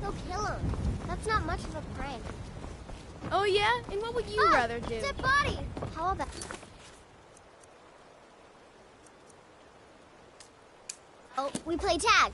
go kill him. That's not much of a prank. Oh yeah? And what would you rather do? Dead body! How about... Oh, we play tag.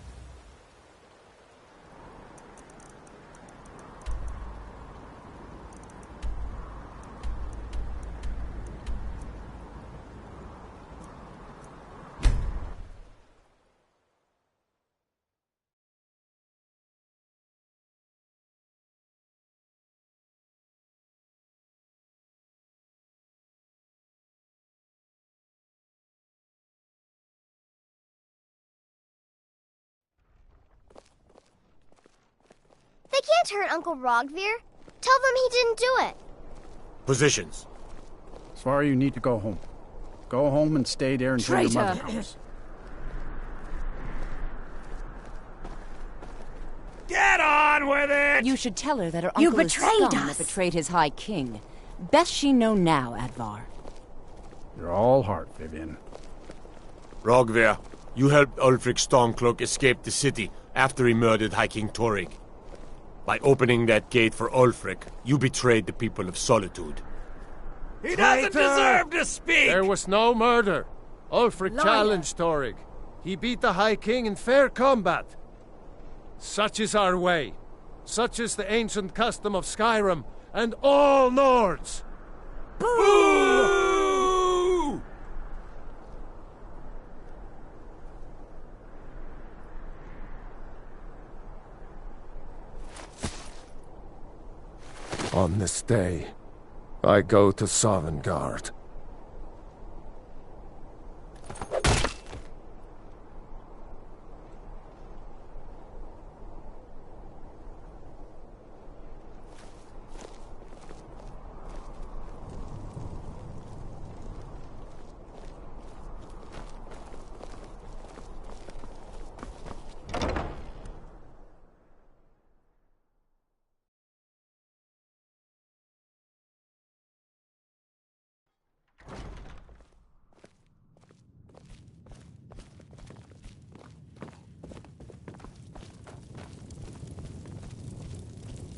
They can't hurt Uncle Rogvir. Tell them he didn't do it. Positions. Svar, you need to go home. Go home and stay there until your mother Traitor! comes. Get on with it! You should tell her that her You uncle is betrayed scum that us. betrayed his high king. Best she know now, Advar. You're all heart, Vivian. Rogver, you helped Ulfric Stormcloak escape the city after he murdered High King Torrig. By opening that gate for Ulfric, you betrayed the people of Solitude. He doesn't deserve to speak! There was no murder. Ulfric challenged Torrig. He beat the High King in fair combat. Such is our way. Such is the ancient custom of Skyrim and all Nords. Boo! On this day, I go to Sovngarde.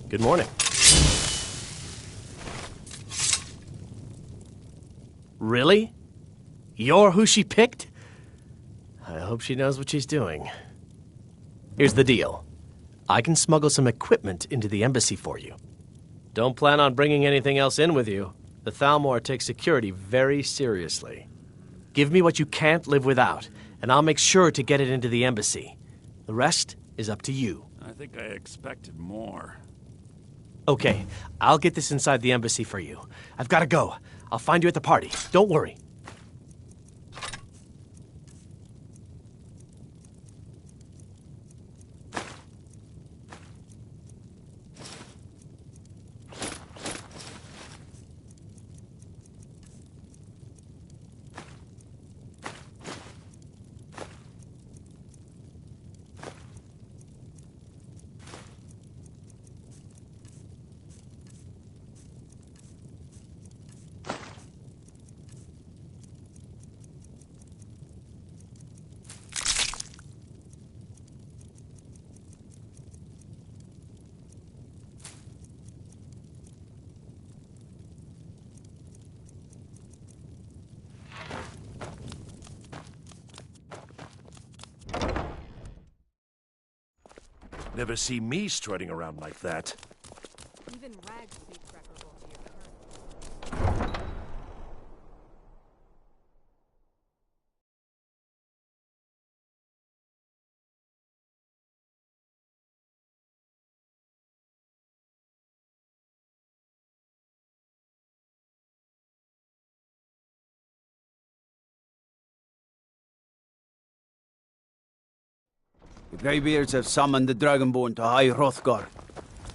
Good morning. Really? You're who she picked? I hope she knows what she's doing. Here's the deal. I can smuggle some equipment into the embassy for you. Don't plan on bringing anything else in with you. The Thalmor takes security very seriously. Give me what you can't live without, and I'll make sure to get it into the embassy. The rest is up to you. I think I expected more. Okay, I'll get this inside the embassy for you. I've got to go. I'll find you at the party. Don't worry. Never see me strutting around like that. Even rags would be preferable to your current. The Greybeards have summoned the Dragonborn to High Hrothgar.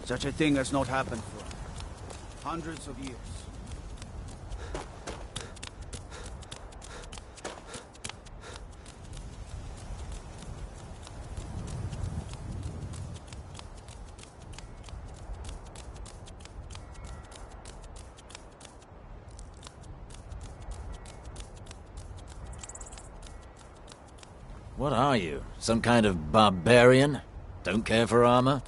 Such a thing has not happened for hundreds of years. What are you? Some kind of barbarian? Don't care for armor?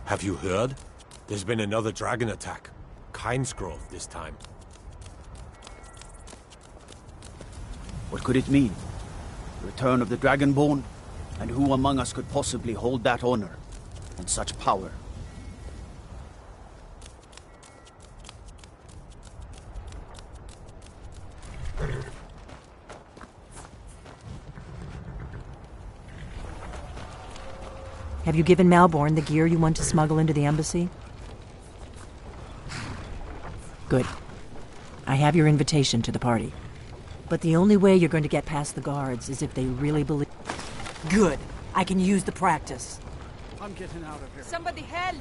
Have you heard? There's been another dragon attack. Kynesgrove this time. What could it mean? The return of the Dragonborn? And who among us could possibly hold that honor and such power? Have you given Malborn the gear you want to smuggle into the embassy? Good. I have your invitation to the party. But the only way you're going to get past the guards is if they really believe... Good. I can use the practice. I'm getting out of here. Somebody help!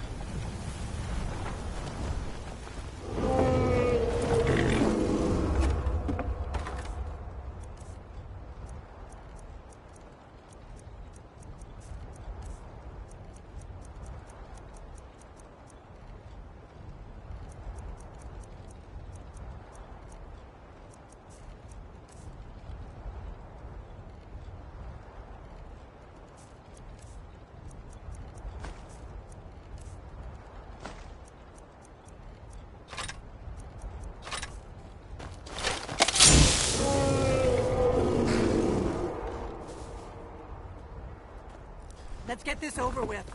Let's get this over with.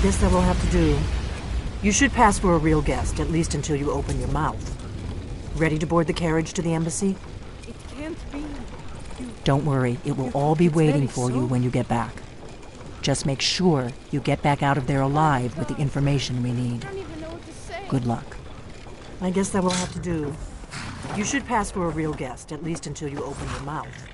I guess that will have to do. You should pass for a real guest, at least until you open your mouth. Ready to board the carriage to the embassy? It can't be. Don't worry, it will all be waiting for you when you get back. Just make sure you get back out of there alive with the information we need. I don't even know what to say. Good luck. I guess that will have to do. You should pass for a real guest, at least until you open your mouth.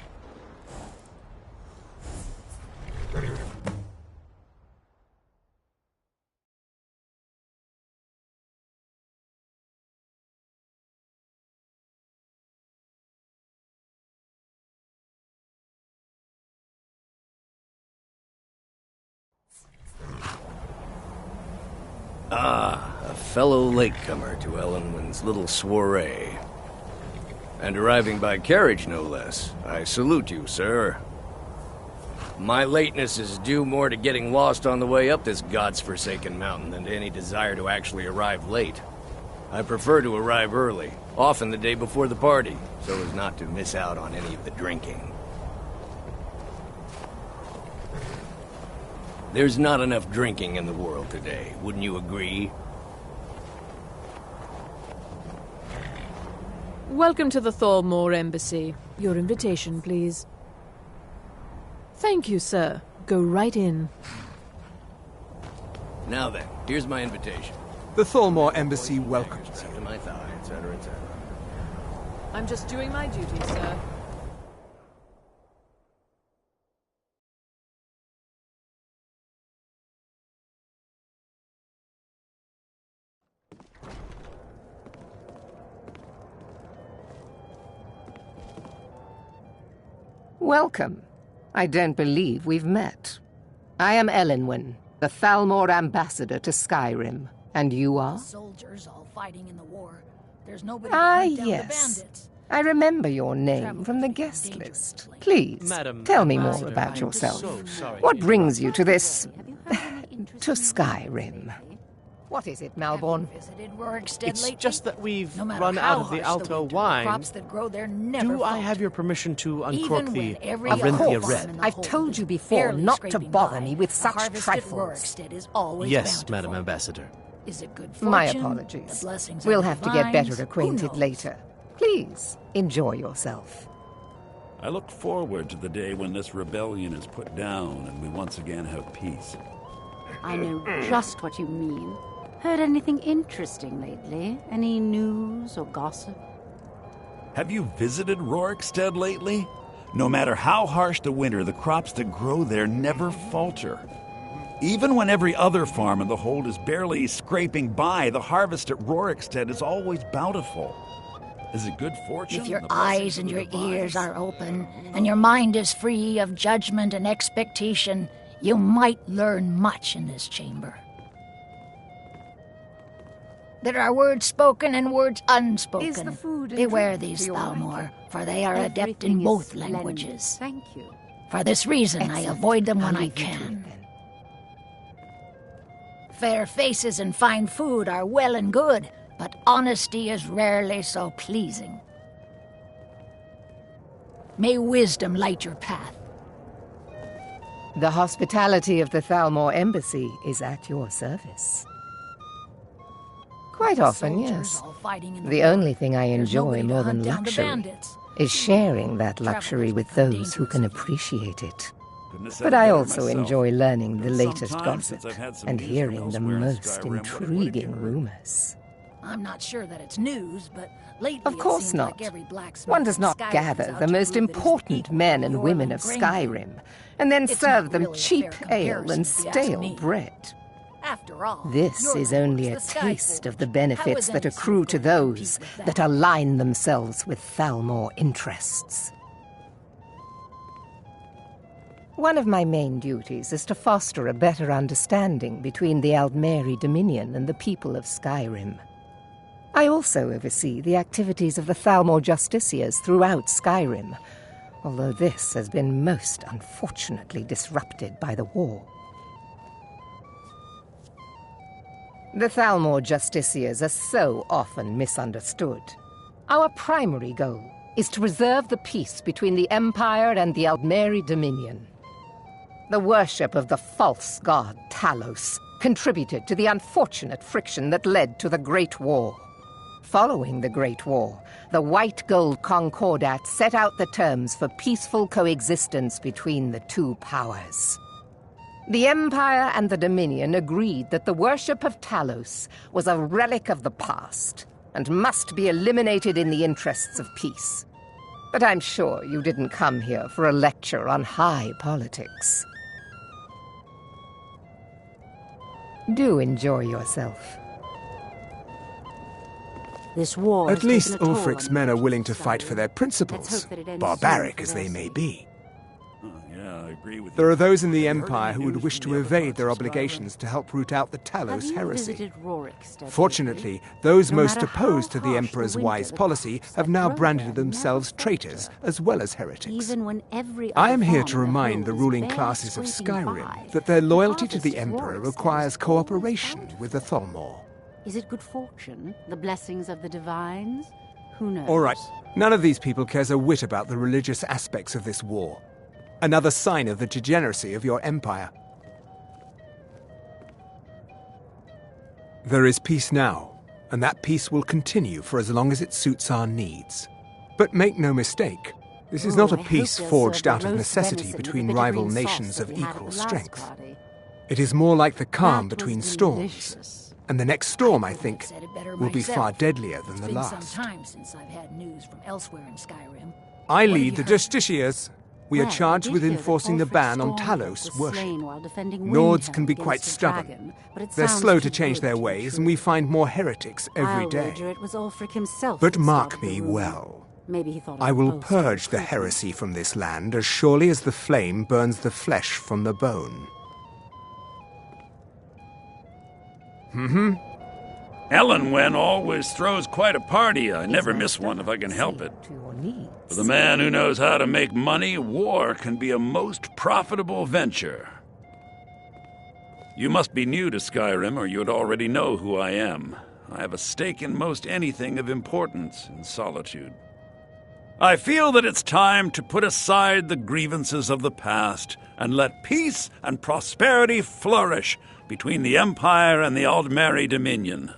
Ah, a fellow latecomer to Ellenwyn's little soiree. And arriving by carriage, no less. I salute you, sir. My lateness is due more to getting lost on the way up this god's-forsaken mountain than to any desire to actually arrive late. I prefer to arrive early, often the day before the party, so as not to miss out on any of the drinking. There's not enough drinking in the world today, wouldn't you agree? Welcome to the Thalmor Embassy. Your invitation, please. Thank you, sir. Go right in. Now then, here's my invitation. The Thalmor Embassy welcomes you. To my thigh, etc., etc. I'm just doing my duty, sir. Welcome. I don't believe we've met. I am Elenwen, the Thalmor ambassador to Skyrim. And you are? Soldiers all fighting in the war. There's nobody to hunt down the bandits. I remember your name from the guest list. Please, tell me more about yourself. What brings you to this... to Skyrim? What is it, Malborn? It's just that we've run out of the Alto wines. Do I have your permission to uncork the Arinthia Red? I've told you before not to bother me with such trifles. Yes, Madam Ambassador. Is it good fortune? My apologies. We'll have to get better acquainted later. Please, enjoy yourself. I look forward to the day when this rebellion is put down and we once again have peace. I know just what you mean. Heard anything interesting lately? Any news or gossip? Have you visited Rorikstead lately? No matter how harsh the winter, the crops that grow there never falter. Even when every other farm in the hold is barely scraping by, the harvest at Rorikstead is always bountiful. Is it good fortune? If your eyes and your ears are open, and your mind is free of judgment and expectation, you might learn much in this chamber. There are words spoken and words unspoken. Is the food Beware these, Thalmor, for they are adept in both languages. Thank you. For this reason, I avoid them when I can. Fair faces and fine food are well and good, but honesty is rarely so pleasing. May wisdom light your path. The hospitality of the Thalmor Embassy is at your service. Quite often, yes. The only thing I enjoy more than luxury is sharing that luxury with those who can appreciate it. But I also enjoy learning the latest gossip and hearing the most intriguing rumors. I'm not sure that it's news, but lately Of course not. One does not gather the most important men and women of Skyrim and then serve them cheap ale and stale bread. After all, this is only a taste of the benefits that accrue to those that align themselves with Thalmor interests. One of my main duties is to foster a better understanding between the Aldmeri Dominion and the people of Skyrim. I also oversee the activities of the Thalmor Justiciars throughout Skyrim, although this has been most unfortunately disrupted by the war. The Thalmor Justiciars are so often misunderstood. Our primary goal is to preserve the peace between the Empire and the Aldmeri Dominion. The worship of the false god Talos contributed to the unfortunate friction that led to the Great War. Following the Great War, the White Gold Concordat set out the terms for peaceful coexistence between the two powers. The Empire and the Dominion agreed that the worship of Talos was a relic of the past and must be eliminated in the interests of peace. But I'm sure you didn't come here for a lecture on high politics. Do enjoy yourself. This war At least Ulfric's men are willing to fight for their principles, barbaric as they may be. Yeah, I agree with you. There are those in the Empire who would wish to evade their obligations to help root out the Talos heresy. Fortunately, those most opposed to the Emperor's wise policy have now branded themselves traitors as well as heretics. I am here to remind the ruling classes of Skyrim that their loyalty to the Emperor requires cooperation with the Thalmor. Is it good fortune? The blessings of the divines? Who knows? All right, none of these people cares a whit about the religious aspects of this war. Another sign of the degeneracy of your empire. There is peace now, and that peace will continue for as long as it suits our needs. But make no mistake, this is not a peace forged out of necessity between rival nations of equal strength. It is more like the calm between storms. And the next storm, I think, will be far deadlier than the last. It's been some time since I've had news from elsewhere in Skyrim. I lead the Justiciars. We are charged with enforcing the ban on Talos worship. Nords can be quite stubborn. They're slow to change their ways, and we find more heretics every day. But mark me well. I will purge the heresy from this land as surely as the flame burns the flesh from the bone. Ellenwen always throws quite a party. I never miss one if I can help it. For the man who knows how to make money, war can be a most profitable venture. You must be new to Skyrim, or you'd already know who I am. I have a stake in most anything of importance in Solitude. I feel that it's time to put aside the grievances of the past and let peace and prosperity flourish between the Empire and the Aldmeri Dominion.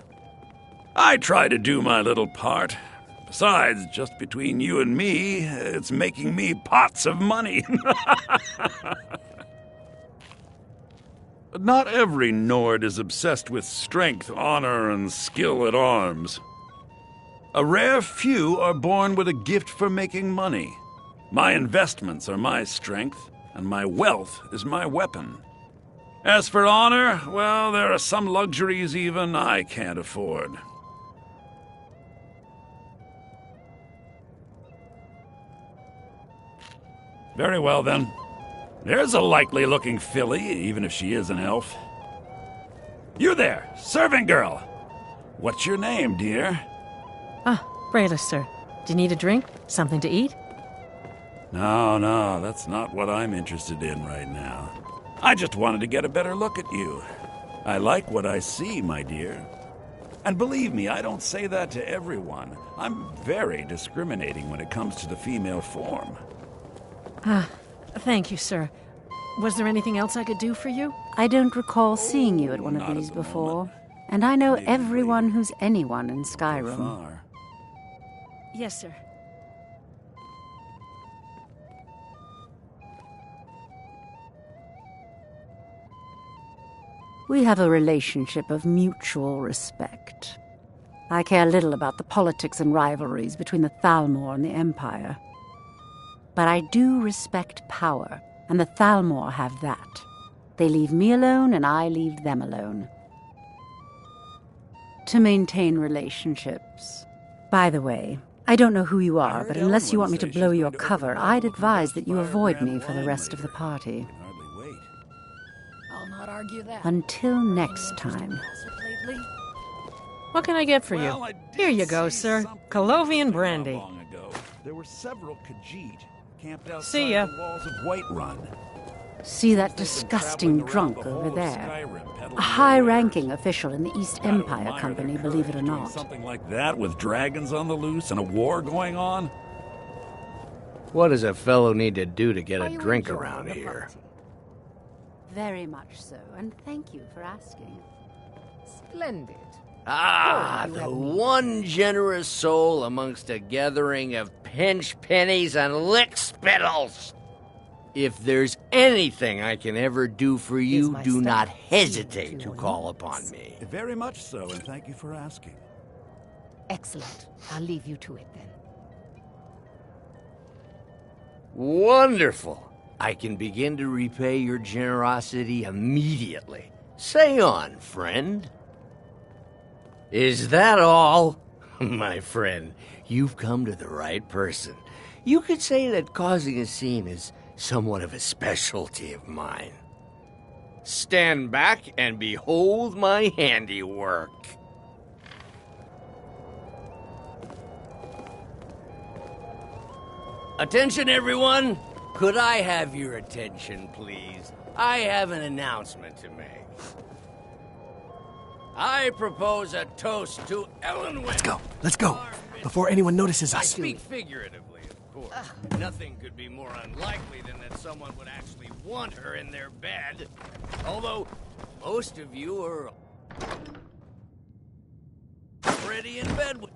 I try to do my little part. Besides, just between you and me, it's making me pots of money. But not every Nord is obsessed with strength, honor, and skill at arms. A rare few are born with a gift for making money. My investments are my strength, and my wealth is my weapon. As for honor, well, there are some luxuries even I can't afford. Very well, then. There's a likely-looking filly, even if she is an elf. You there, serving girl! What's your name, dear? Ah, Brayless, sir. Do you need a drink? Something to eat? No, that's not what I'm interested in right now. I just wanted to get a better look at you. I like what I see, my dear. And believe me, I don't say that to everyone. I'm very discriminating when it comes to the female form. Ah, thank you, sir. Was there anything else I could do for you? I don't recall seeing you at one of these before. And I know everyone who's anyone in Skyrim. Yes, sir. We have a relationship of mutual respect. I care little about the politics and rivalries between the Thalmor and the Empire. But I do respect power, and the Thalmor have that. They leave me alone, and I leave them alone. To maintain relationships. By the way, I don't know who you are, but unless you want me to blow your cover, I'd advise that you avoid me for the rest of the party. I'll not argue that. Until next time. What can I get for you? Here you go, sir. Colovian brandy. There were several Khajiit camped outside See ya. the walls of Whiterun. See that disgusting drunk over there? A high-ranking official in the East Empire Company, believe it or not. Something like that with dragons on the loose and a war going on? What does a fellow need to do to get a drink around here? Very much so, and thank you for asking. Splendid. Ah, the one generous soul amongst a gathering of pinch pennies and lick spittles. If there's anything I can ever do for you, do not hesitate to call upon me. Very much so, and thank you for asking. Excellent. I'll leave you to it then. Wonderful. I can begin to repay your generosity immediately. Say on, friend. Is that all? My friend, you've come to the right person. You could say that causing a scene is somewhat of a specialty of mine. Stand back and behold my handiwork. Attention, everyone! Could I have your attention, please? I have an announcement to make. I propose a toast to Ellen. Let's go, before anyone notices I us. speak figuratively, of course. Nothing could be more unlikely than that someone would actually want her in their bed. Although, most of you are already in bed with...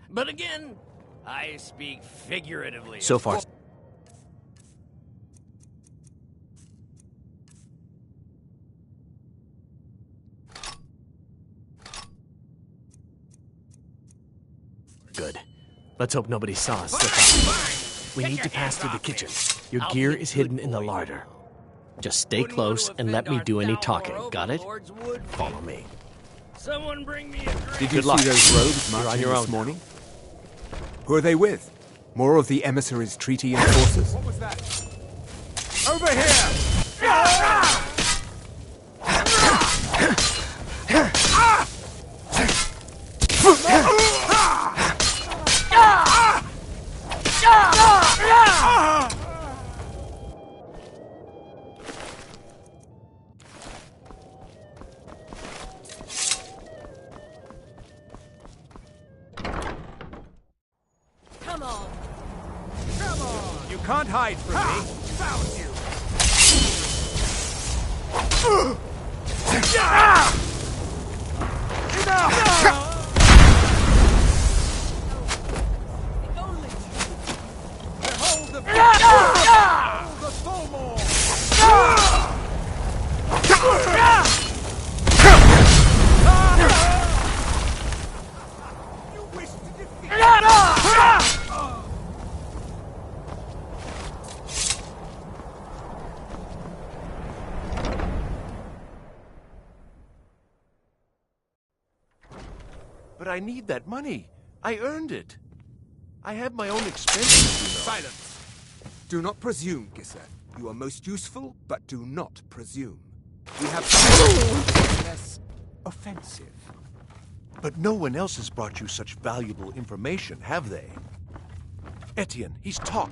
But again, I speak figuratively. So far. Good. Let's hope nobody saw us slip out. We need to pass through the kitchen. Your gear is hidden in the larder. Just stay close and let me do any talking. Got it? Follow me. Someone bring me a drink. Did you see those rogues marching this morning? Who are they with? More of the emissaries' treaty enforcers? What was that? Over here! You can't hide from me. Found you. Behold the Fulmore. You wish to defeat But I need that money. I earned it. I have my own expenses, you know. Silence! Do not presume, Gisser. You are most useful, but do not presume. We have something less offensive. But no one else has brought you such valuable information, have they? Etienne, he's taught.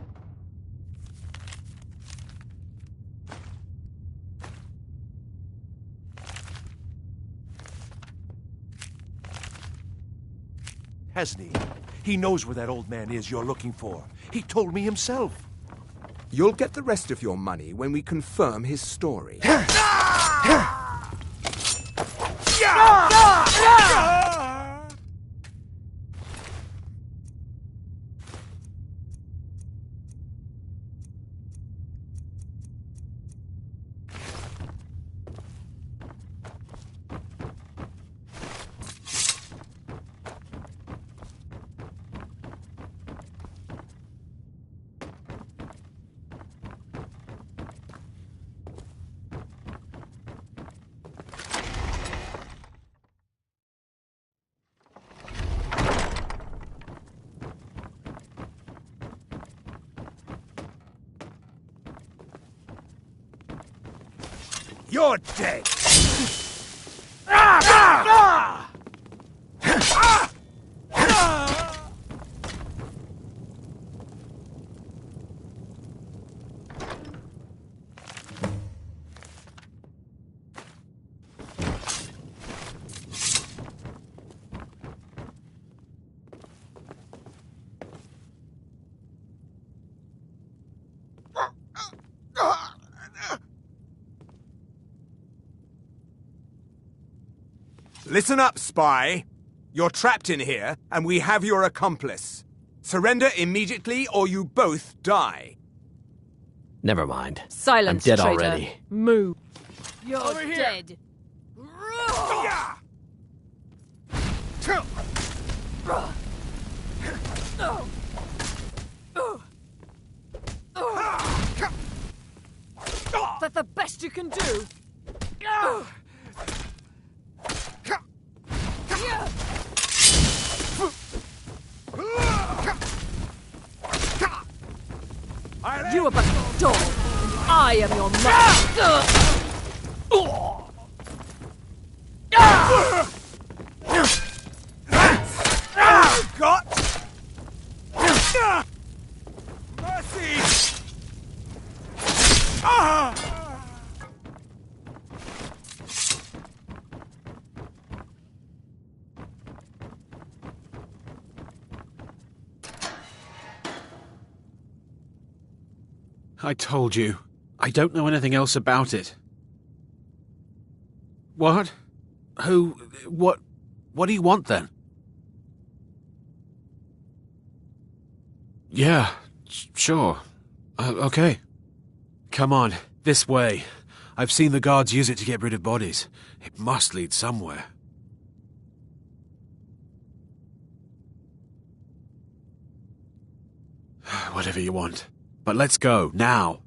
Hasn't he? He knows where that old man is you're looking for. He told me himself. You'll get the rest of your money when we confirm his story. You're dead! Listen up, spy. You're trapped in here, and we have your accomplice. Surrender immediately, or you both die. Never mind. Silence, I'm dead traitor. already. Move. You're Over here. dead. Is that the best you can do? You are but a dog, and I am your master. God! Mercy! I told you. I don't know anything else about it. What? Who? What do you want then? Yeah, sure. Okay. Come on, this way. I've seen the guards use it to get rid of bodies. It must lead somewhere. Whatever you want. But let's go, now.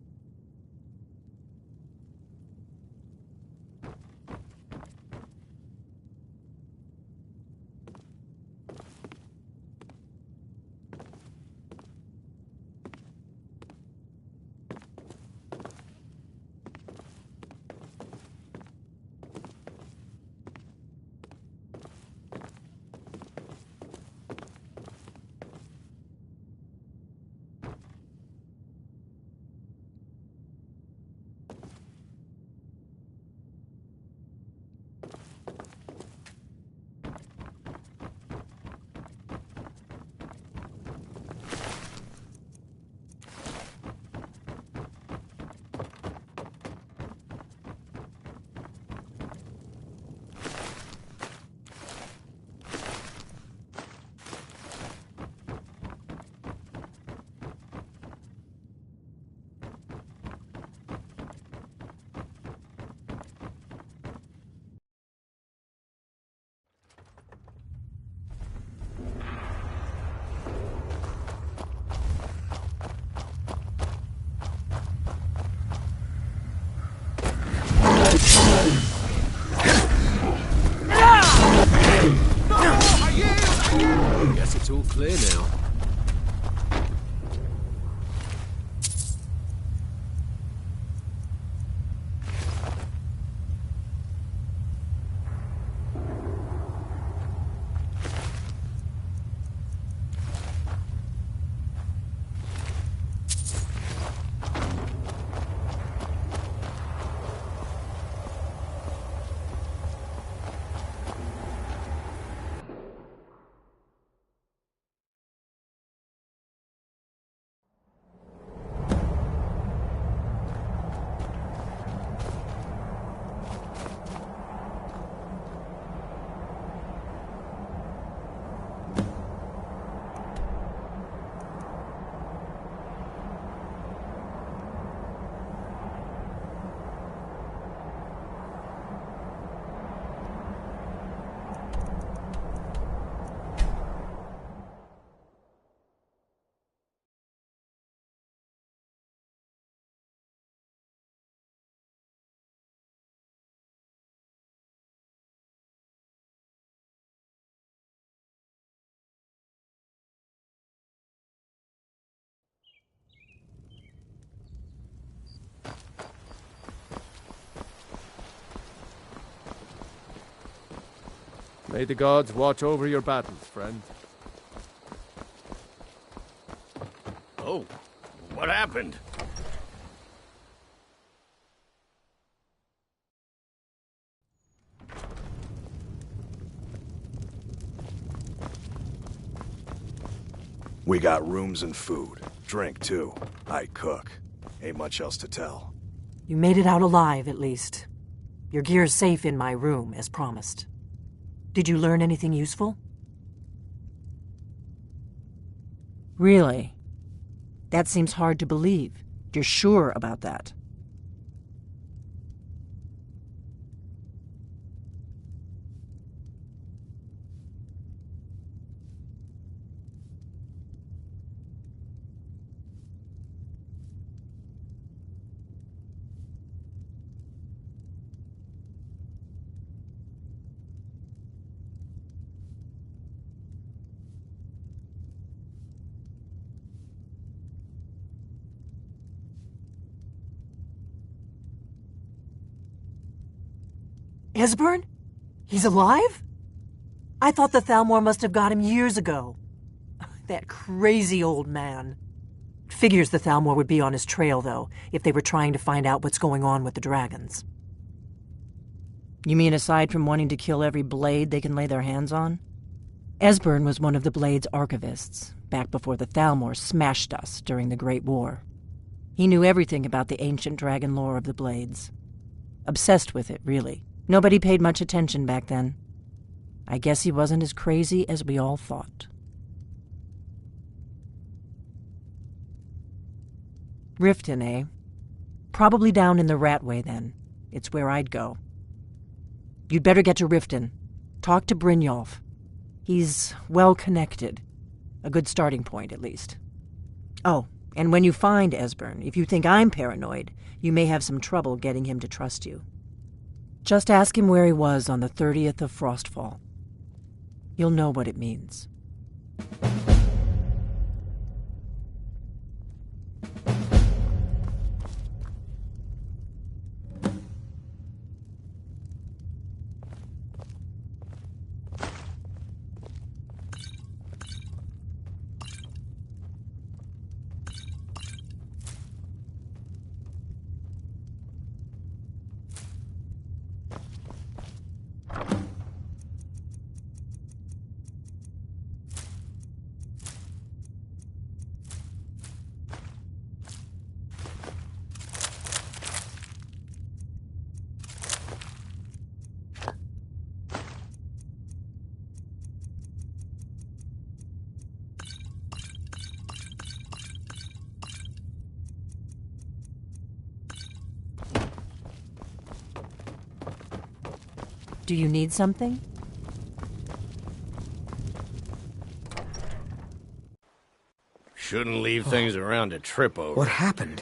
Guess it's all clear now. May the gods watch over your battles, friend. Oh, what happened? We got rooms and food. Drink, too. I cook. Ain't much else to tell. You made it out alive, at least. Your gear's safe in my room, as promised. Did you learn anything useful? Really? That seems hard to believe. You're sure about that? Esbern? He's alive? I thought the Thalmor must have got him years ago. That crazy old man. Figures the Thalmor would be on his trail, though, if they were trying to find out what's going on with the dragons. You mean aside from wanting to kill every blade they can lay their hands on? Esbern was one of the Blade's archivists, back before the Thalmor smashed us during the Great War. He knew everything about the ancient dragon lore of the Blades. Obsessed with it, really. Nobody paid much attention back then. I guess he wasn't as crazy as we all thought. Riften, eh? Probably down in the Ratway, then. It's where I'd go. You'd better get to Riften. Talk to Brynjolf. He's well-connected. A good starting point, at least. Oh, and when you find Esbern, if you think I'm paranoid, you may have some trouble getting him to trust you. Just ask him where he was on the 30th of Frostfall. You'll know what it means. Do you need something? Shouldn't leave things around to trip over. What happened?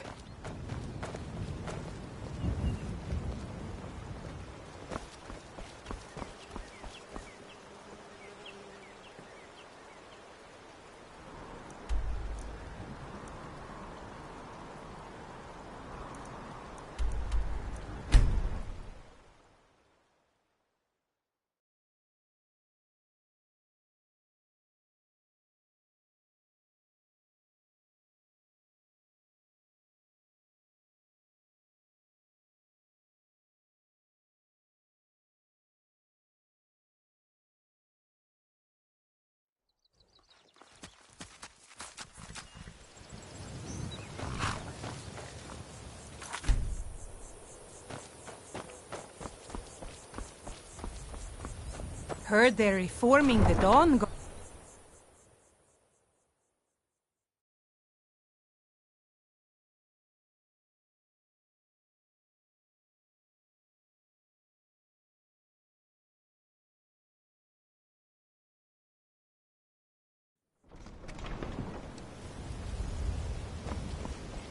Heard they're reforming the Dawn Guard.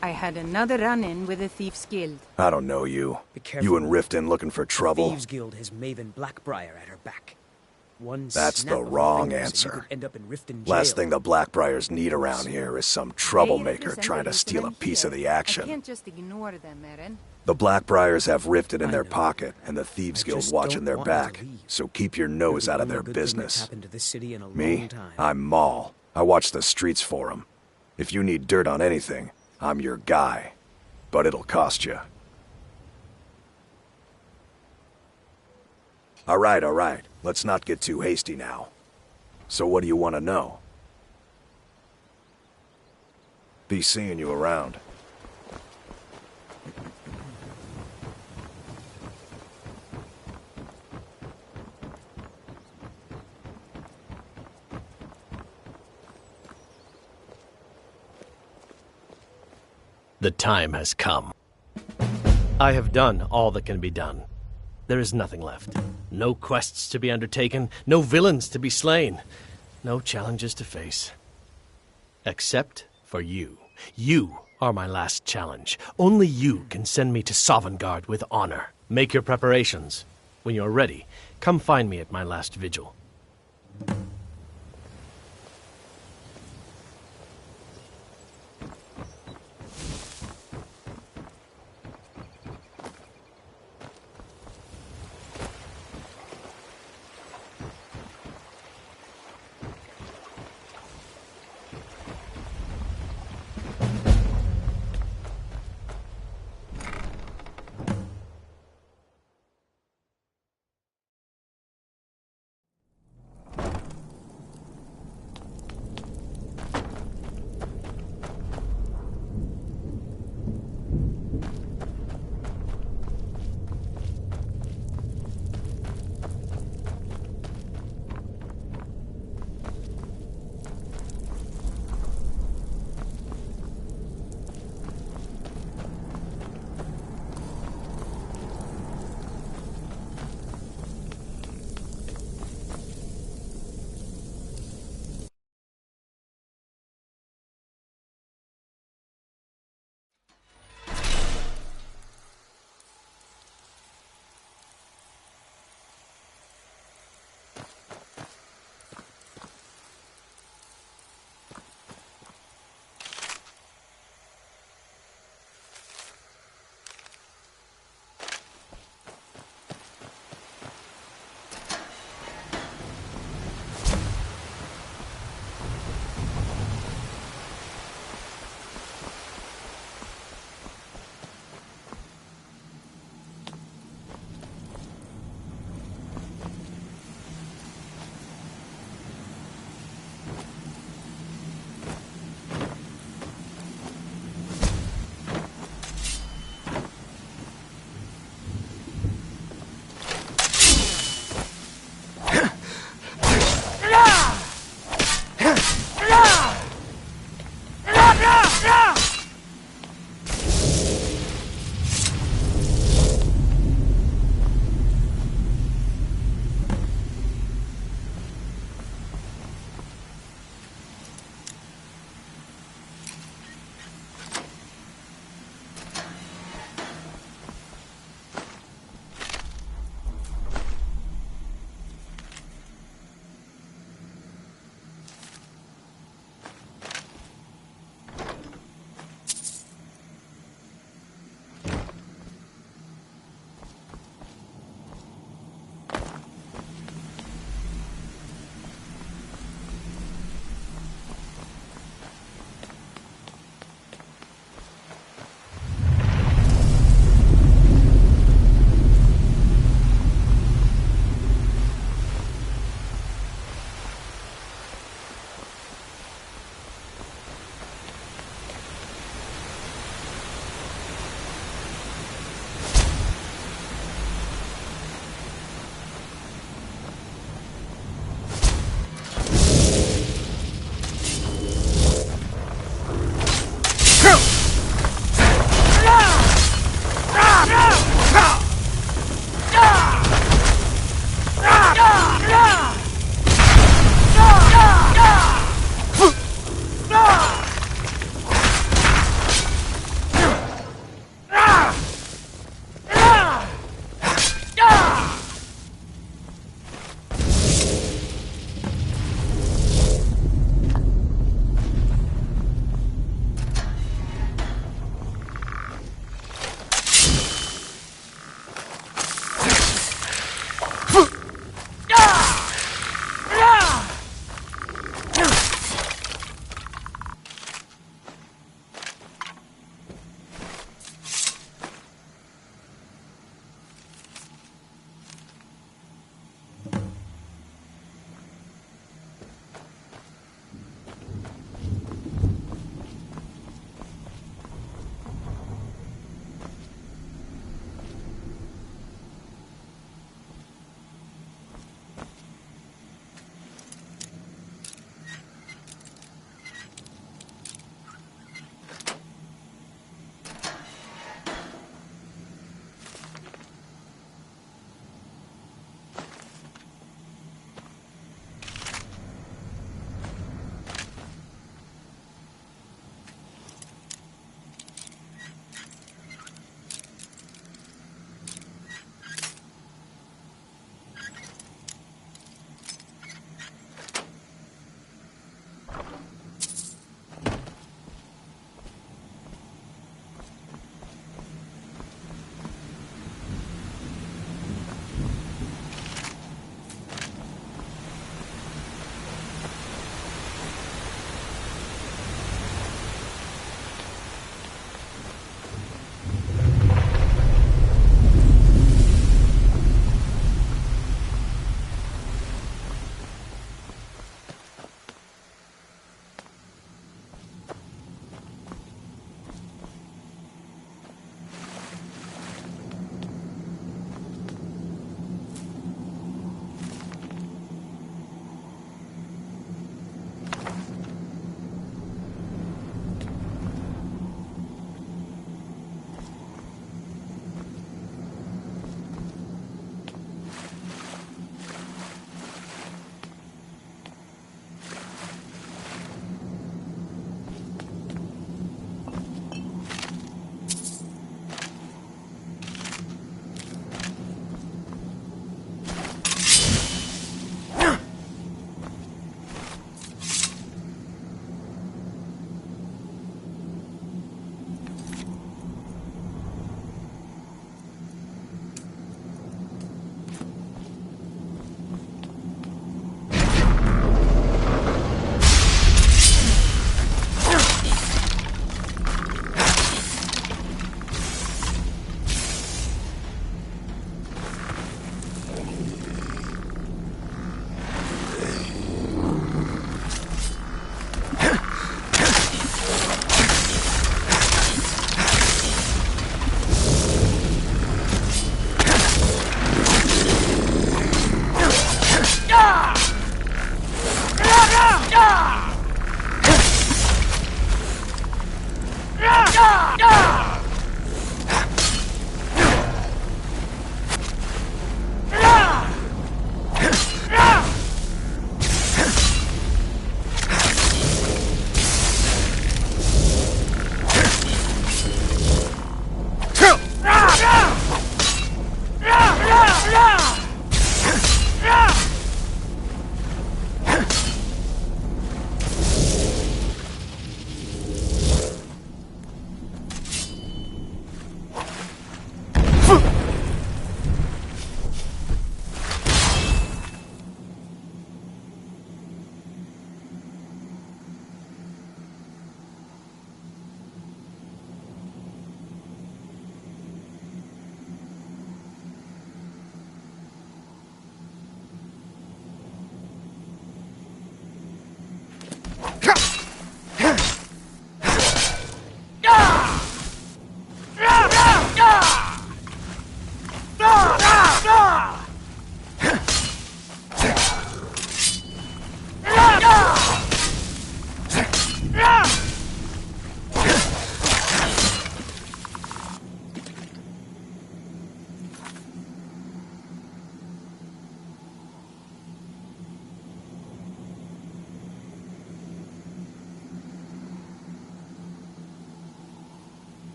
I had another run-in with the Thieves' Guild. I don't know you. Be careful. You and Riften looking for trouble? The Thieves Guild has Maven Blackbriar at her back. That's the wrong answer. Last thing the Blackbriars need around here is some troublemaker trying to steal a piece of the I action. can't just ignore them, Eren. The Blackbriars have Riften in their pocket, and the Thieves Guild watching their back, so keep your nose out of their business. Me? I'm Maul. I watch the streets for them. If you need dirt on anything, I'm your guy. But it'll cost you. All right. Let's not get too hasty now. So what do you want to know? Be seeing you around. The time has come. I have done all that can be done. There is nothing left. No quests to be undertaken, no villains to be slain, no challenges to face. Except for you. You are my last challenge. Only you can send me to Sovngarde with honor. Make your preparations. When you're ready, come find me at my last vigil.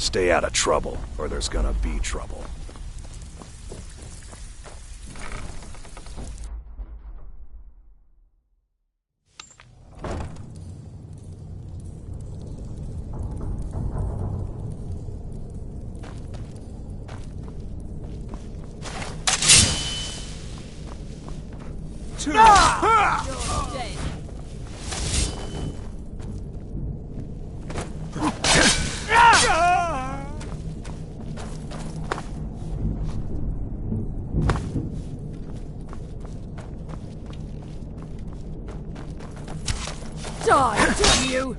Stay out of trouble, or there's gonna be trouble. Die, damn you!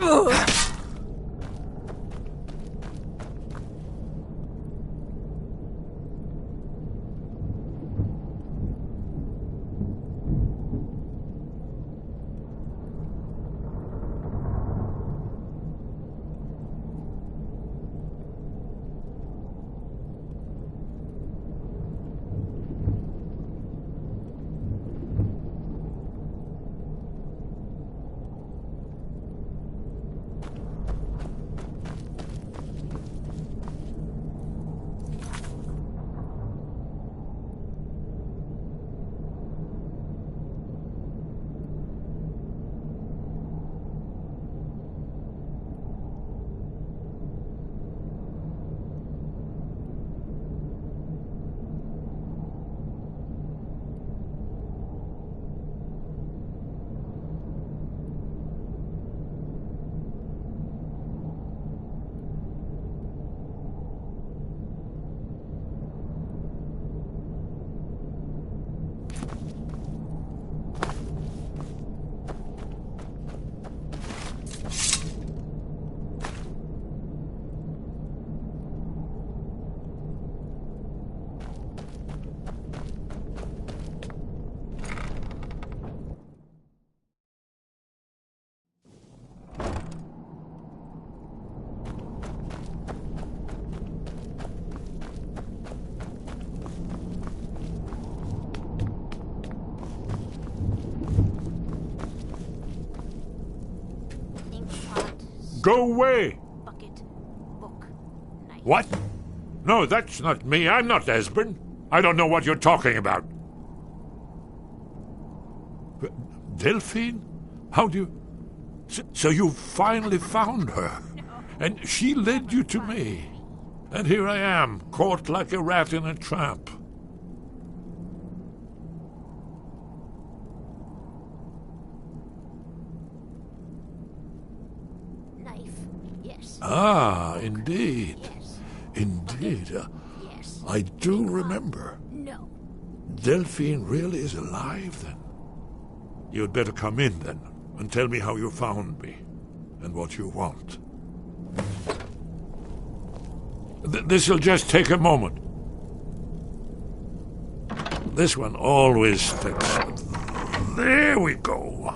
Go away! What? No, that's not me. I'm not Esbern. I don't know what you're talking about. Delphine? How do you... So you finally found her. And she led you to me. And here I am, caught like a rat in a trap. Ah, indeed. Yes. Indeed. Yes. I do remember. No. Delphine really is alive, then? You'd better come in, then, and tell me how you found me, and what you want. This'll just take a moment. This one always takes... There we go.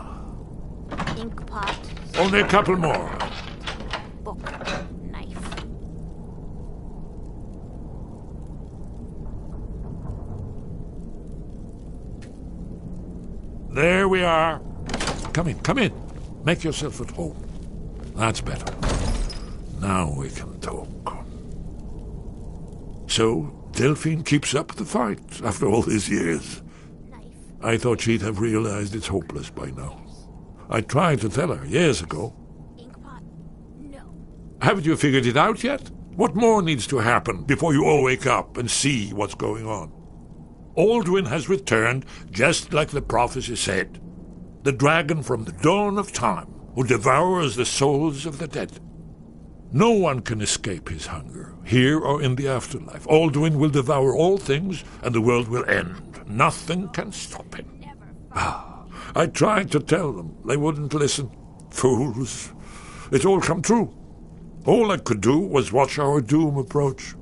Ink pot. Only a couple more. Book. Knife. There we are. Come in, come in. Make yourself at home. That's better. Now we can talk. So, Delphine keeps up the fight after all these years. I thought she'd have realized it's hopeless by now. I tried to tell her years ago. Haven't you figured it out yet? What more needs to happen before you all wake up and see what's going on? Aldwin has returned just like the prophecy said. The dragon from the dawn of time who devours the souls of the dead. No one can escape his hunger, here or in the afterlife. Aldwin will devour all things and the world will end. Nothing can stop him. I tried to tell them. They wouldn't listen. Fools. It's all come true. All I could do was watch our doom approach.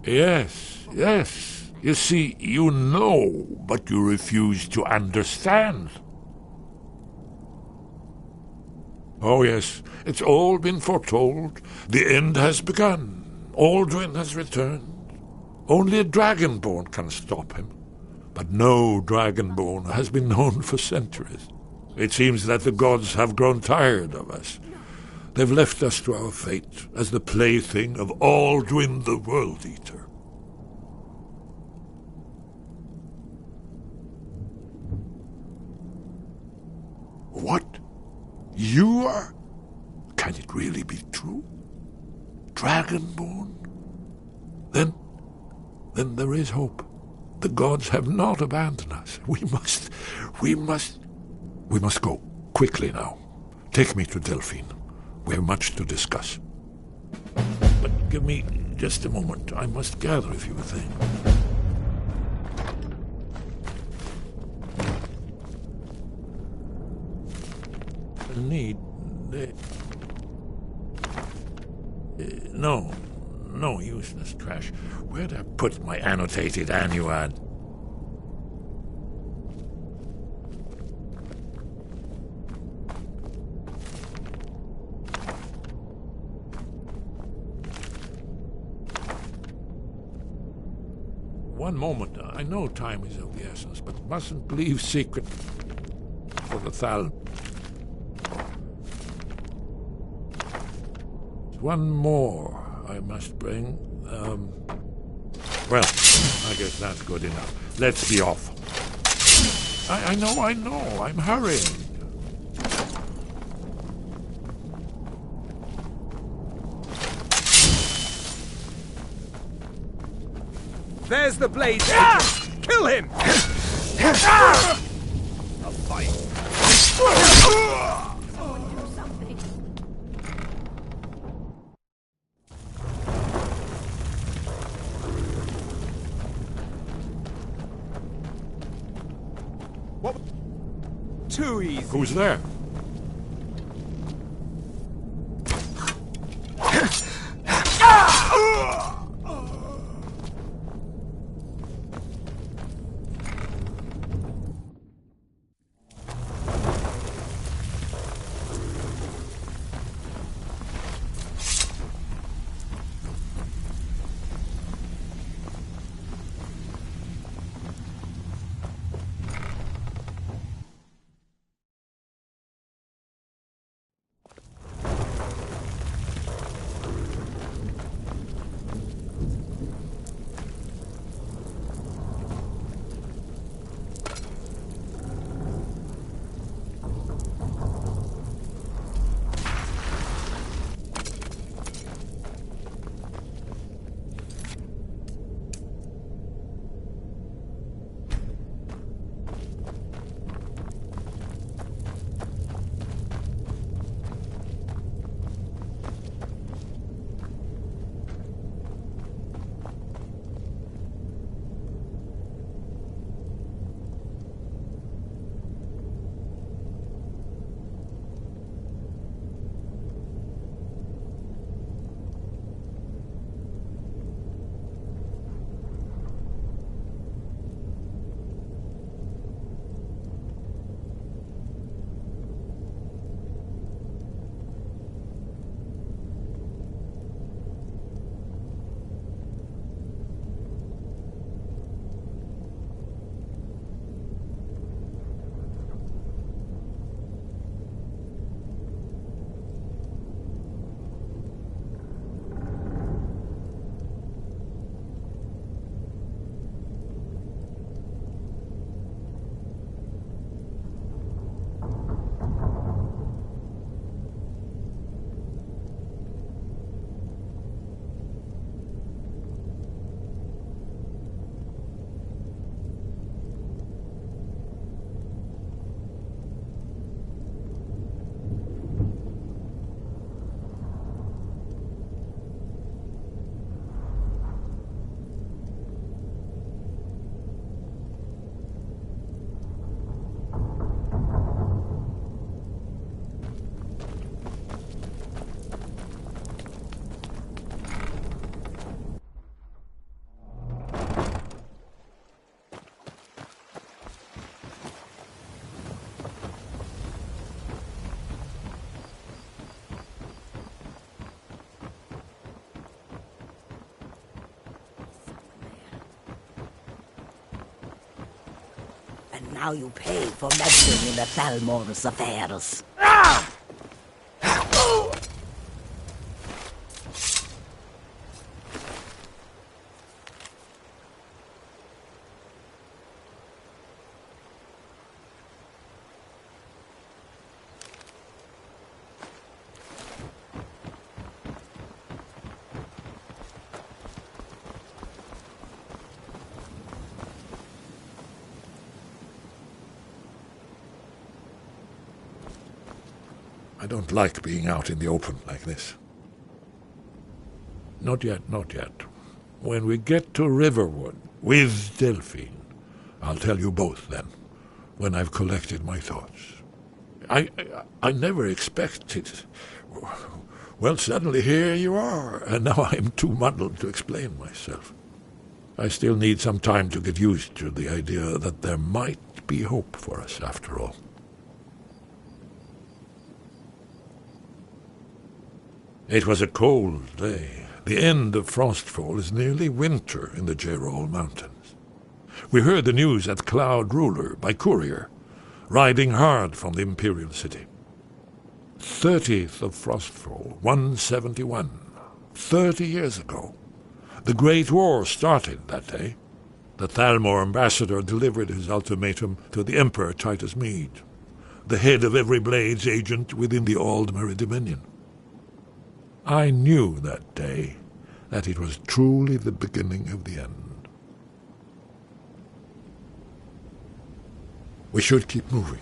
Yes, yes. You see, you know, but you refuse to understand. Oh, yes, it's all been foretold. The end has begun. Aldwin has returned. Only a dragonborn can stop him. but no dragonborn has been known for centuries. It seems that the gods have grown tired of us. They've left us to our fate as the plaything of Aldwin the World Eater. What? You are? Can it really be true? Dragonborn? Then there is hope. The gods have not abandoned us. We must go. Quickly now. Take me to Delphine. We have much to discuss. But give me just a moment. I must gather a few things. No useless trash. Where'd I put my annotated annuad? One moment. I know time is of the essence, but mustn't leave secret for the Thal. One more I must bring. Well, I guess that's good enough. Let's be off. I know. I'm hurrying. There's the blade. Kill him! A fight. What? Too easy. Who's there? And now you pay for meddling in the Thalmor's affairs. I don't like being out in the open like this. Not yet, not yet. When we get to Riverwood with Delphine, I'll tell you both then, when I've collected my thoughts. I never expected... Well, suddenly here you are, and now I'm too muddled to explain myself. I still need some time to get used to the idea that there might be hope for us after all. It was a cold day. The end of frostfall is nearly winter in the Gerol Mountains. We heard the news at Cloud Ruler by courier, riding hard from the Imperial City. 30th of frostfall, 171. 30 years ago. The Great War started that day. The Thalmor ambassador delivered his ultimatum to the Emperor Titus Mede, the head of every Blades agent within the Aldmeri Dominion. I knew that day that it was truly the beginning of the end. We should keep moving.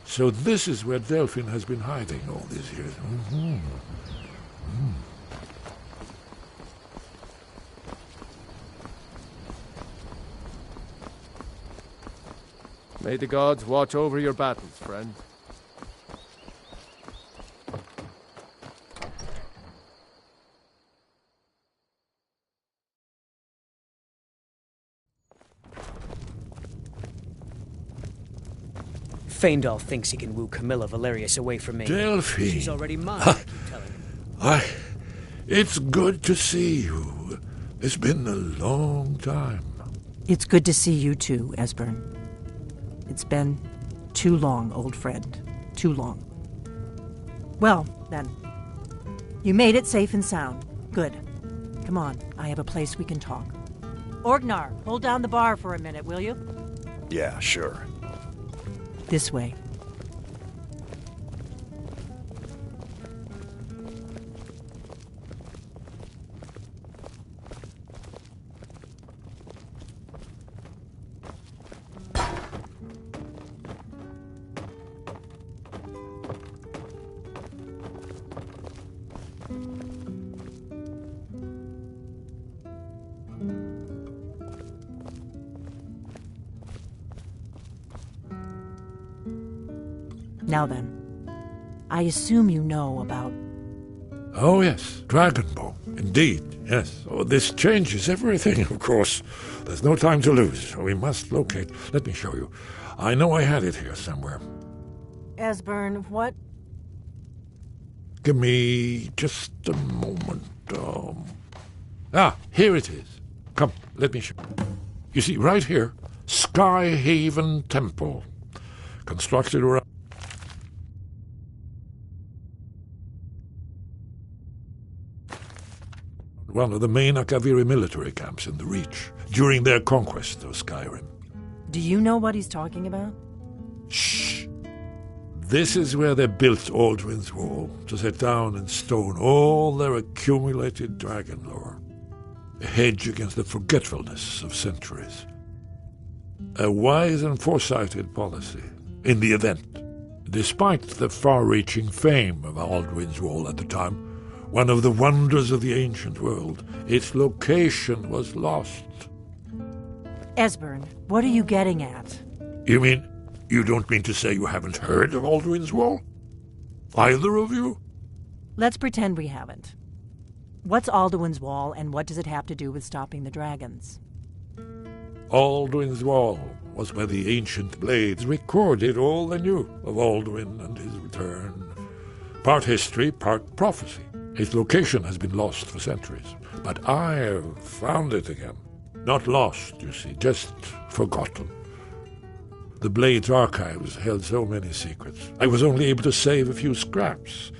So this is where Delphine has been hiding all these years. May the gods watch over your battles, friend. Faendal thinks he can woo Camilla Valerius away from me. Delphine! She's already mine, I keep telling him. It's good to see you. It's been a long time. It's good to see you too, Esbern. It's been too long, old friend. Too long. Well, then. You made it safe and sound. Good. Come on, I have a place we can talk. Orgnar, hold down the bar for a minute, will you? Yeah, sure. This way. Now then, I assume you know about... Oh, yes, Dragonbone. Indeed, yes. Oh, this changes everything, of course. There's no time to lose. We must locate. Let me show you. I know I had it here somewhere. Esbern, what? Give me just a moment. Here it is. Come, let me show you. You see, right here, Skyhaven Temple. Constructed around... one of the main Akaviri military camps in the Reach during their conquest of Skyrim. Do you know what he's talking about? Shh! This is where they built Aldrin's Wall, to set down in stone all their accumulated dragon lore. a hedge against the forgetfulness of centuries. A wise and foresighted policy, in the event. Despite the far-reaching fame of Alduin's Wall at the time, one of the wonders of the ancient world, its location was lost. Esbern, what are you getting at? You mean, you don't mean to say you haven't heard of Alduin's Wall? Either of you? Let's pretend we haven't. What's Alduin's Wall, and what does it have to do with stopping the dragons? Alduin's Wall was where the ancient blades recorded all they knew of Alduin and his return. Part history, part prophecy. Its location has been lost for centuries, but I have found it again. Not lost, you see, just forgotten. The Blade's archives held so many secrets. I was only able to save a few scraps.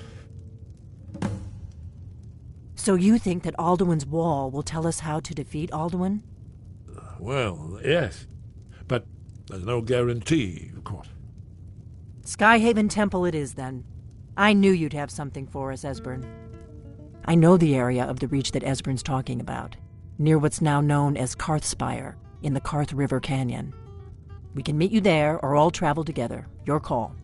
So you think that Alduin's Wall will tell us how to defeat Alduin? Well, yes. But there's no guarantee, of course. Skyhaven Temple it is, then. I knew you'd have something for us, Esbern. I know the area of the Reach that Esbern's talking about, near what's now known as Karthspire, in the Karth River Canyon. We can meet you there, or all travel together. Your call.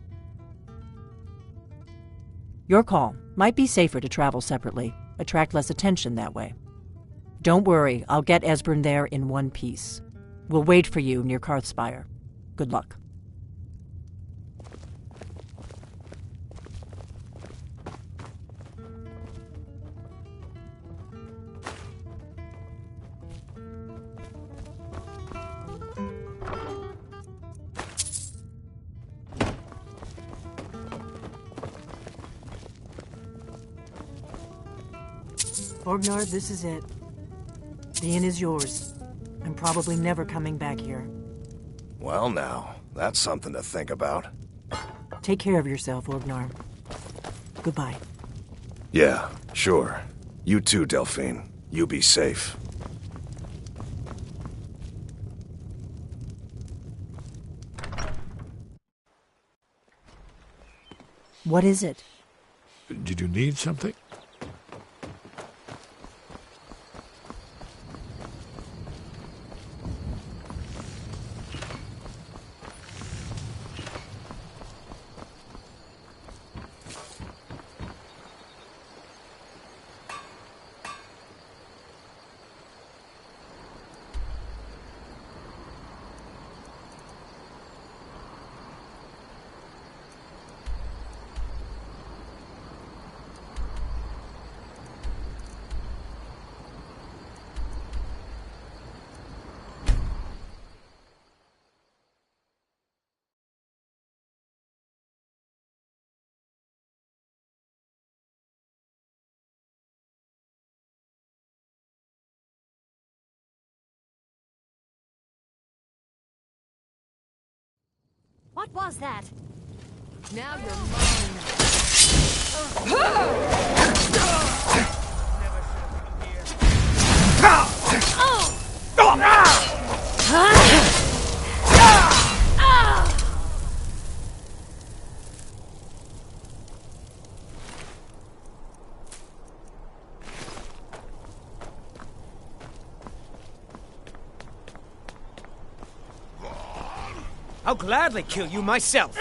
Your call. Might be safer to travel separately. Attract less attention that way. Don't worry, I'll get Esbern there in one piece. We'll wait for you near Karthspire. Good luck. Orgnar, this is it. The inn is yours. I'm probably never coming back here. Well now, that's something to think about. Take care of yourself, Orgnar. Goodbye. Yeah, sure. You too, Delphine. You be safe. What is it? Did you need something? What was that? Now you're mine. I'll gladly kill you myself.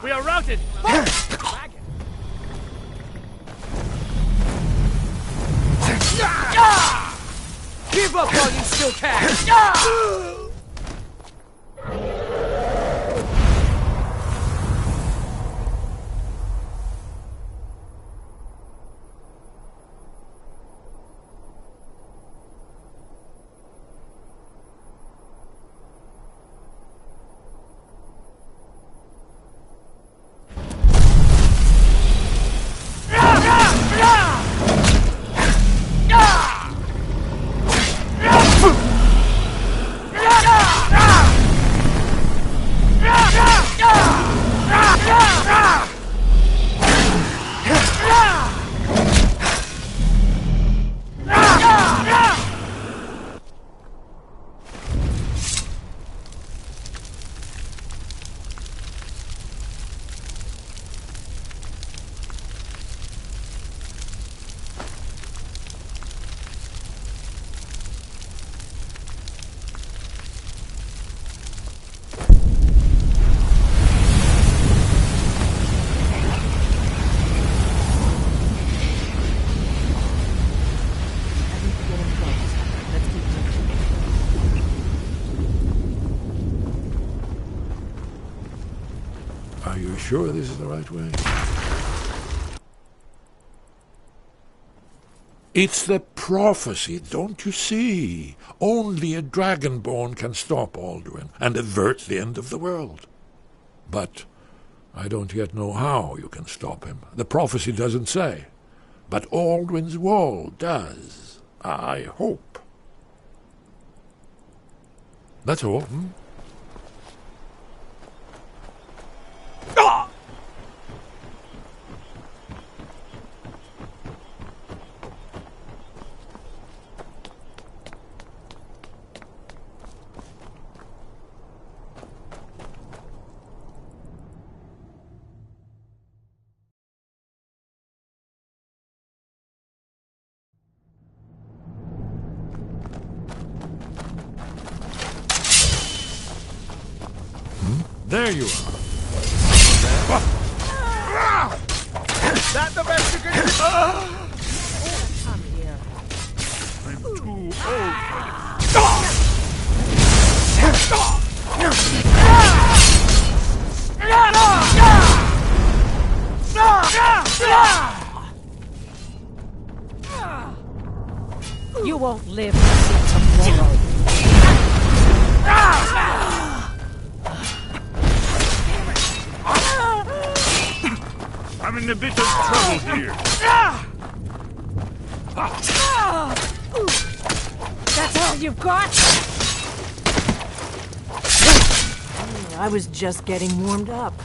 We are routed! Give up while you still can! Are you sure this is the right way? It's the prophecy, don't you see? Only a dragonborn can stop Alduin and avert the end of the world. But I don't yet know how you can stop him. The prophecy doesn't say. But Alduin's wall does. I hope. That's all. There you are. That the best you can do? Come here. I'm too old for You won't live to see tomorrow. I'm in a bit of trouble here. That's all you've got? I was just getting warmed up.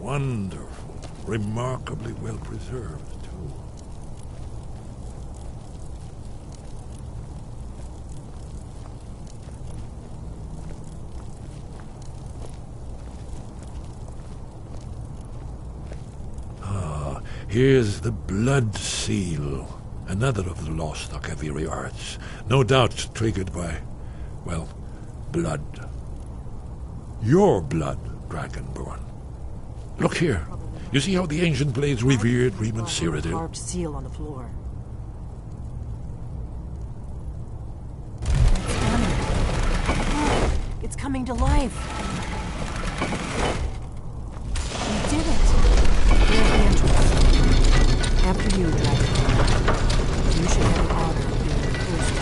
Wonderful. Remarkably well preserved, too. Ah, here's the blood seal. Another of the lost Akaviri arts. No doubt triggered by, well, blood. Your blood, Dragonborn. Look here. You see how the ancient blades revered Riemann Cyrodiil? Carved seal on the floor. It's coming to life. We did it. Here's the entrance. After you, Dragonborn. You should have the honor of being the first.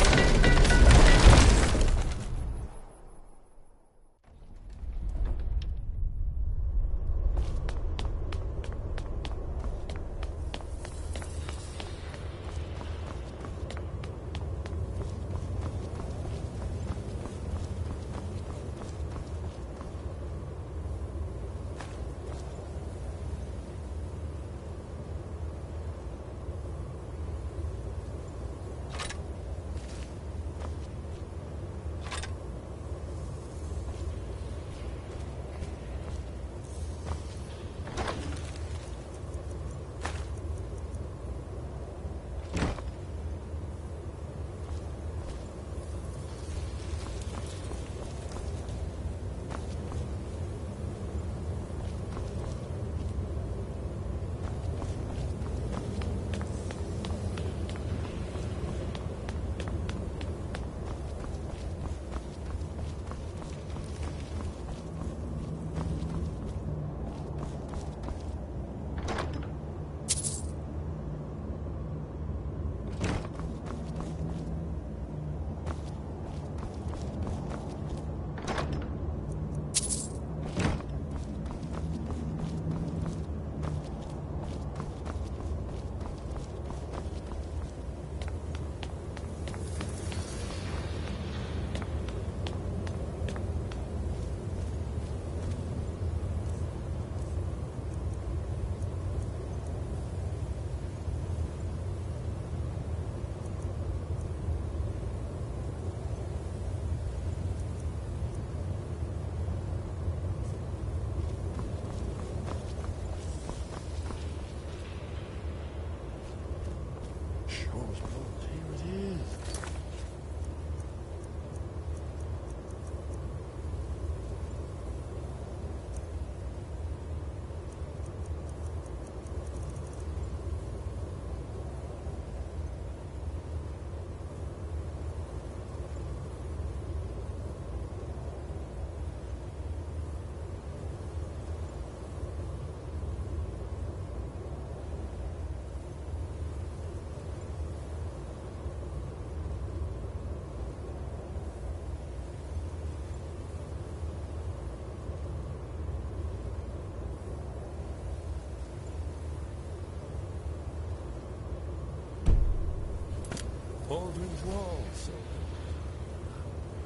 Baldwin's Wall, so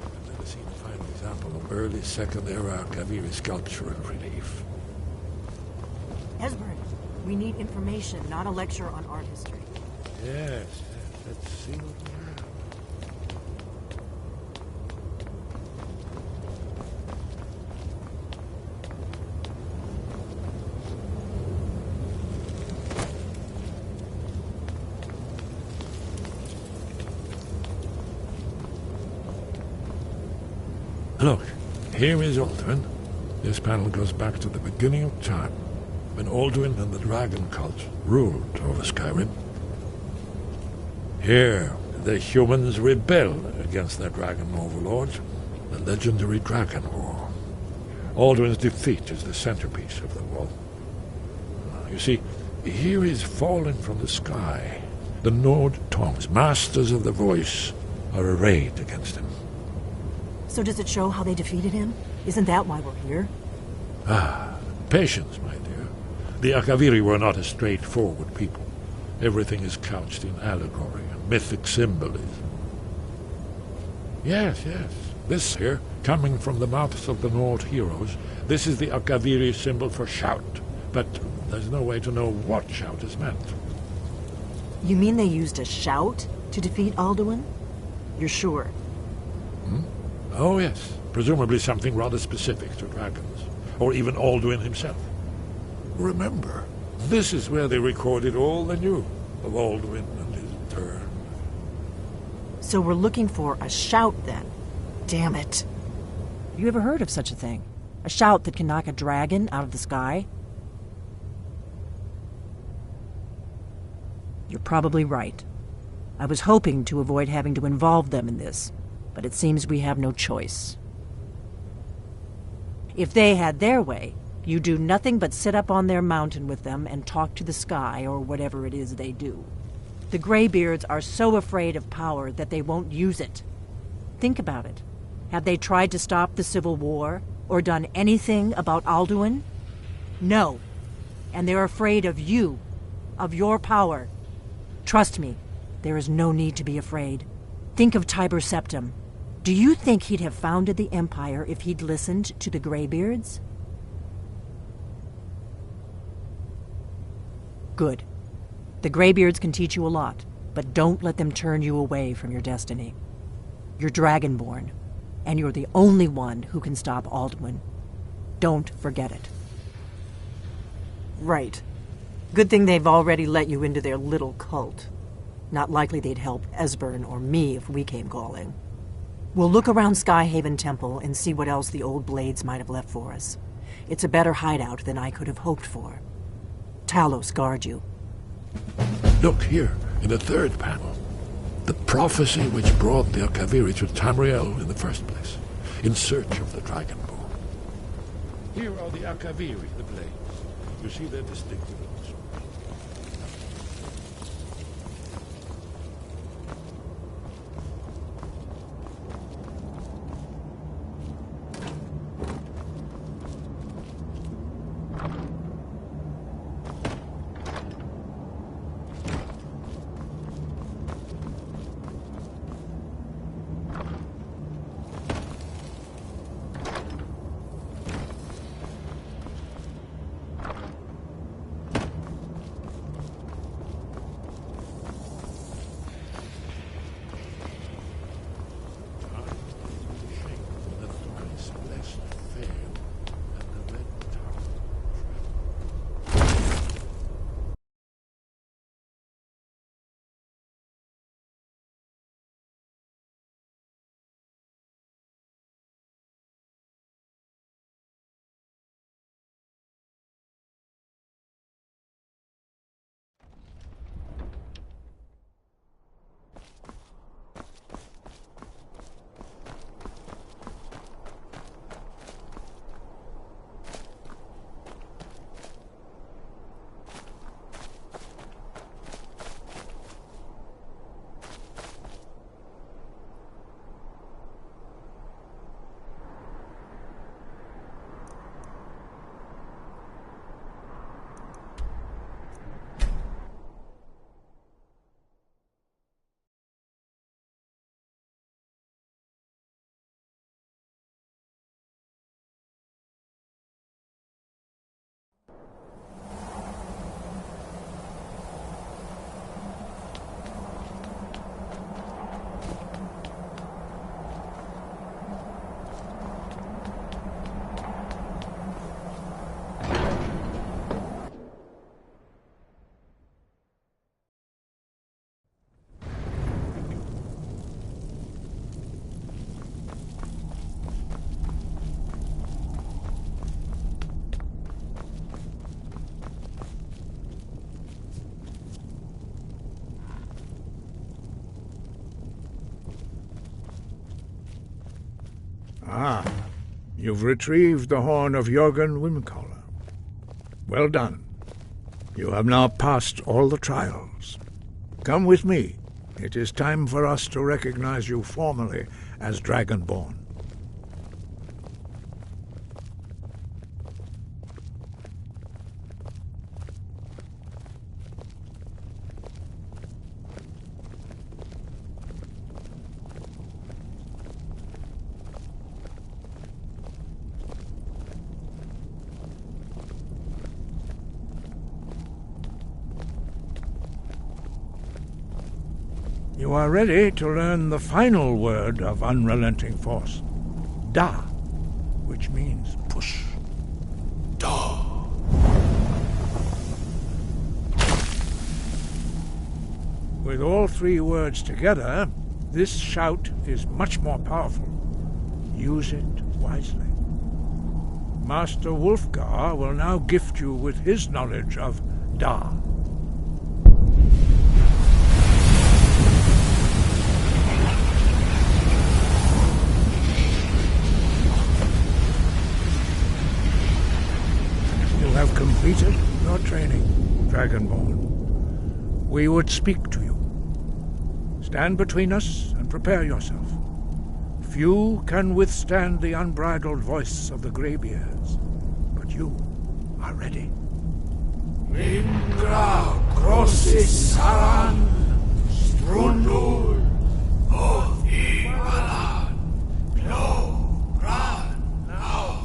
I've never seen a fine example of early Second Era Kaviri sculptural relief. Esbern, we need information, not a lecture on art history. Yes, let's see what we have. Look, here is Alduin. This panel goes back to the beginning of time, when Alduin and the dragon cult ruled over Skyrim. Here, the humans rebel against their dragon overlords, the legendary Dragon War. Alduin's defeat is the centerpiece of the wall. You see, here is fallen from the sky. The Nord tongues, masters of the voice, are arrayed against him. So does it show how they defeated him? Isn't that why we're here? Ah, patience, my dear. The Akaviri were not a straightforward people. Everything is couched in allegory and mythic symbolism. Yes. This here, coming from the mouths of the Nord heroes, this is the Akaviri symbol for shout, But there's no way to know what shout is meant. You mean they used a shout to defeat Alduin? You're sure? Oh, yes. Presumably something rather specific to dragons. Or even Alduin himself. Remember, this is where they recorded all they knew of Alduin and his turn. So we're looking for a shout, then. Damn it. You ever heard of such a thing? A shout that can knock a dragon out of the sky? You're probably right. I was hoping to avoid having to involve them in this, but it seems we have no choice. If they had their way, you do nothing but sit up on their mountain with them and talk to the sky or whatever it is they do. The Greybeards are so afraid of power that they won't use it. Think about it. Have they tried to stop the Civil War or done anything about Alduin? No. And they're afraid of you, of your power. Trust me, there is no need to be afraid. Think of Tiber Septim. Do you think he'd have founded the Empire if he'd listened to the Greybeards? Good. The Greybeards can teach you a lot, but don't let them turn you away from your destiny. You're Dragonborn, and you're the only one who can stop Alduin. Don't forget it. Right. Good thing they've already let you into their little cult. Not likely they'd help Esbern or me if we came calling. We'll look around Skyhaven Temple and see what else the old blades might have left for us. It's a better hideout than I could have hoped for. Talos guard you. Look here, in the third panel. The prophecy which brought the Akaviri to Tamriel in the first place, in search of the Dragonborn. Here are the Akaviri, the blades. You see their distinctive illustrations. Ah, you've retrieved the horn of Jörgen Wimcaller. Well done. You have now passed all the trials. Come with me. It is time for us to recognize you formally as Dragonborn. You are ready to learn the final word of unrelenting force. Da, which means push. Da. With all three words together, this shout is much more powerful. Use it wisely. Master Wulfgar will now gift you with his knowledge of Da. You have completed your training, Dragonborn. We would speak to you. Stand between us and prepare yourself. Few can withstand the unbridled voice of the Greybeards, but you are ready. Indra crossis saran strundul of Ivalan no ran now.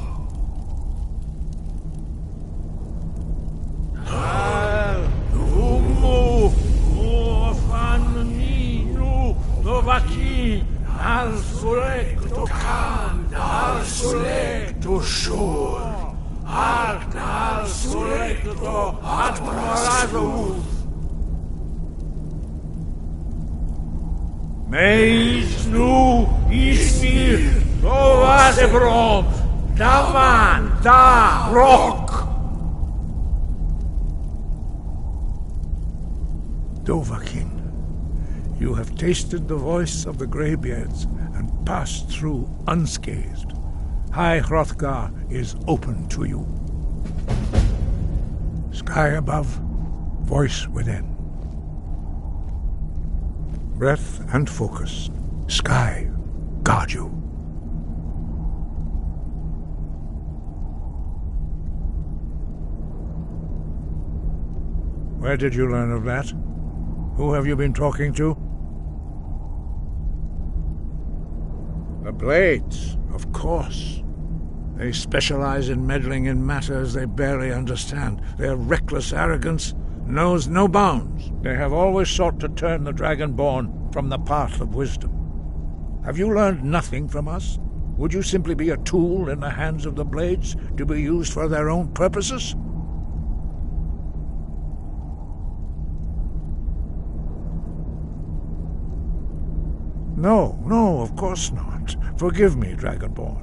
Umu ofan ninu novaki al sulecto kan al sulecto shur al sulecto admirado meis nu ismir dovadebrom daman da rock Dovahkiin, you have tasted the voice of the Greybeards and passed through unscathed. High Hrothgar is open to you. Sky above, voice within. Breath and focus. Sky guard you. Where did you learn of that? Who have you been talking to? The Blades, of course. They specialize in meddling in matters they barely understand. Their reckless arrogance knows no bounds. They have always sought to turn the Dragonborn from the path of wisdom. Have you learned nothing from us? Would you simply be a tool in the hands of the Blades to be used for their own purposes? No, of course not. Forgive me, Dragonborn.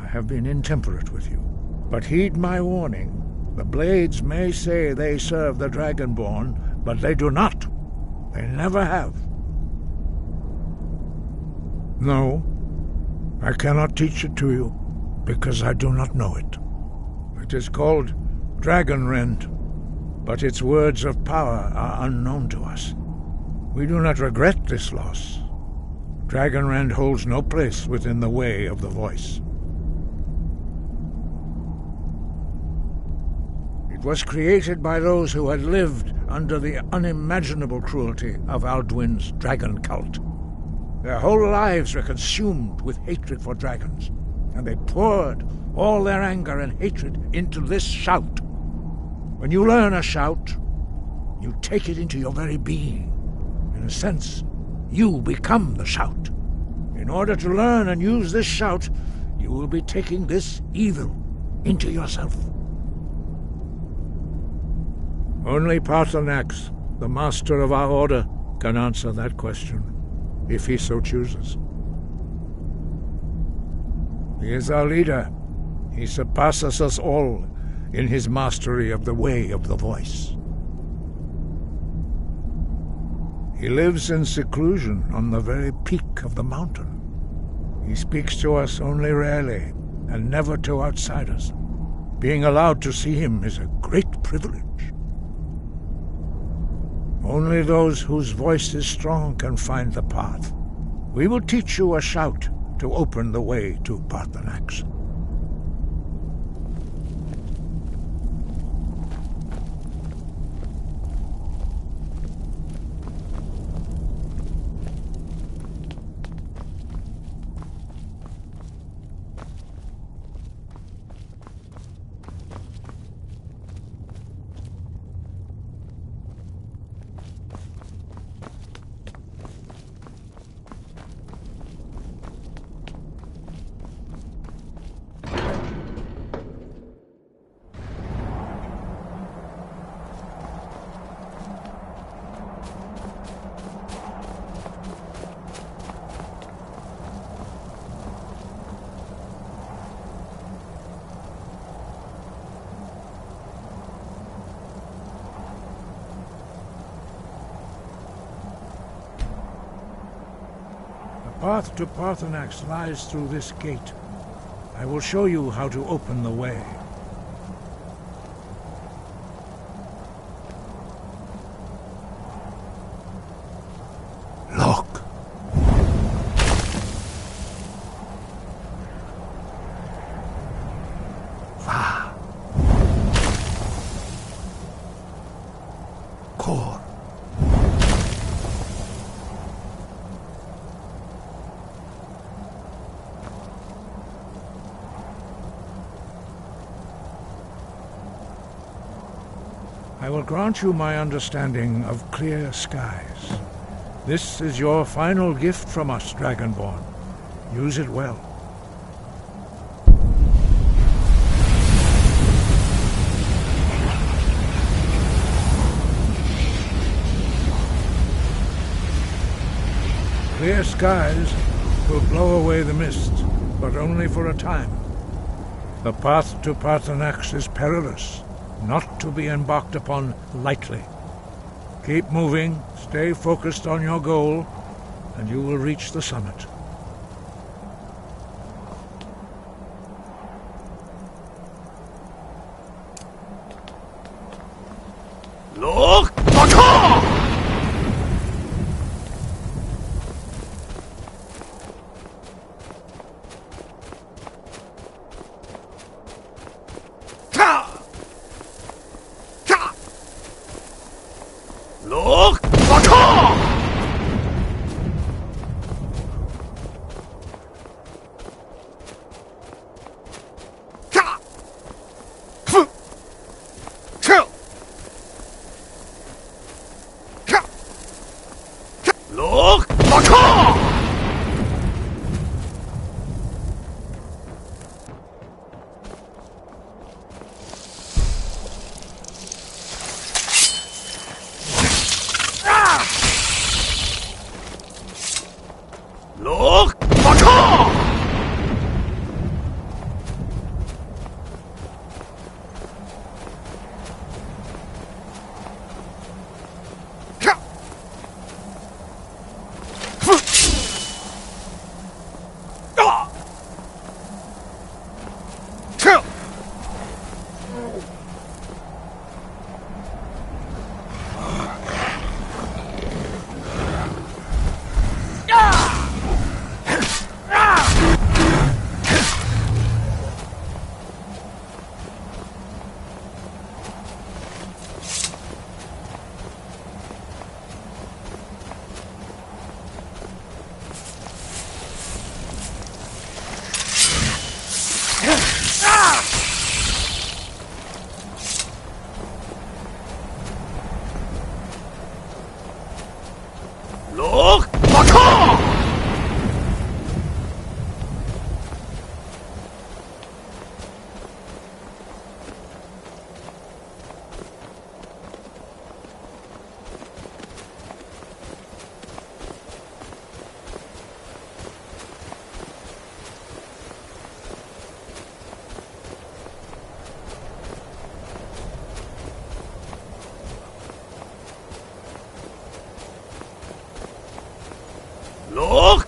I have been intemperate with you. But heed my warning. The Blades may say they serve the Dragonborn, but they do not. They never have. No, I cannot teach it to you, because I do not know it. It is called Dragonrend, but its words of power are unknown to us. We do not regret this loss. Dragonrend holds no place within the way of the voice. It was created by those who had lived under the unimaginable cruelty of Alduin's dragon cult. Their whole lives were consumed with hatred for dragons, and they poured all their anger and hatred into this shout. When you learn a shout, you take it into your very being. In a sense, you become the shout. In order to learn and use this shout, you will be taking this evil into yourself. Only Paarthurnax, the master of our order, can answer that question, if he so chooses. He is our leader. He surpasses us all in his mastery of the way of the voice. He lives in seclusion on the very peak of the mountain. He speaks to us only rarely, and never to outsiders. Being allowed to see him is a great privilege. Only those whose voice is strong can find the path. We will teach you a shout to open the way to Paarthurnax. path to Parthenax lies through this gate. I will show you how to open the way. Look. Core. I will grant you my understanding of clear skies. This is your final gift from us, Dragonborn. Use it well. Clear skies will blow away the mist, but only for a time. The path to Parthenax is perilous, not to be embarked upon lightly. Keep moving, stay focused on your goal, and you will reach the summit. Look! Look! Look! Look! Look! Look!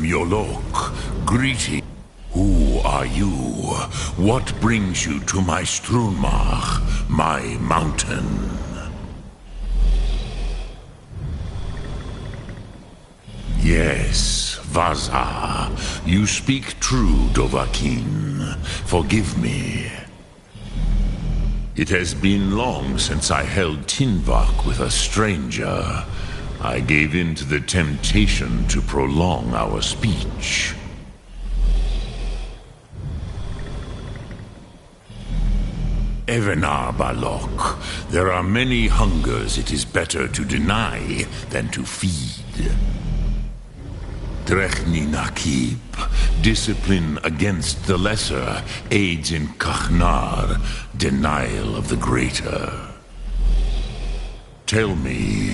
Yolok, greeting. Who are you? What brings you to my Strunmach, my mountain? Yes, Vaza. You speak true, Dovahkiin. Forgive me. It has been long since I held Tinvak with a stranger. I gave in to the temptation to prolong our speech. Evenar Balok, there are many hungers it is better to deny than to feed. Drechni Nakib, discipline against the lesser, aids in Kachnar, denial of the greater. Tell me,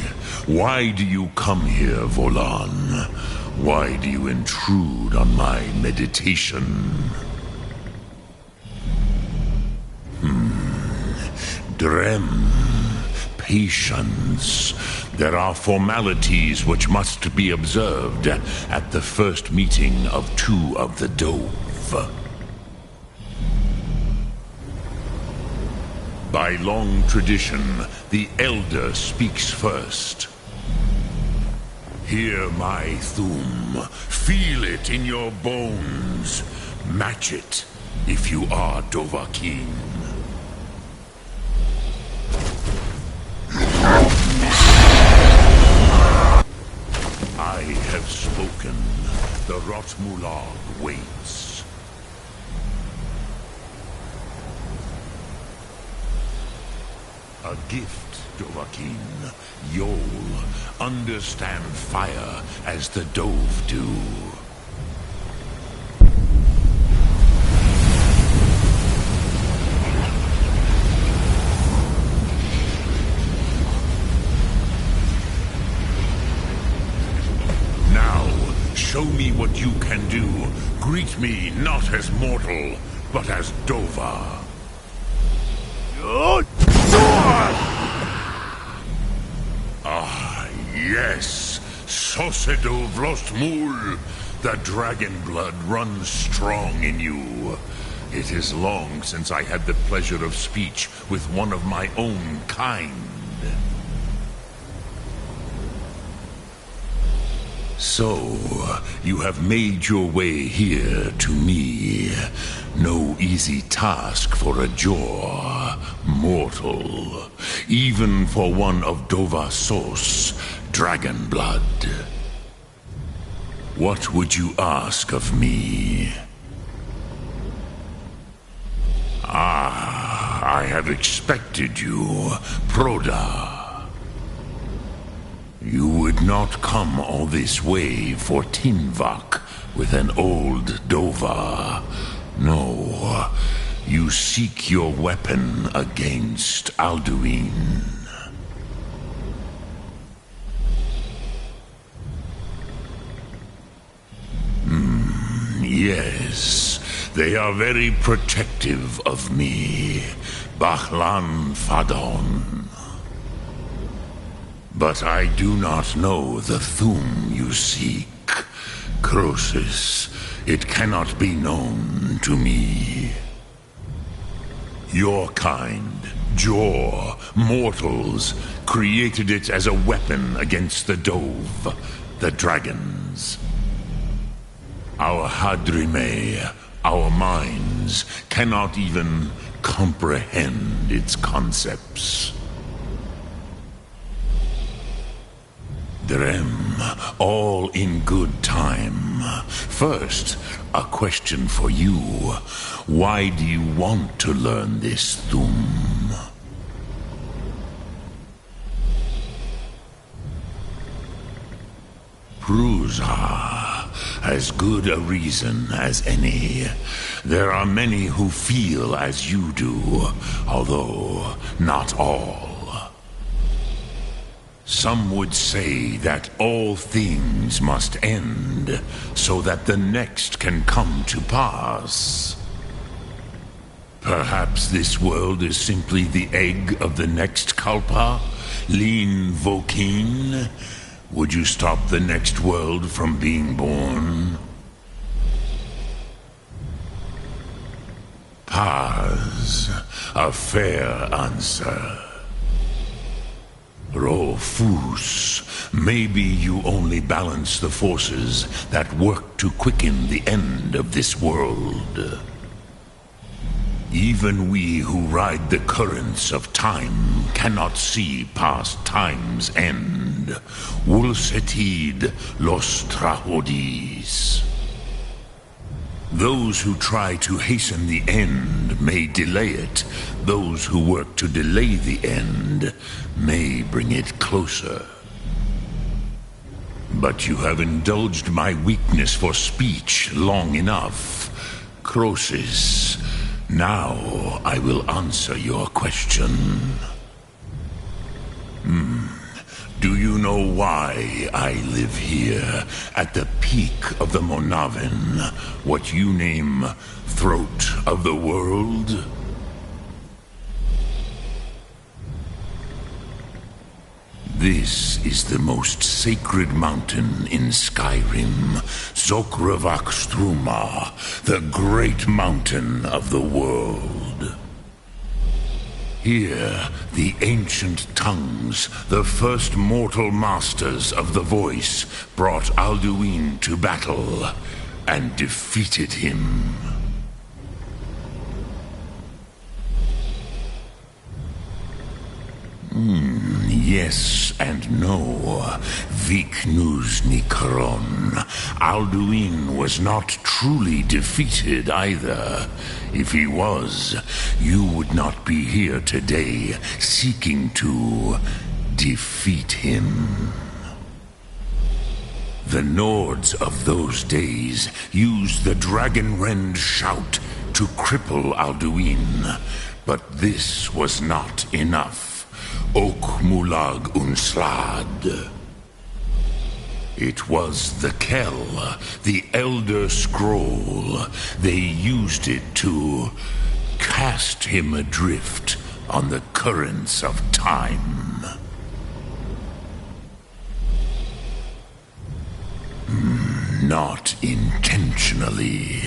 why do you come here, Volan? Why do you intrude on my meditation? Drem, patience. There are formalities which must be observed at the first meeting of two of the Dove. By long tradition, the elder speaks first. Hear my thum. Feel it in your bones. Match it if you are Dovahkiin. I have spoken. The Rotmulag waits. A gift, Dovahkiin. You'll understand fire as the Dove do. Show me what you can do. Greet me not as mortal, but as Dova. Ah, yes. Sosedo Vlostmul. The dragon blood runs strong in you. It is long since I had the pleasure of speech with one of my own kind. So, you have made your way here to me. No easy task for a Jor, mortal. Even for one of Dova Sos, dragon blood. What would you ask of me? Ah, I have expected you, Proda. You would not come all this way for Tinvak with an old Dova. No, you seek your weapon against Alduin. Yes, they are very protective of me, Bachlan Fadon. But I do not know the Thum you seek. Croesus, it cannot be known to me. Your kind, Jor, mortals, created it as a weapon against the Dove, the dragons. Our Hadrime, our minds, cannot even comprehend its concepts. Drem, all in good time. First, a question for you. Why do you want to learn this Thum? Prusa, as good a reason as any. There are many who feel as you do, although not all. Some would say that all things must end, so that the next can come to pass. Perhaps this world is simply the egg of the next Kalpa, Lin Vokin. Would you stop the next world from being born? Paz, a fair answer. Rofus, maybe you only balance the forces that work to quicken the end of this world. Even we who ride the currents of time cannot see past time's end. Wulsetid los trahodis. Those who try to hasten the end may delay it. Those who work to delay the end may bring it closer. But you have indulged my weakness for speech long enough. Croesus, now I will answer your question. Do you know why I live here, at the peak of the Monavin, what you name Throat of the World? This is the most sacred mountain in Skyrim, Zokravak Struma, the great mountain of the world. Here, the ancient tongues, the first mortal masters of the voice, brought Alduin to battle and defeated him. Yes and no. Viknus Nikaron. Alduin was not truly defeated either. If he was, you would not be here today seeking to defeat him. The Nords of those days used the Dragonrend shout to cripple Alduin, but this was not enough. Ok Mulag Unslad. It was the Kell, the Elder Scroll. They used it to cast him adrift on the currents of time. Not intentionally.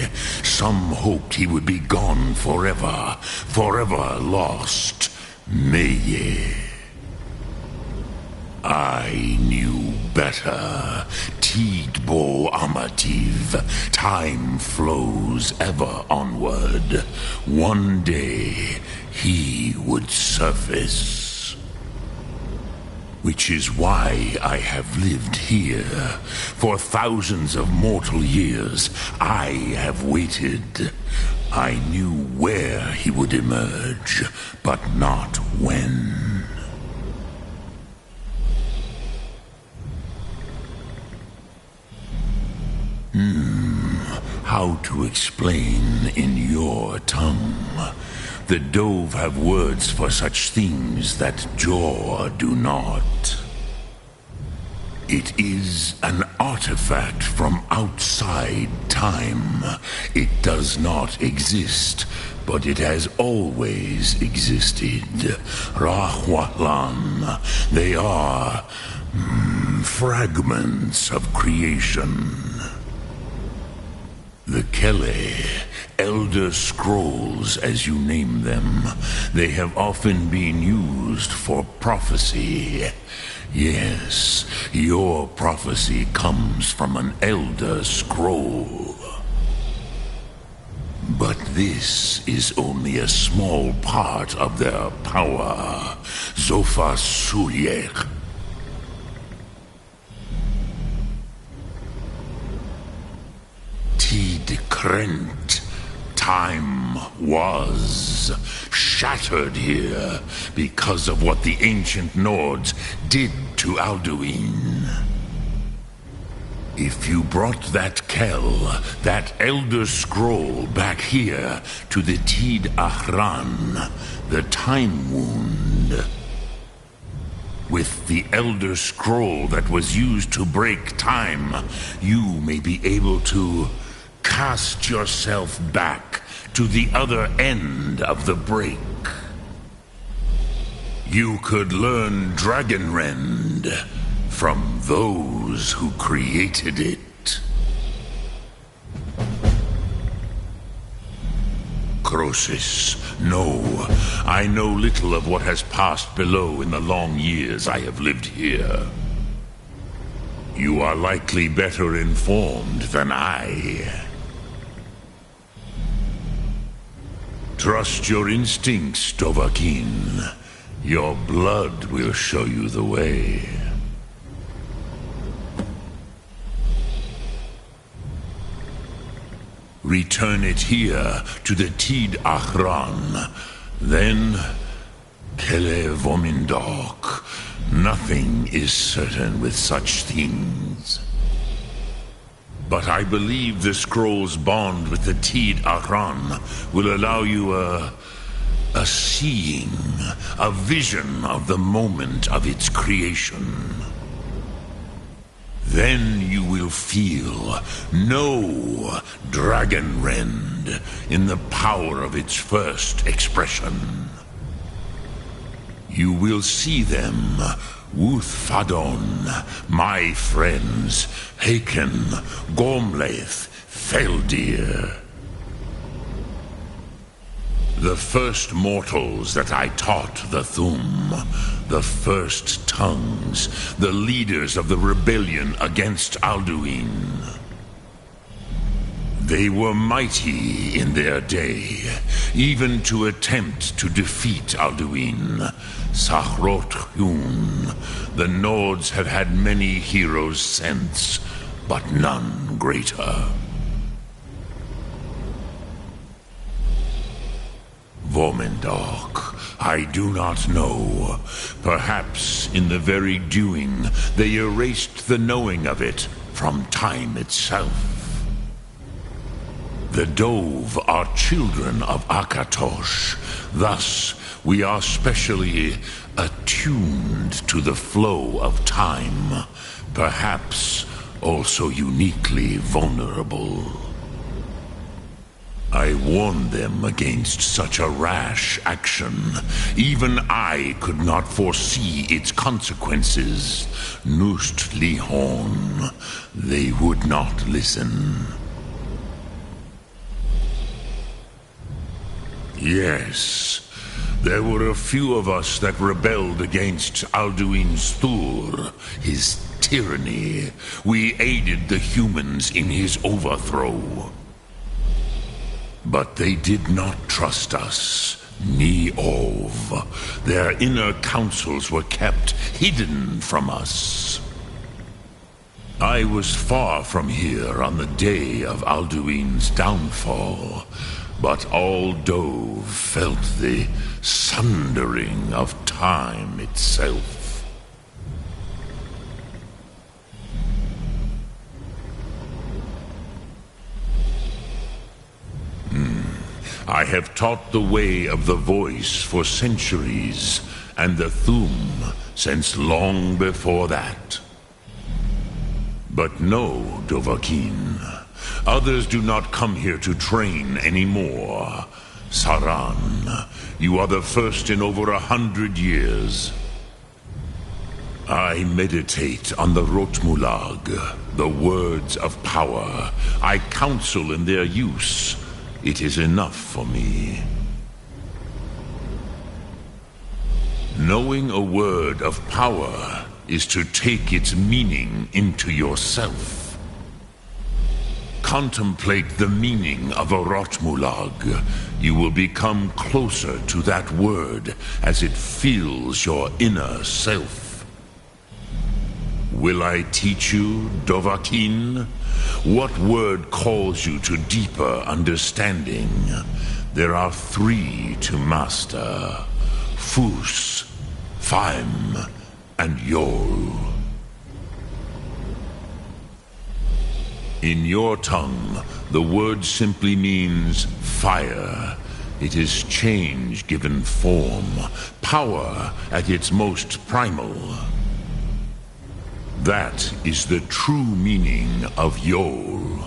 Some hoped he would be gone forever, forever lost. Meye. I knew better. Tidbo Amativ. Time flows ever onward. One day, he would surface. Which is why I have lived here. For thousands of mortal years, I have waited. I knew where he would emerge, but not when. How to explain in your tongue? The Dove have words for such things that Jor do not. It is an artifact from outside time. It does not exist, but it has always existed. Rahwatlan. They are fragments of creation. The Kele, Elder Scrolls as you name them, they have often been used for prophecy. Yes, your prophecy comes from an Elder Scroll. But this is only a small part of their power. Zofa Sulyek. Tid Krent. Time was shattered here because of what the ancient Nords did to Alduin. If you brought that Kell, that Elder Scroll back here to the Tid Ahran, the Time Wound, with the Elder Scroll that was used to break time, you may be able to cast yourself back to the other end of the break. You could learn Dragonrend from those who created it. Croesus, no, I know little of what has passed below in the long years I have lived here. You are likely better informed than I. Trust your instincts, Dovahkiin. Your blood will show you the way. Return it here to the Tid Achran. Then, Kele Vomindok. Nothing is certain with such things. But I believe the scroll's bond with the Tid Achran will allow you a seeing, a vision of the moment of its creation. Then you will feel, know Dragonrend in the power of its first expression. You will see them, Wuthfadon, my friends, Haken, Gormlaith, Feldir. The first mortals that I taught the Thum, the first tongues, the leaders of the rebellion against Alduin. They were mighty in their day, even to attempt to defeat Alduin. Sakhrot Hyun, the Nords have had many heroes since, but none greater. Vomindok, I do not know. Perhaps in the very doing, they erased the knowing of it from time itself. The Dove are children of Akatosh. Thus, we are specially attuned to the flow of time. Perhaps also uniquely vulnerable. I warned them against such a rash action. Even I could not foresee its consequences. Nust Lihon, they would not listen. Yes, there were a few of us that rebelled against Alduin's Thur, his tyranny. We aided the humans in his overthrow. But they did not trust us, ni Ov. Their inner counsels were kept hidden from us. I was far from here on the day of Alduin's downfall, but all Dove felt the sundering of time itself. I have taught the way of the voice for centuries, and the Thum since long before that. But no, Dovahkiin. Others do not come here to train anymore. Saran, you are the first in over 100 years. I meditate on the Rotmulag, the words of power. I counsel in their use. It is enough for me. Knowing a word of power is to take its meaning into yourself. Contemplate the meaning of a Rotmulag. You will become closer to that word as it fills your inner self. Will I teach you, Dovahkiin? What word calls you to deeper understanding? There are 3 to master: Fus, Faim, and Yol. In your tongue, the word simply means fire. It is change given form, power at its most primal. That is the true meaning of Yol.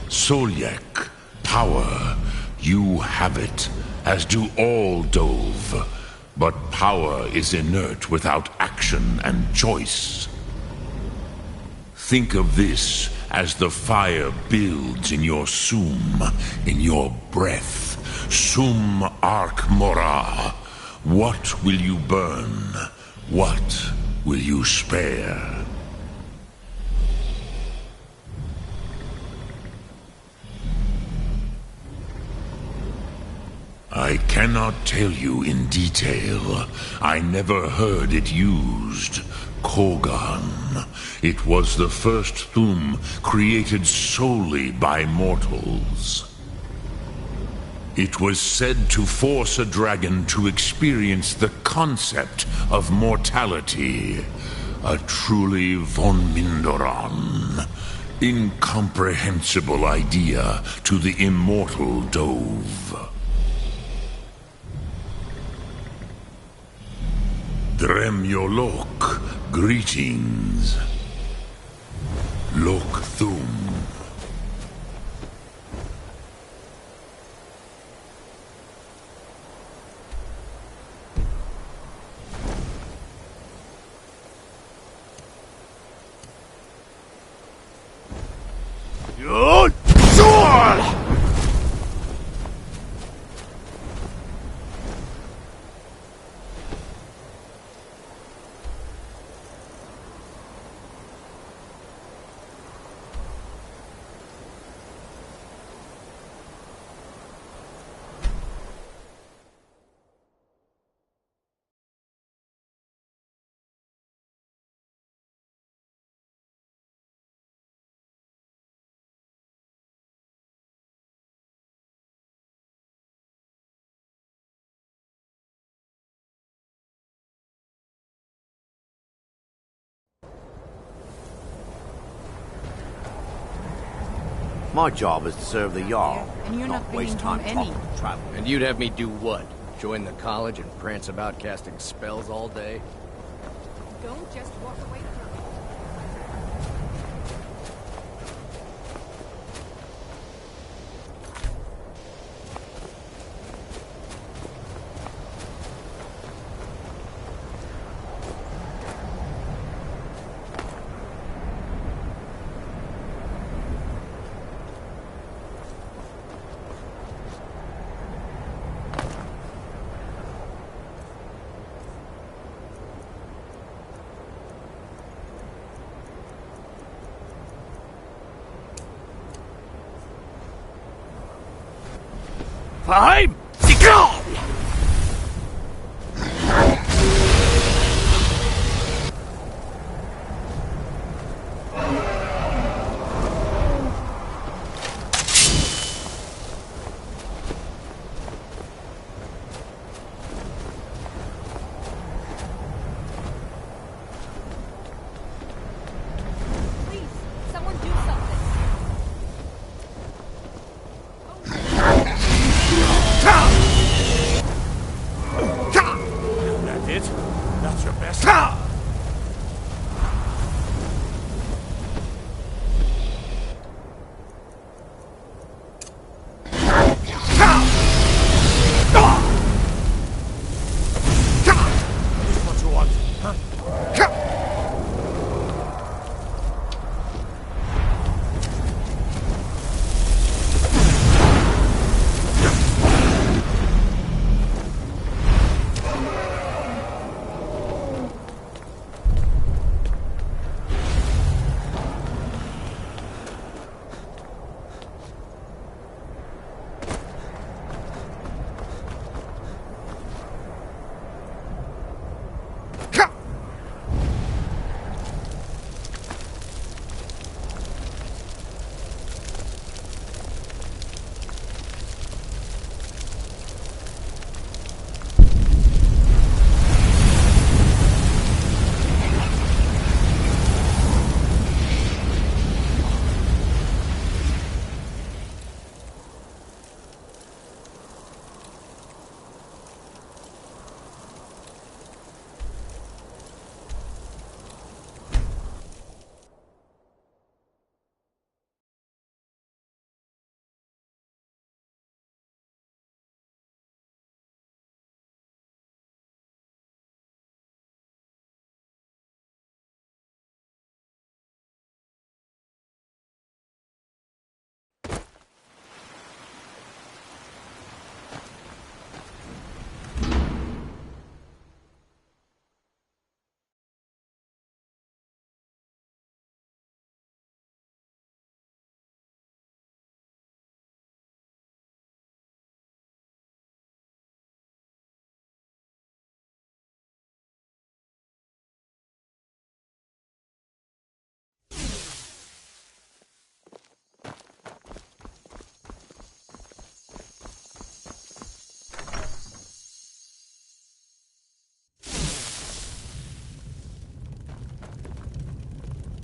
Solyek, power. You have it, as do all Dove. But power is inert without action and choice. Think of this as the fire builds in your Sum, in your breath. Sum Ark Mora. What will you burn? What will you spare? I cannot tell you in detail. I never heard it used. Kogan. It was the first Thum created solely by mortals. It was said to force a dragon to experience the concept of mortality. A truly von Mindoran. Incomprehensible idea to the immortal Dove. Dremyolok, greetings. Lok Thum. Good sword! My job is to serve the Jarl, And you're not waste bringing time home any. talking to travelers. And you'd have me do what? Join the college and prance about casting spells all day? Don't just walk away from it. Time! Begone! Please, someone do something.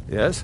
Yes?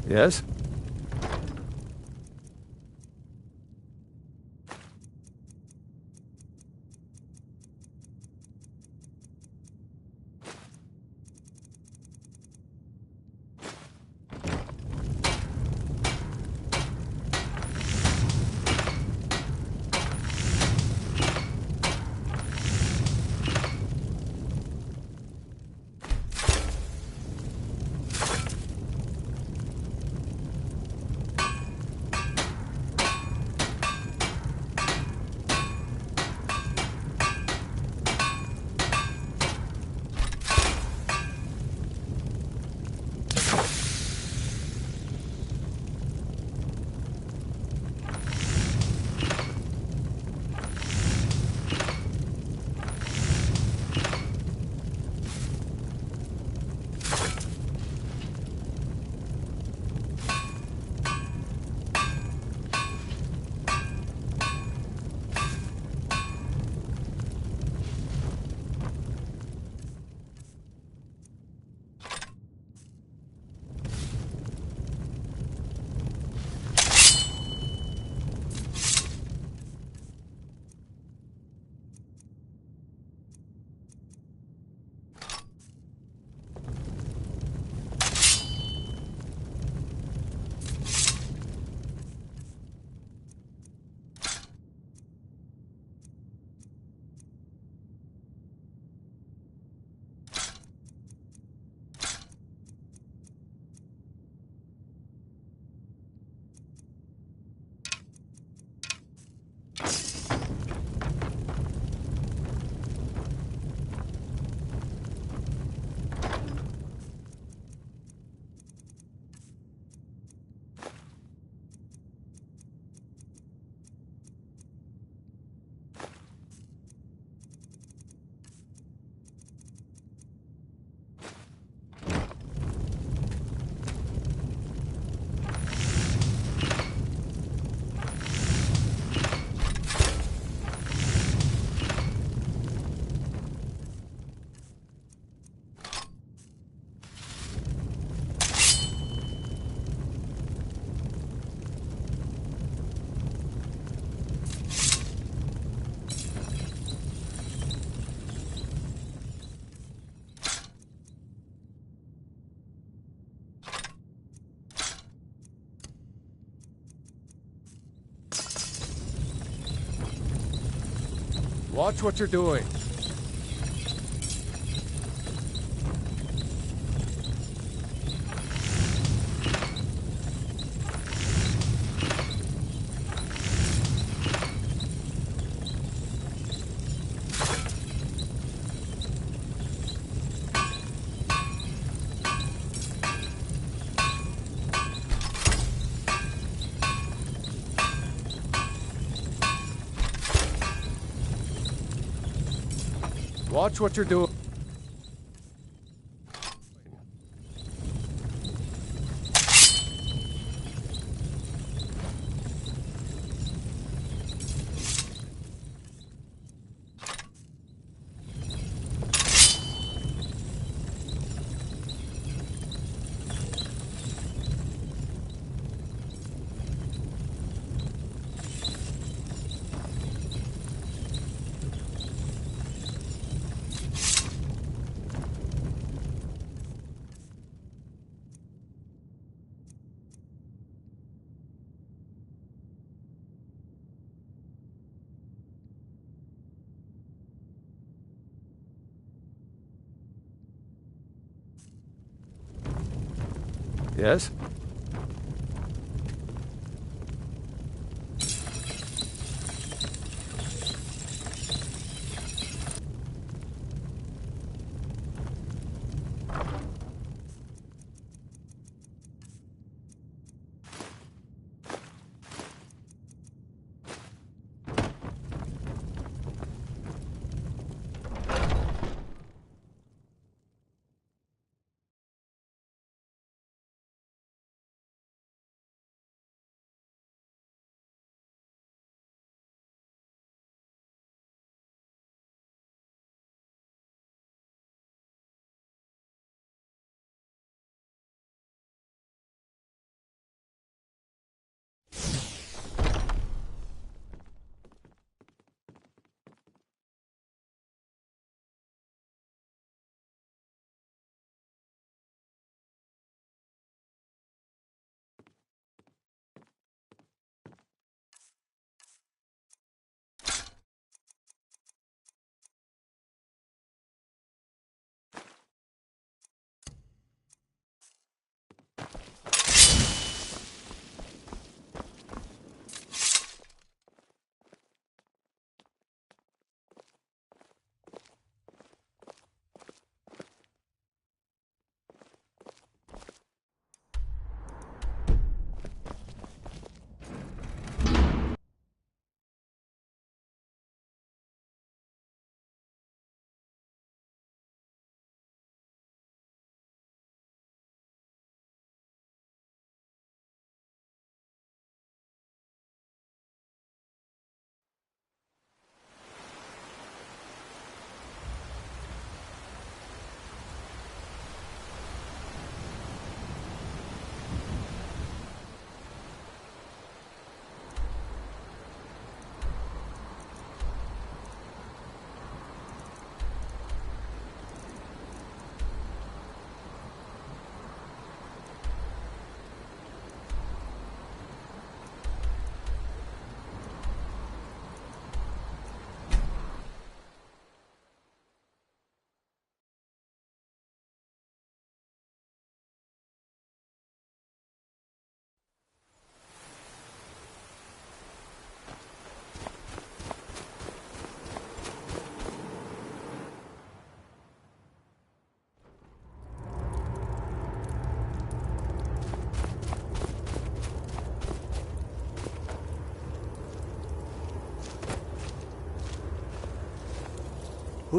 Yes? Watch what you're doing. Watch what you're doing. Yes?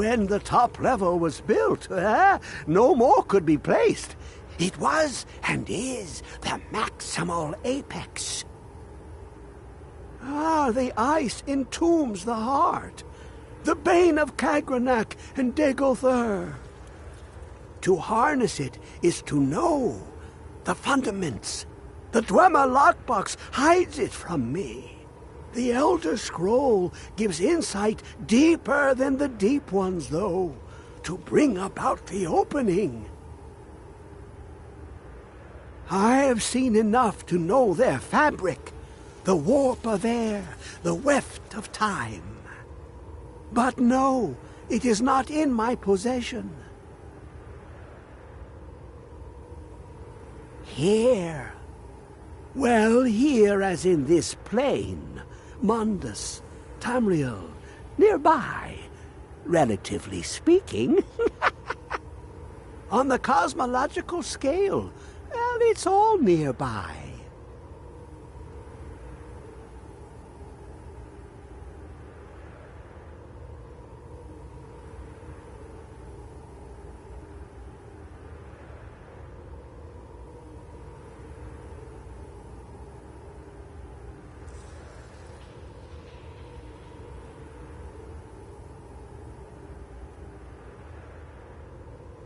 when the top level was built, no more could be placed. It was and is the maximal apex. The ice entombs the heart, the bane of Kagranak and Degolthur. To harness it is to know the fundaments. The Dwemer lockbox hides it from me. The Elder Scroll gives insight deeper than the deep ones, though, to bring about the opening. I have seen enough to know their fabric, the warp of air, the weft of time. But no, it is not in my possession. Here. Well, here as in this plain, Mundus, Tamriel, nearby, relatively speaking. On the cosmological scale, well, it's all nearby.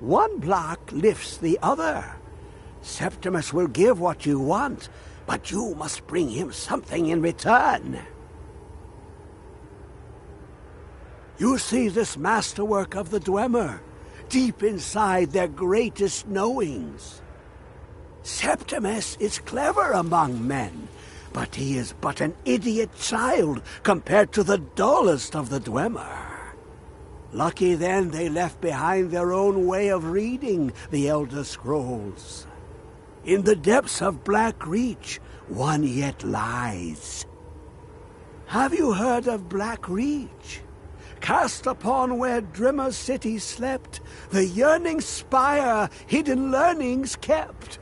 One block lifts the other. Septimus will give what you want, but you must bring him something in return. You see this masterwork of the Dwemer, deep inside their greatest knowings. Septimus is clever among men, but he is but an idiot child compared to the dullest of the Dwemer. Lucky then they left behind their own way of reading the Elder Scrolls. In the depths of Black Reach, one yet lies. Have you heard of Black Reach? Cast upon where Drimmer's city slept, the yearning spire hidden learnings kept.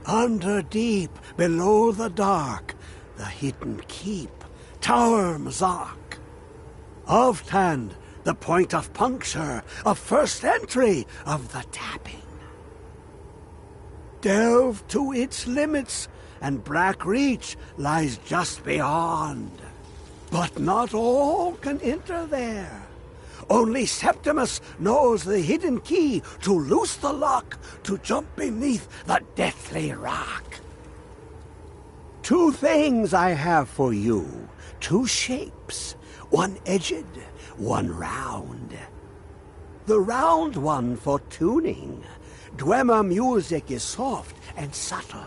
Under deep, below the dark, the hidden keep, Tower Mazak. Of Tand, the point of puncture, of first entry, of the tapping. Delve to its limits, and Black Reach lies just beyond. But not all can enter there. Only Septimus knows the hidden key to loose the lock, to jump beneath the deathly rock. Two things I have for you, two shapes. One edged, one round. The round one for tuning. Dwemer music is soft and subtle,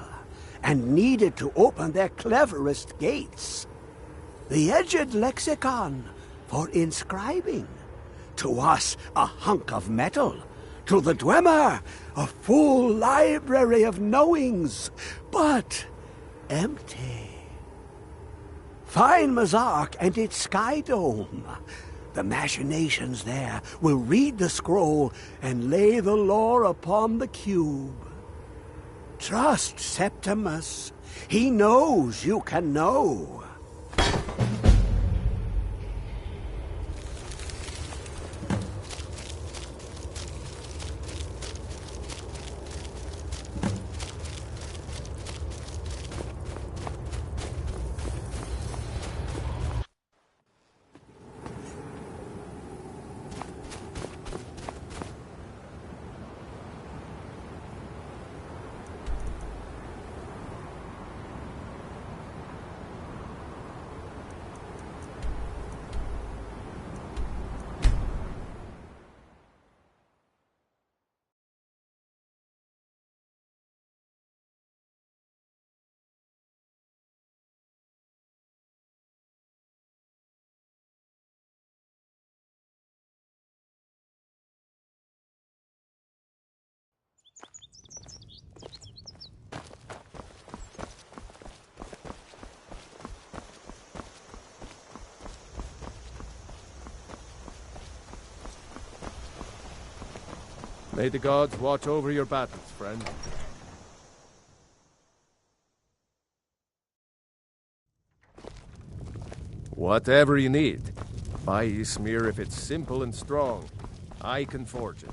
and needed to open their cleverest gates. The edged lexicon for inscribing. To us, a hunk of metal. To the Dwemer, a full library of knowings, but empty. Find Mazark and its sky dome. The machinations there will read the scroll and lay the lore upon the cube. Trust Septimus. He knows you can know. May the gods watch over your battles, friend. Whatever you need. Buy ye smear if it's simple and strong. I can forge it.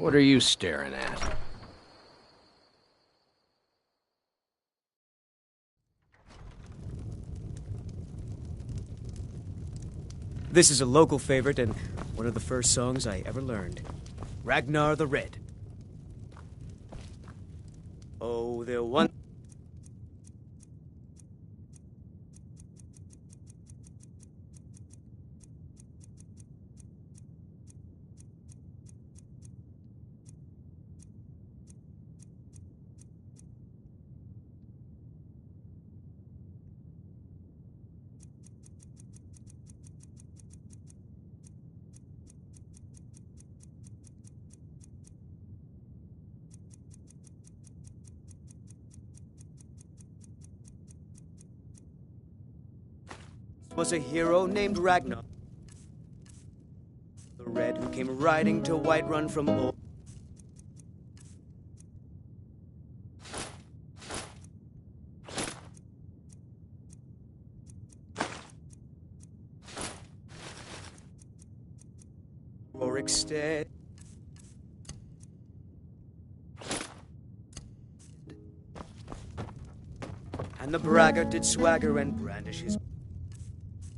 What are you staring at? This is a local favorite and one of the first songs I ever learned. Ragnar the Red. Oh, there once... was a hero named Ragnar the Red, who came riding to Whiterun from old. Rorikstead. And the braggart did swagger and brandish his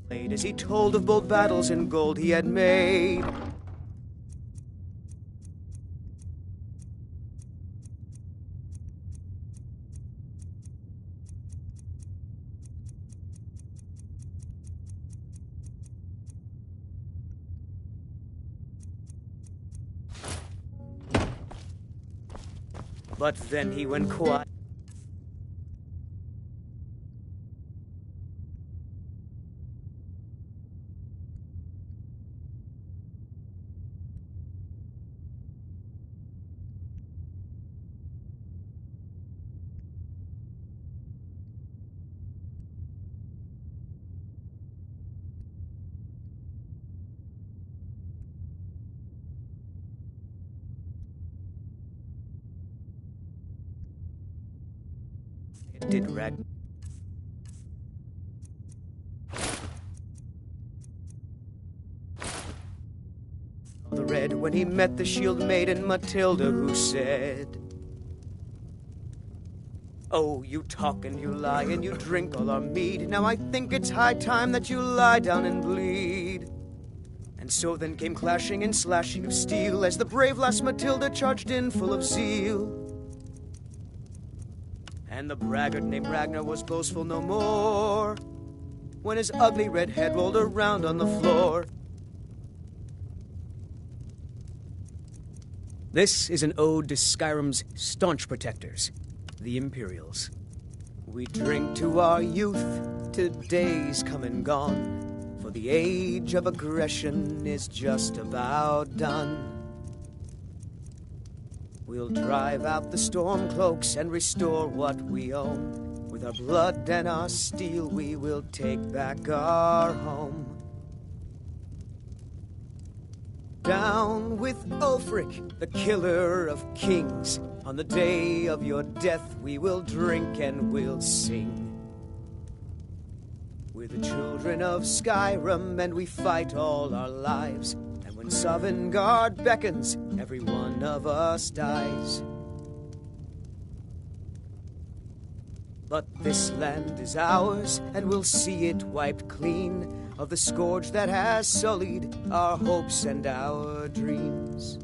blade as he told of bold battles and gold he had made. But then he went quiet. Did Ragnar the Red when he met the shield maiden Matilda, who said, "Oh, you talk and you lie and you drink all our mead. Now I think it's high time that you lie down and bleed." And so then came clashing and slashing of steel as the brave lass Matilda charged in full of zeal. And the braggart named Ragnar was boastful no more when his ugly red head rolled around on the floor. This is an ode to Skyrim's staunch protectors, the Imperials. We drink to our youth, to days come and gone, for the age of aggression is just about done. We'll drive out the storm cloaks and restore what we own. With our blood and our steel, we will take back our home. Down with Ulfric, the killer of kings. On the day of your death, we will drink and we'll sing. We're the children of Skyrim, and we fight all our lives. And when Sovngarde beckons, every one of us dies. But this land is ours, and we'll see it wiped clean of the scourge that has sullied our hopes and our dreams.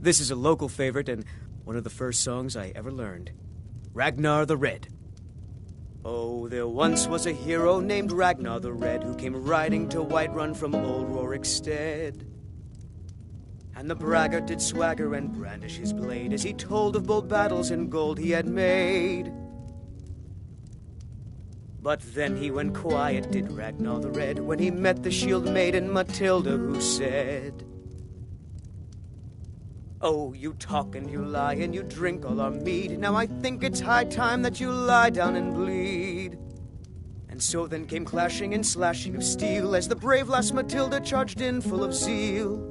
This is a local favorite and one of the first songs I ever learned. Ragnar the Red. Oh, there once was a hero named Ragnar the Red who came riding to Whiterun from old Rorikstead. And the braggart did swagger and brandish his blade as he told of bold battles and gold he had made. But then he went quiet, did Ragnar the Red, when he met the shield maiden Matilda, who said, "Oh, you talk and you lie and you drink all our mead. Now I think it's high time that you lie down and bleed." And so then came clashing and slashing of steel as the brave lass Matilda charged in full of zeal.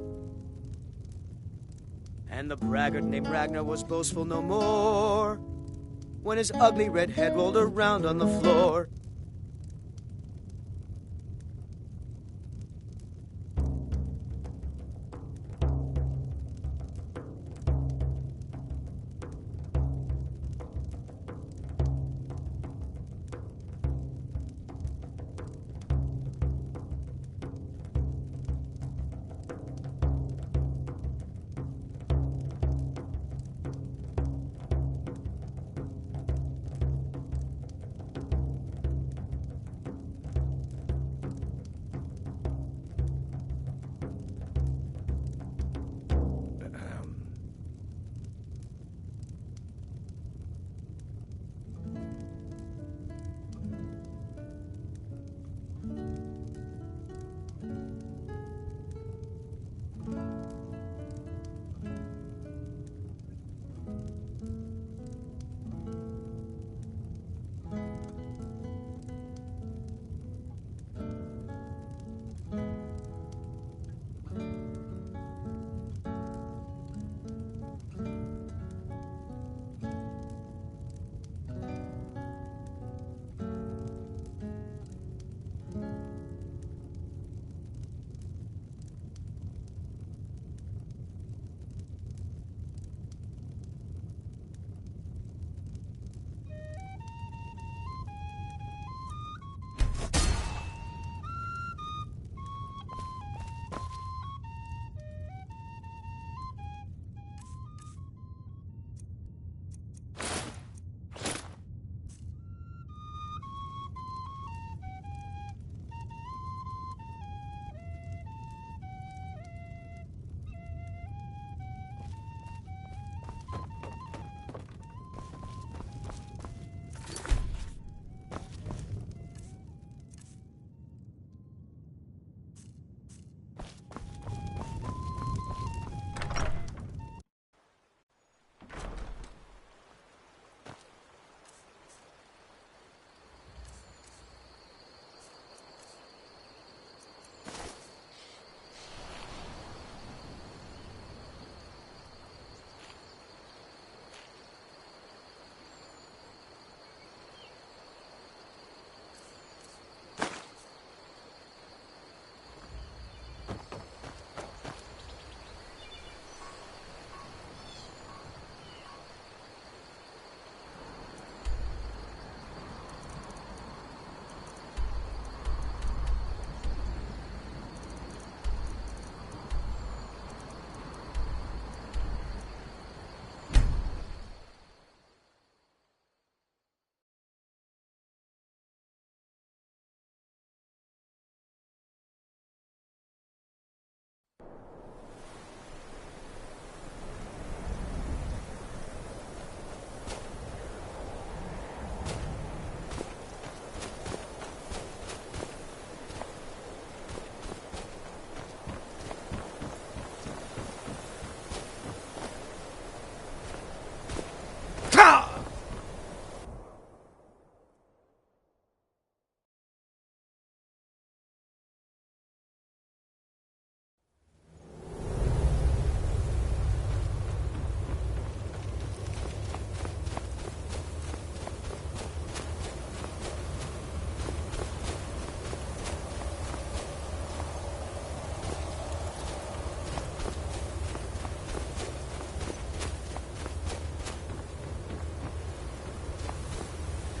And the braggart named Ragnar was boastful no more when his ugly red head rolled around on the floor.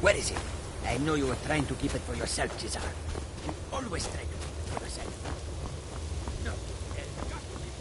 Where is it? I know you were trying to keep it for yourself, Cesar. You always try to keep it for yourself. No, there's got to be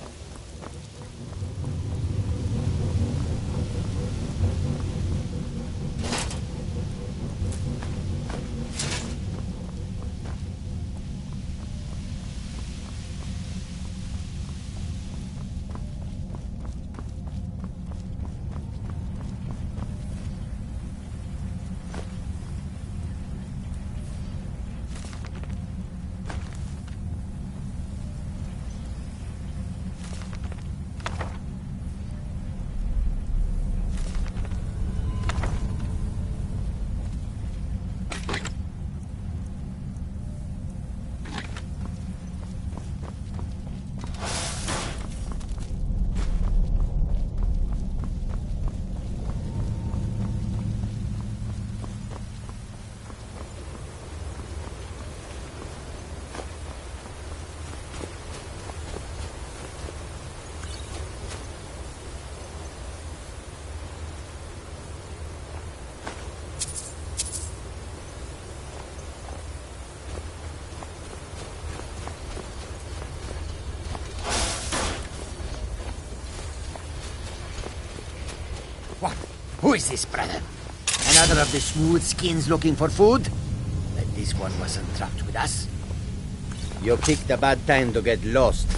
Who is this, brother? Another of the smooth skins looking for food? But this one wasn't trapped with us. You picked a bad time to get lost.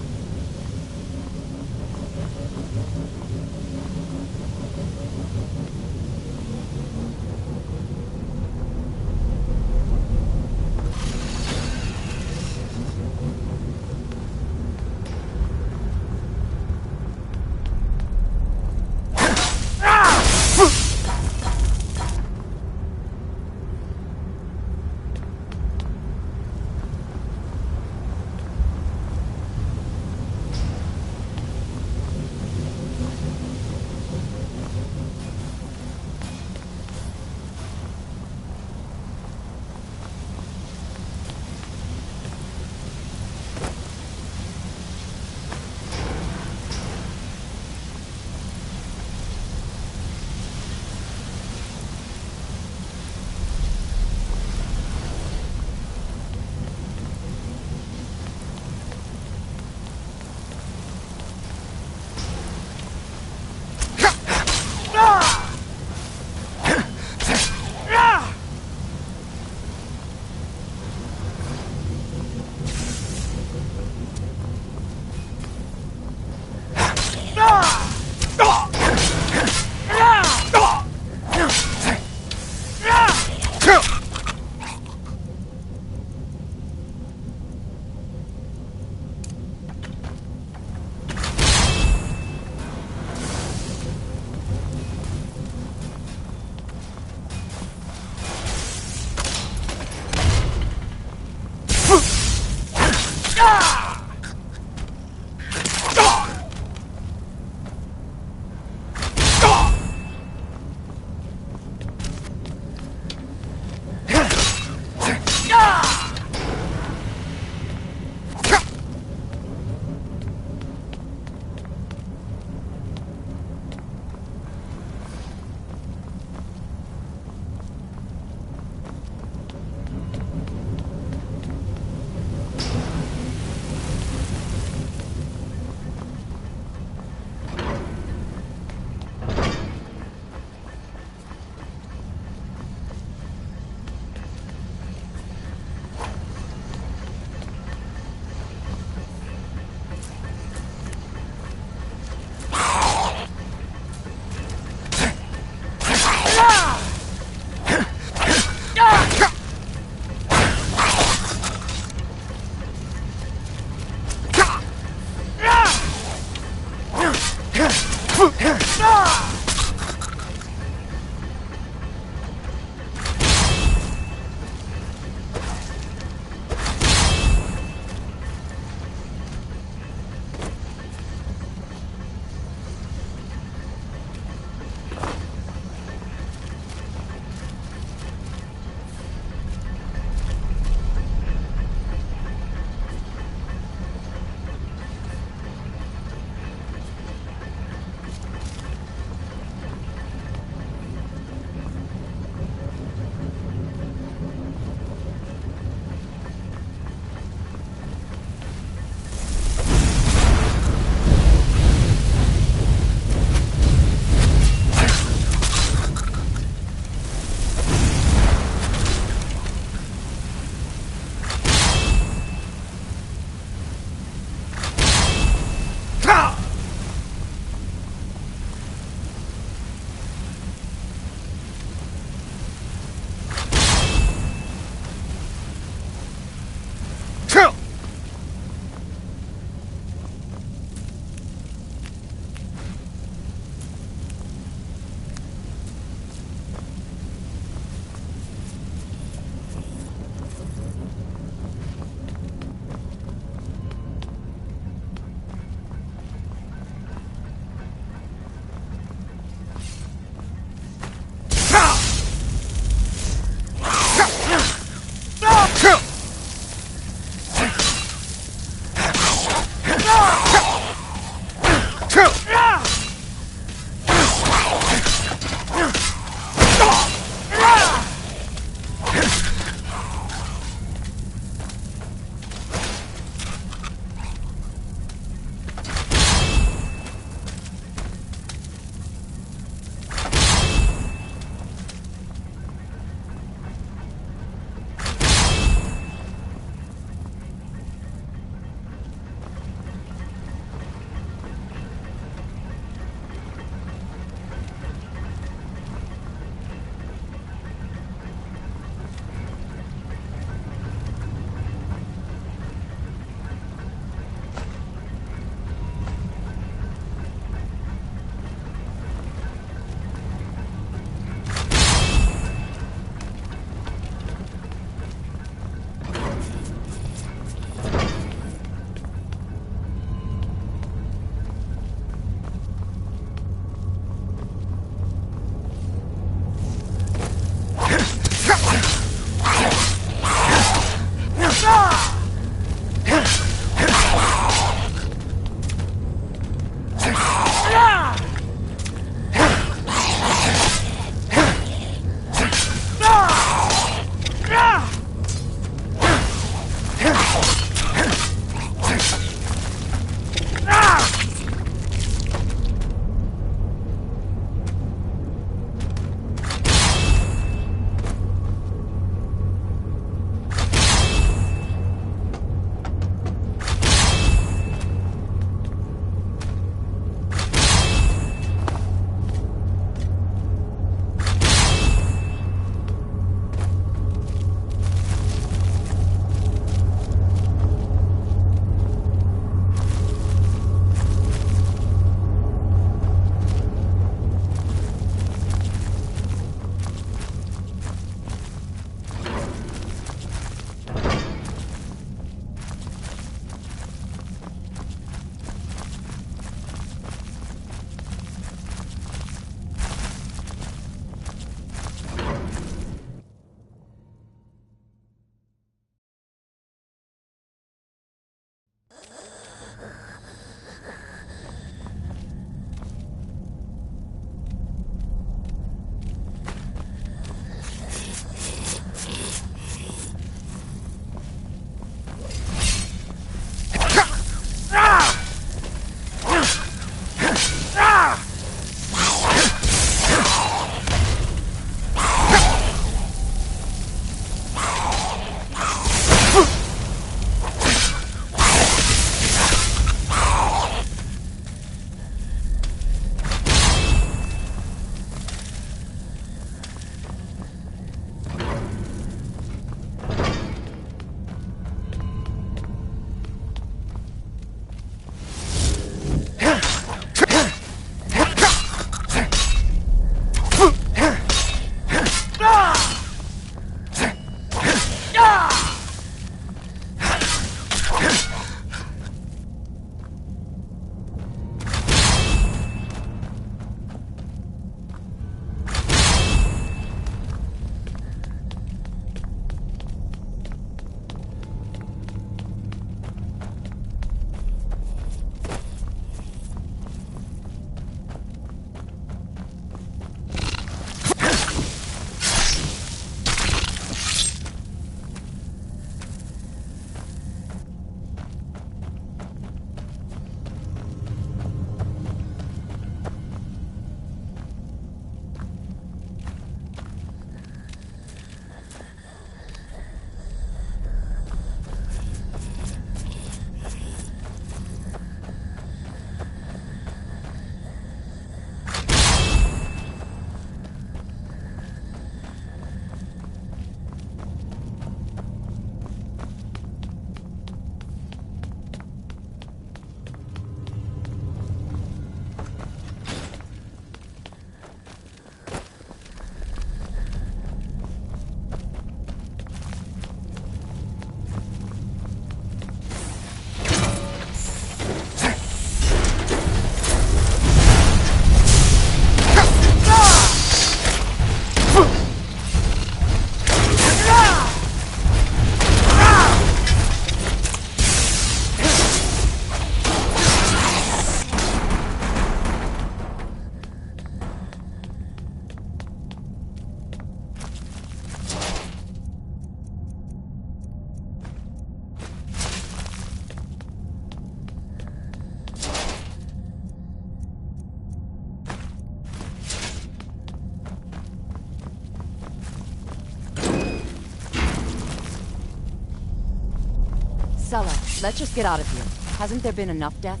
Sulla, let's just get out of here. Hasn't there been enough death?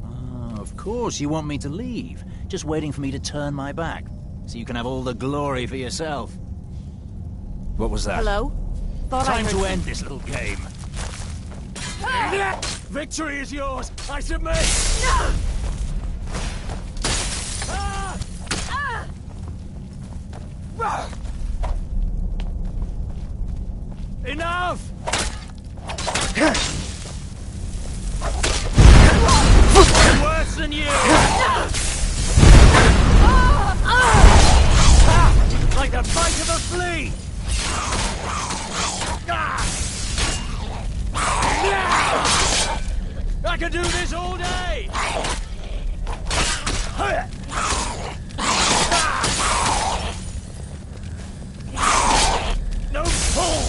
Oh, of course you want me to leave. Just waiting for me to turn my back, so you can have all the glory for yourself. What was that? Hello? Time to end this little game. Victory is yours! I submit! Enough! Worse than you! Like the bite of a flea! I could do this all day! No pull!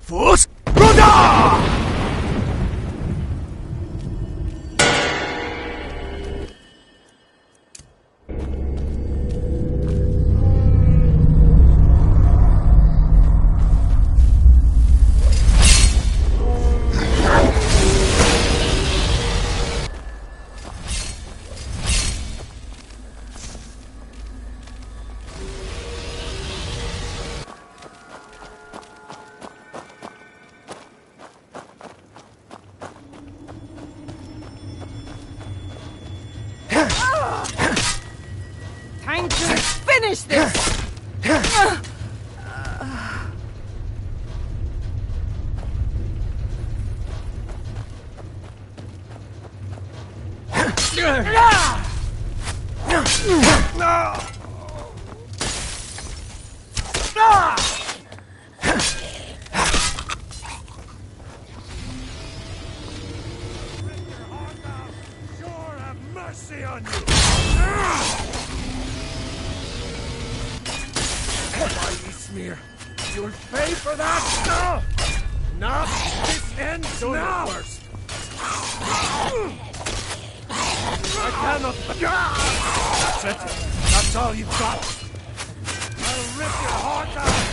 Fus Brother! Time to finish this! Mercy on you! Why, smear? You'll pay for that! Now! This ends now! First. I cannot... That's it. That's all you've got. I'll rip your heart out!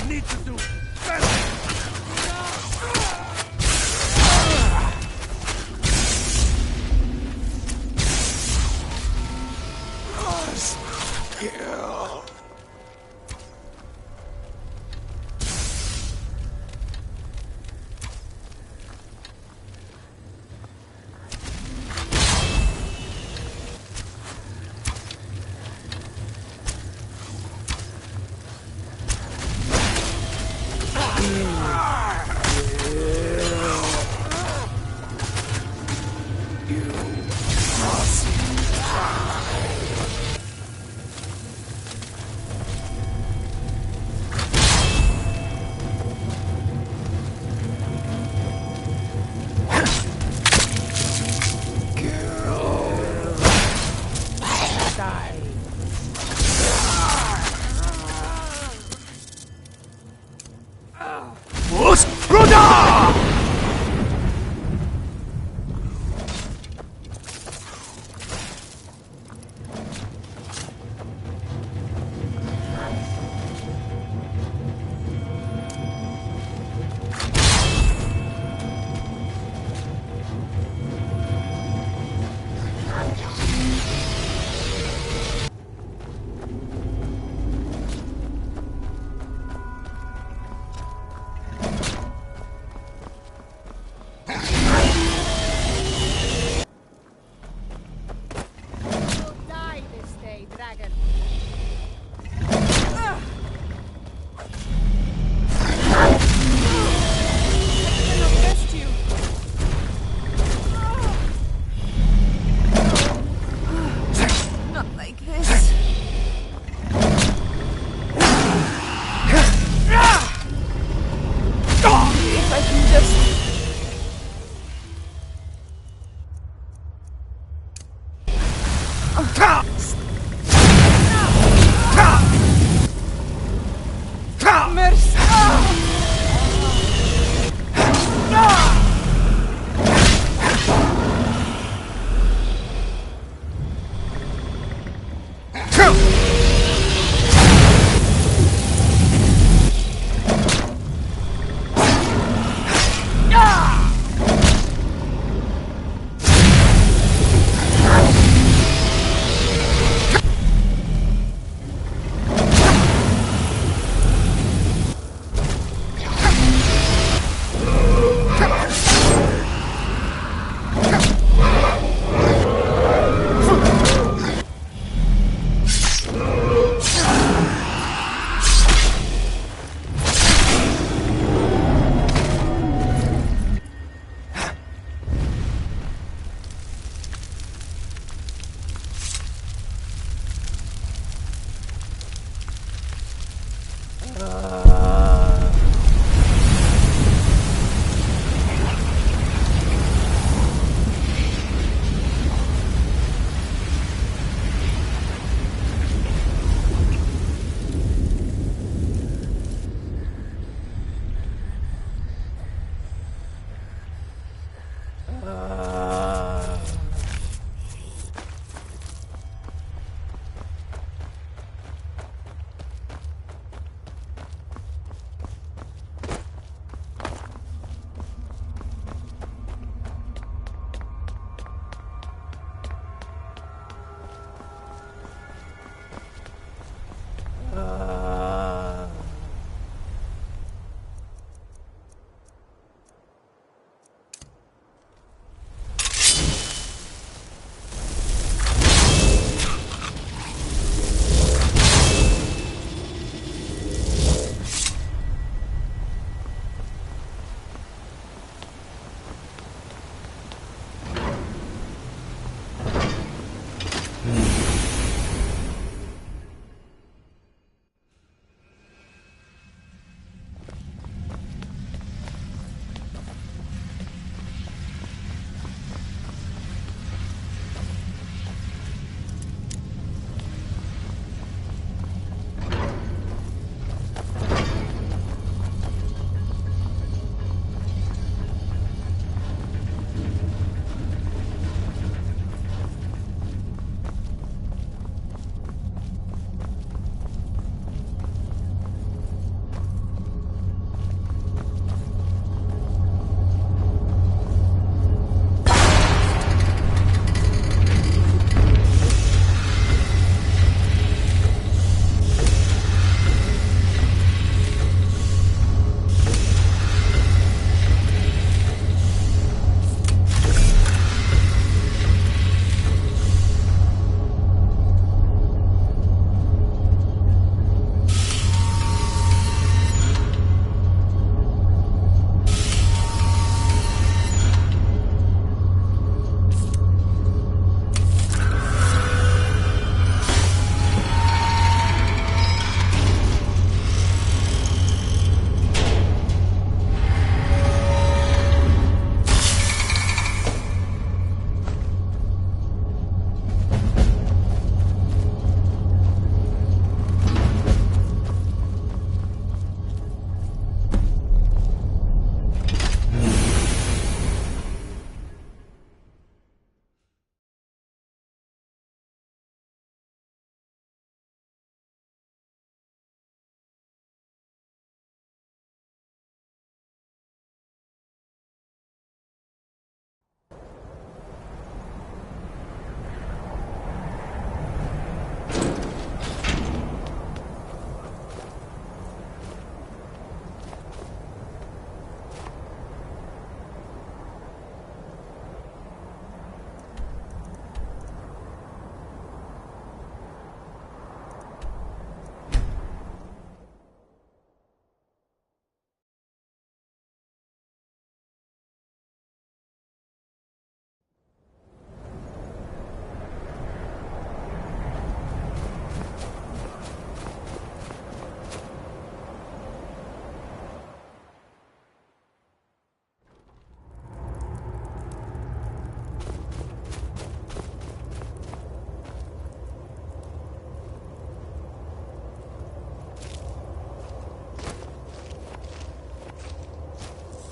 You need to do better! Kill.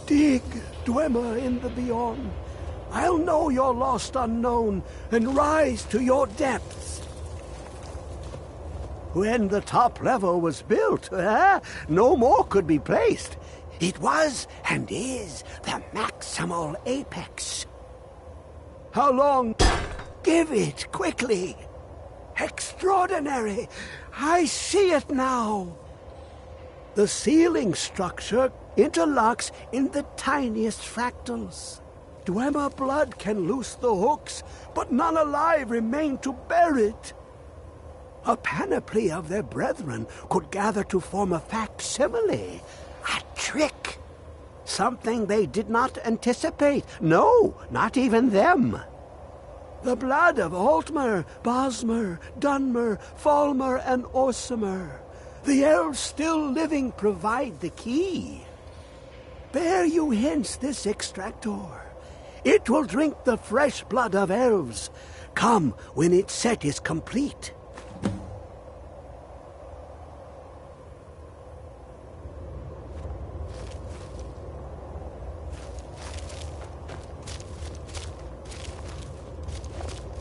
Dig, Dwemer in the beyond. I'll know your lost unknown and rise to your depths. When the top level was built, no more could be placed. It was and is the maximal apex. How long? Give it quickly. Extraordinary. I see it now. The ceiling structure interlocks in the tiniest fractals. Dwemer blood can loose the hooks, but none alive remain to bear it. A panoply of their brethren could gather to form a facsimile, a trick. Something they did not anticipate. No, not even them. The blood of Altmer, Bosmer, Dunmer, Falmer, and Orsimer. The elves still living provide the key. Bear you hence this extractor. It will drink the fresh blood of elves. Come when its set is complete.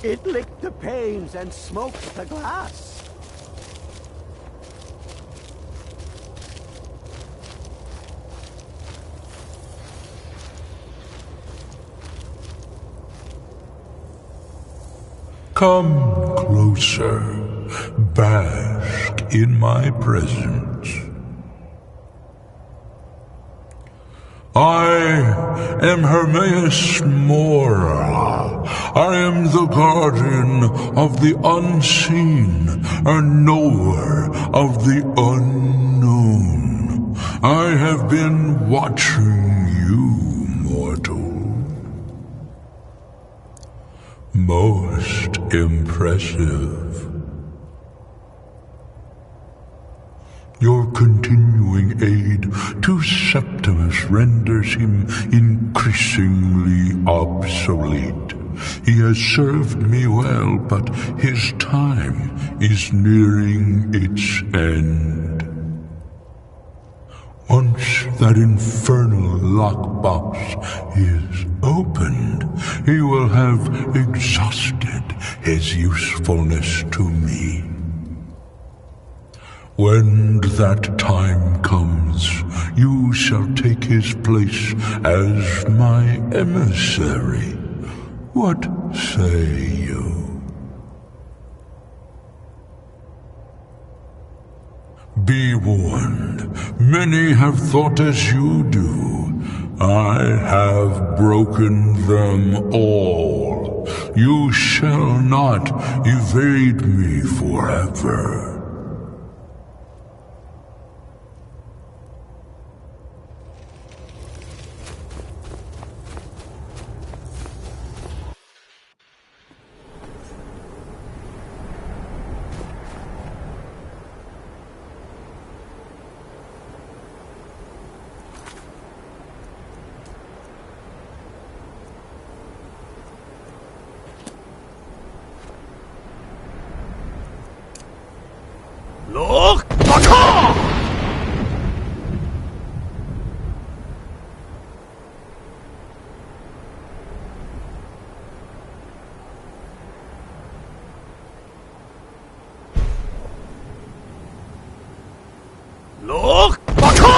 It licked the panes and smoked the glass. Come closer, bask in my presence. I am Hermaeus Mora. I am the guardian of the unseen, a knower of the unknown. I have been watching you, mortal. Most impressive. Your continuing aid to Septimus renders him increasingly obsolete. He has served me well, but his time is nearing its end. Once that infernal lockbox is opened, he will have exhausted his usefulness to me. When that time comes, you shall take his place as my emissary. What say you? Be warned, many have thought as you do. I have broken them all. You shall not evade me forever. Look! Baka! Look! Baka!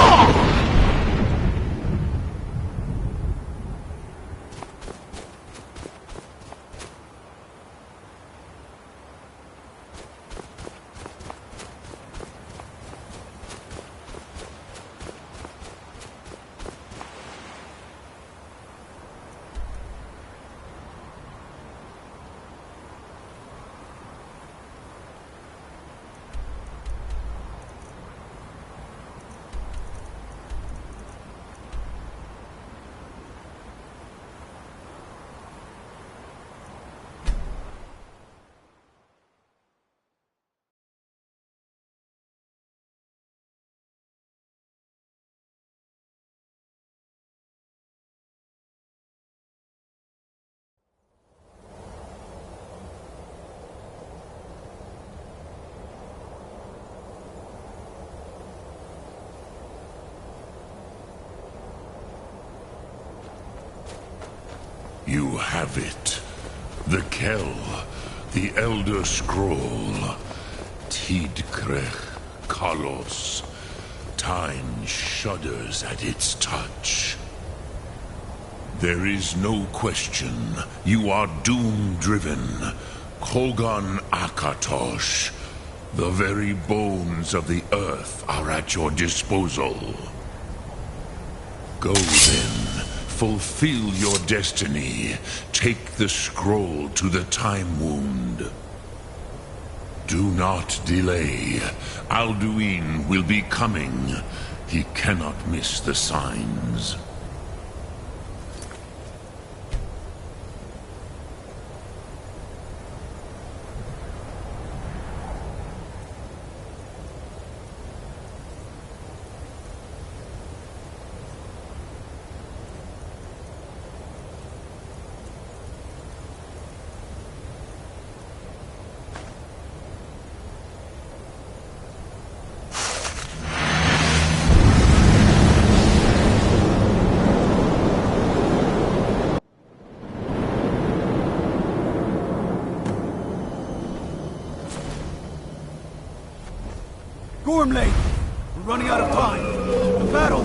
You have it. The Kell, the Elder Scroll. Tidkrech Kalos. Time shudders at its touch. There is no question. You are doom-driven. Kogan Akatosh. The very bones of the earth are at your disposal. Go then. Fulfill your destiny. Take the scroll to the Time Wound. Do not delay. Alduin will be coming. He cannot miss the signs. Gormley! We're running out of time. The battle!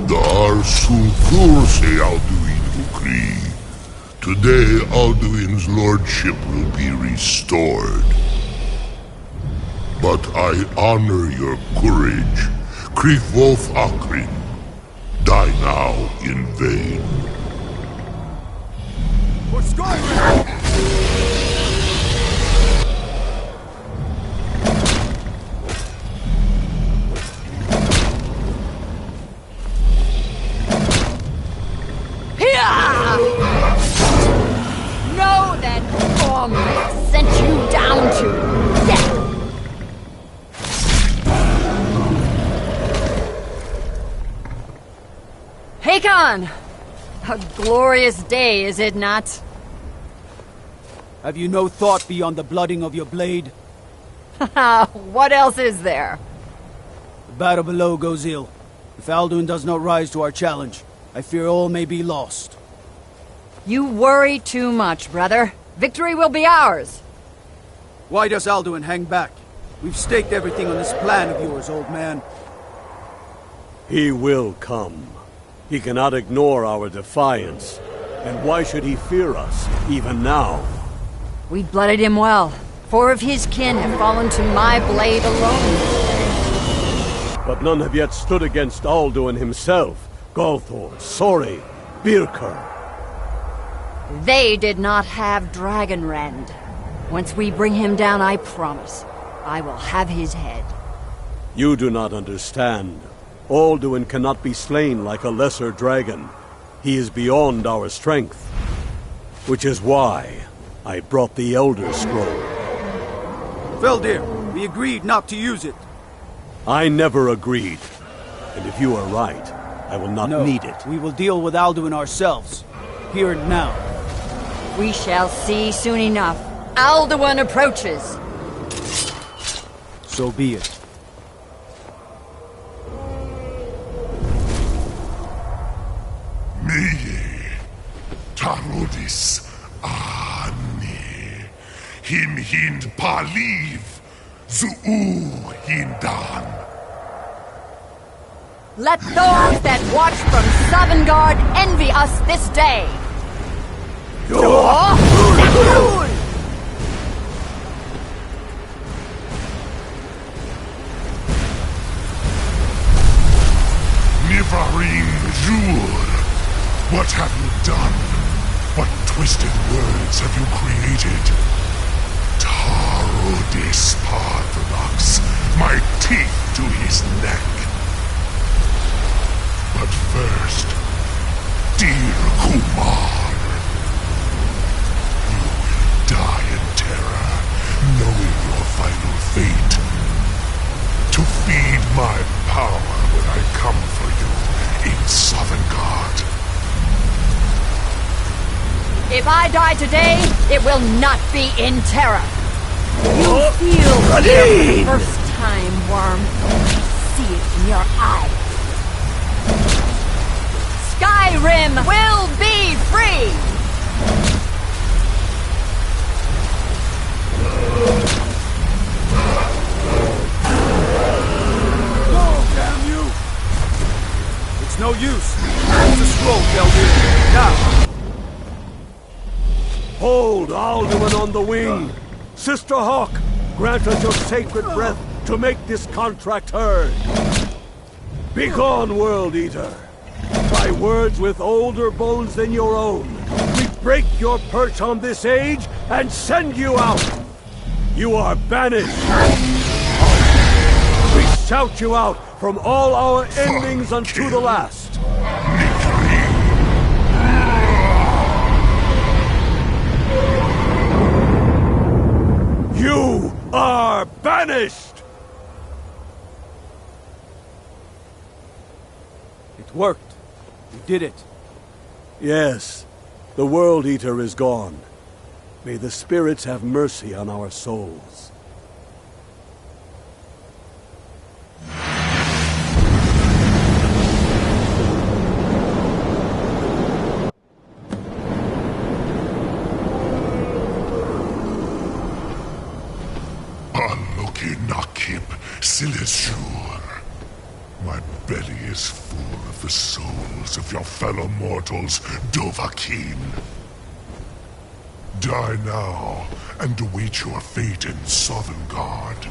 Dar Sulthurse Alduin Ukri. Today Alduin's lordship will be restored. But I honor your courage. Krifwolf Akrin. Die now in vain. For Skyrim! Know that Gormley sent you down to death! Hakon! A glorious day, is it not? Have you no thought beyond the blooding of your blade? What else is there? The battle below goes ill. If Alduin does not rise to our challenge, I fear all may be lost. You worry too much, brother. Victory will be ours. Why does Alduin hang back? We've staked everything on this plan of yours, old man. He will come. He cannot ignore our defiance. And why should he fear us, even now? We blooded him well. 4 of his kin have fallen to my blade alone. But none have yet stood against Alduin himself. Galthor, Sori, Birker. They did not have Dragonrend. Once we bring him down, I promise, I will have his head. You do not understand. Alduin cannot be slain like a lesser dragon. He is beyond our strength. Which is why I brought the Elder Scroll. Feldir, we agreed not to use it. I never agreed. And if you are right, I will not need it. We will deal with Alduin ourselves. Here and now. We shall see soon enough. Alduin approaches. So be it. Meye, Tarodis, Ani, Him Hind Paliv, Zuu Hindan. Let those that watch from Sovngarde envy us this day. Nivarim Jur, what have you done? What twisted words have you created? Tarodis Parthenax, my teeth to his neck. But first, dear Kumar, you will die in terror, knowing your final fate. To feed my power when I come for you in Sovngarde. If I die today, it will not be in terror. You feel fear for the first time, Worm. See it in your eyes. Skyrim will be free! It's no use. Use the scroll, Kelvin. Now. Hold Alduin on the wing. Sister Hawk, grant us your sacred breath to make this contract heard. Begone, World Eater. By words with older bones than your own, we break your perch on this age and send you out. You are banished. We shout you out from all our endings unto the last. You are banished! It worked. We did it. Yes, the World Eater is gone. May the spirits have mercy on our souls. Silesur. My belly is full of the souls of your fellow mortals, Dovahkiin. Die now, and await your fate in Sovngarde.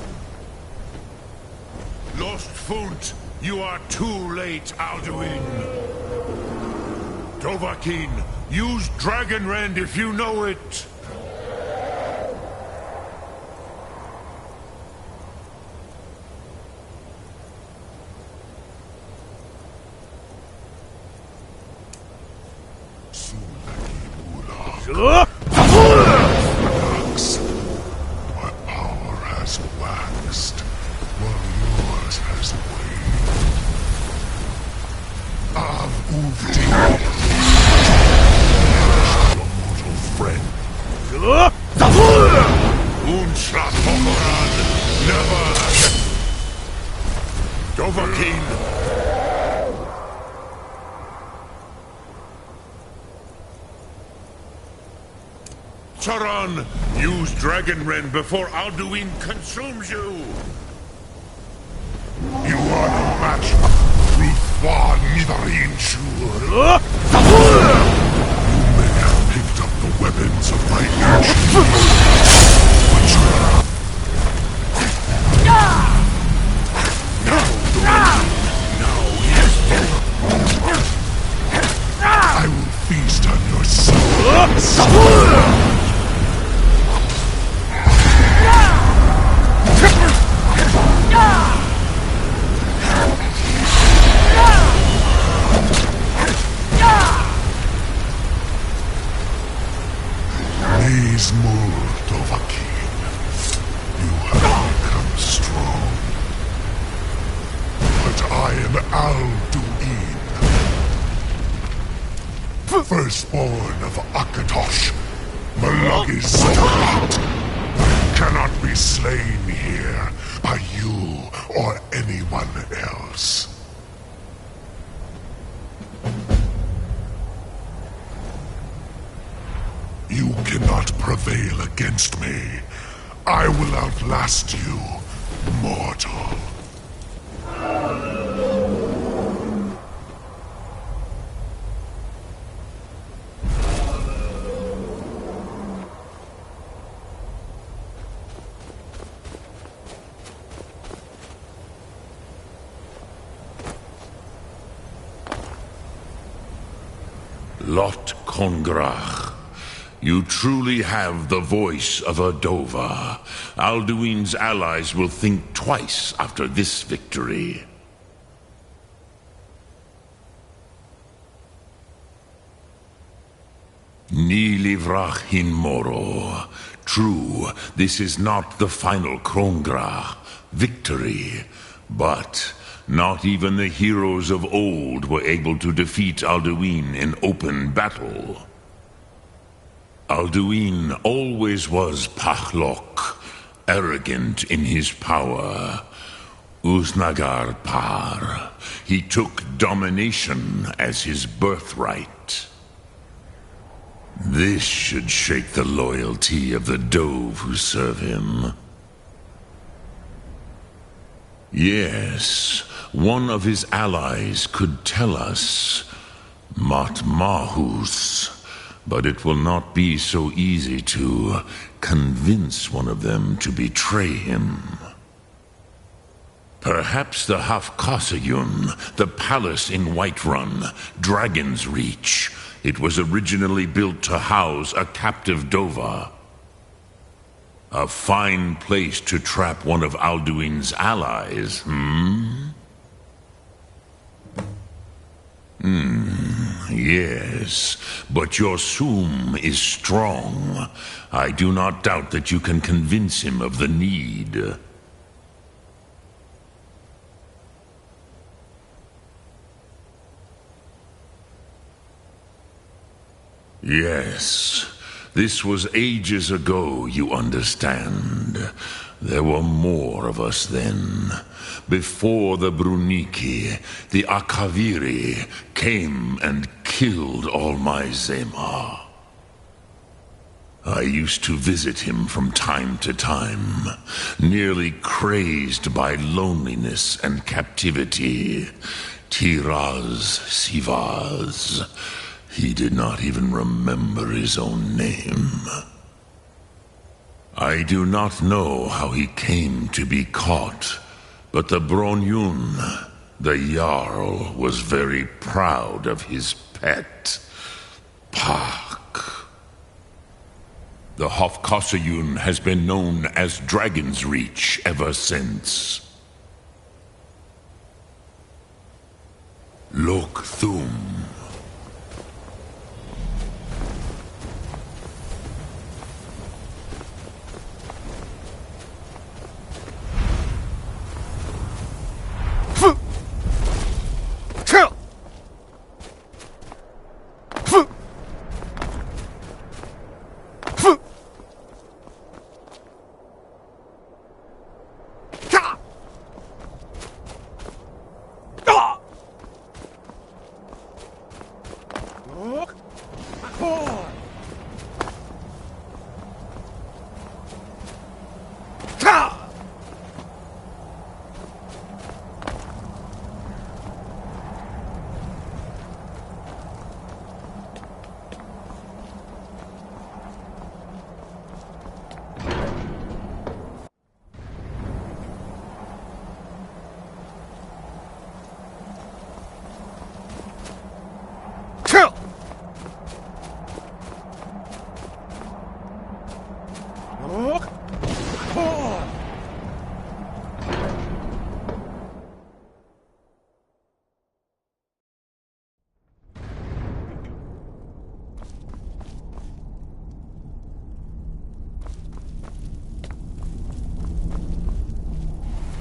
Lost Funt, you are too late, Alduin. Dovahkiin, use Dragon Rend if you know it. My power has waxed, while yours has waned. Av Uvdi, your mortal friend. Unshlat Hokoran, never again. Dovahkiin. Charan, use Dragon Rend before Alduin consumes you! You are no match for Ruthwan Nidarin Shur. You may have picked up the weapons of my ancient but now he is vulnerable. I will feast on your soul. Please move, Dovahkiin. You have become strong. But I am Alduin, firstborn of Akatosh, Malagi Zorat. I cannot be slain here by you or anyone else. You cannot prevail against me. I will outlast you, mortal. Lot Kongrach. You truly have the voice of a Dova. Alduin's allies will think twice after this victory. Ni livrach hin moro. True, this is not the final Krongrach victory, but not even the heroes of old were able to defeat Alduin in open battle. Alduin always was Pachlok, arrogant in his power. Uznagar Par. He took domination as his birthright. This should shake the loyalty of the Dove who serve him. Yes, one of his allies could tell us Matmahus, but it will not be so easy to convince one of them to betray him. Perhaps the Hafkasayun, the palace in Whiterun, Dragon's Reach. It was originally built to house a captive Dova. A fine place to trap one of Alduin's allies, Yes, but your Soom is strong. I do not doubt that you can convince him of the need. Yes, this was ages ago, you understand. There were more of us then. Before the Bruniki, the Akaviri came and killed all my Zema. I used to visit him from time to time, nearly crazed by loneliness and captivity. Tiraz Sivaz. He did not even remember his own name. I do not know how he came to be caught, but the Bronyun, the Jarl, was very proud of his pet, Pak. The Hofkasayun has been known as Dragon's Reach ever since. Lok Thum.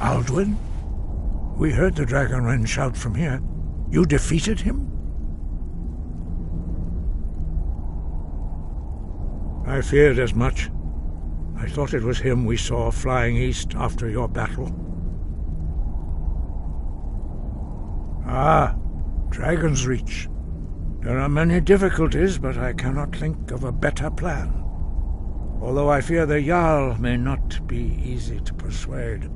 Alduin? We heard the Dragonren shout from here. You defeated him? I feared as much. I thought it was him we saw flying east after your battle. Ah, Dragon's Reach. There are many difficulties, but I cannot think of a better plan. Although I fear the Jarl may not be easy to persuade.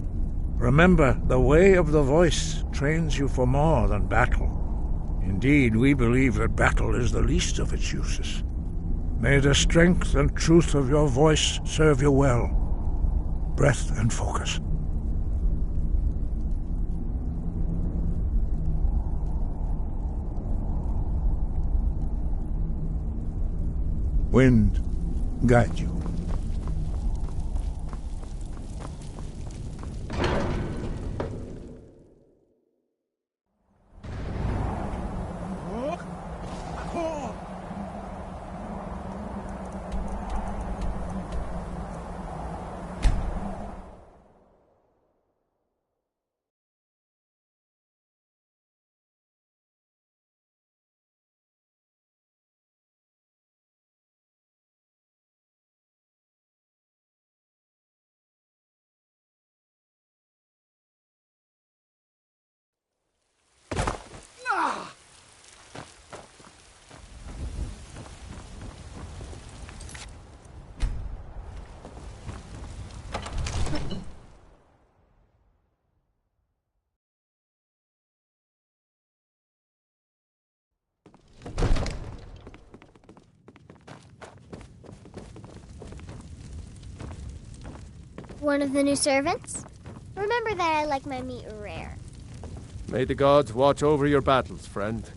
Remember, the way of the voice trains you for more than battle. Indeed, we believe that battle is the least of its uses. May the strength and truth of your voice serve you well. Breath and focus. Wind, guide you. One of the new servants? Remember that I like my meat rare. May the gods watch over your battles, friend.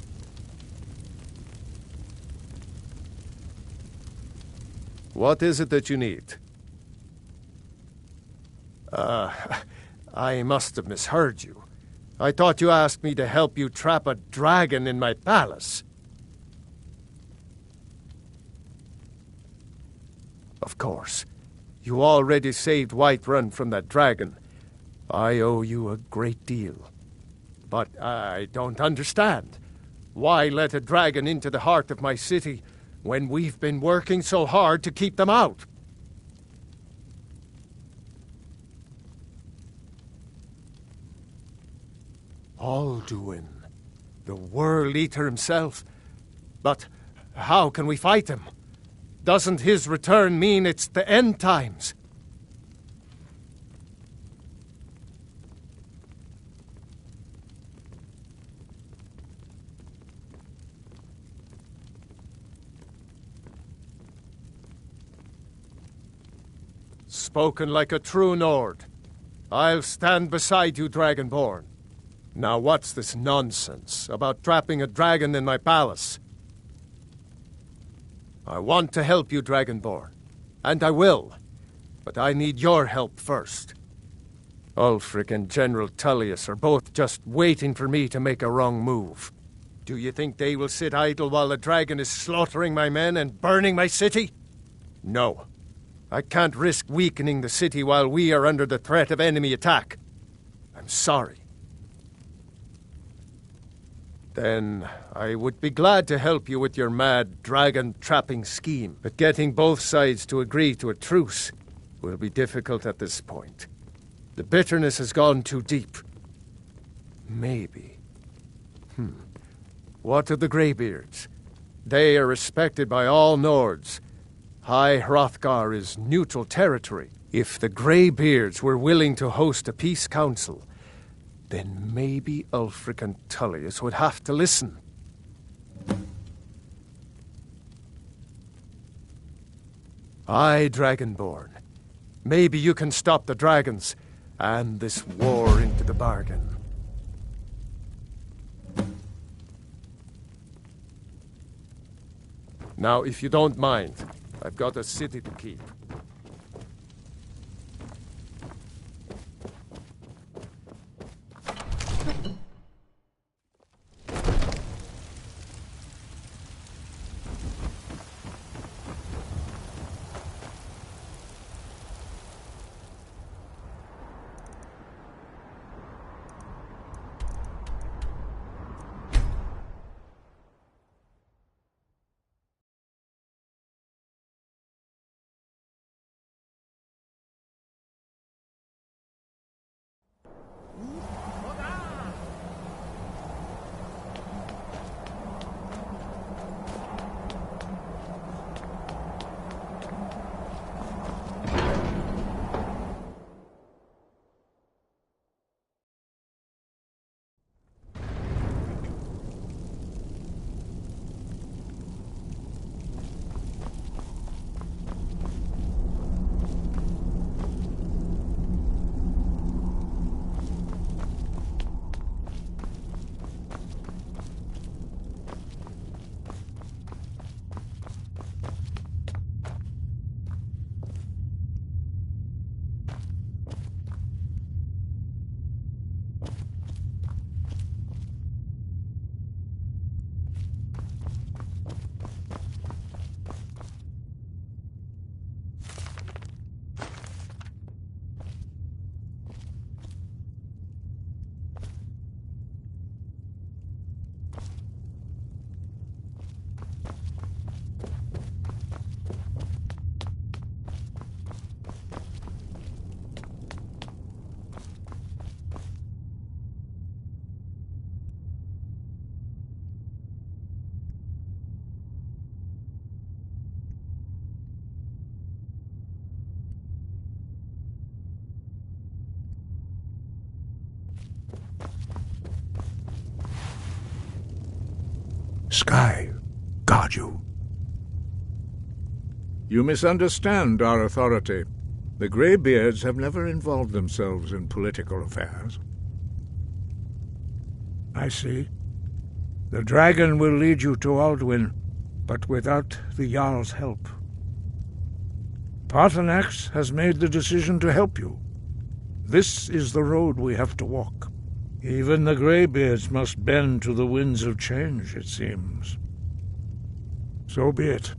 What is it that you need? I must have misheard you. I thought you asked me to help you trap a dragon in my palace. Of course. You already saved Whiterun from that dragon. I owe you a great deal. But I don't understand. Why let a dragon into the heart of my city when we've been working so hard to keep them out? Alduin, the World Eater himself. But how can we fight him? Doesn't his return mean it's the end times? Spoken like a true Nord. I'll stand beside you, Dragonborn. Now what's this nonsense about trapping a dragon in my palace? I want to help you, Dragonborn. And I will. But I need your help first. Ulfric and General Tullius are both just waiting for me to make a wrong move. Do you think they will sit idle while the dragon is slaughtering my men and burning my city? No. I can't risk weakening the city while we are under the threat of enemy attack. I'm sorry. Then I would be glad to help you with your mad dragon-trapping scheme, but getting both sides to agree to a truce will be difficult at this point. The bitterness has gone too deep. Maybe. What of the Greybeards? They are respected by all Nords. High Hrothgar is neutral territory. If the Greybeards were willing to host a peace council, then maybe Ulfric and Tullius would have to listen. Aye, Dragonborn. Maybe you can stop the dragons, and this war into the bargain. Now, if you don't mind, I've got a city to keep. Sky, guard you. You misunderstand our authority. The Greybeards have never involved themselves in political affairs. I see. The dragon will lead you to Alduin, but without the Jarl's help. Paarthurnax has made the decision to help you. This is the road we have to walk. Even the Greybeards must bend to the winds of change, it seems. So be it.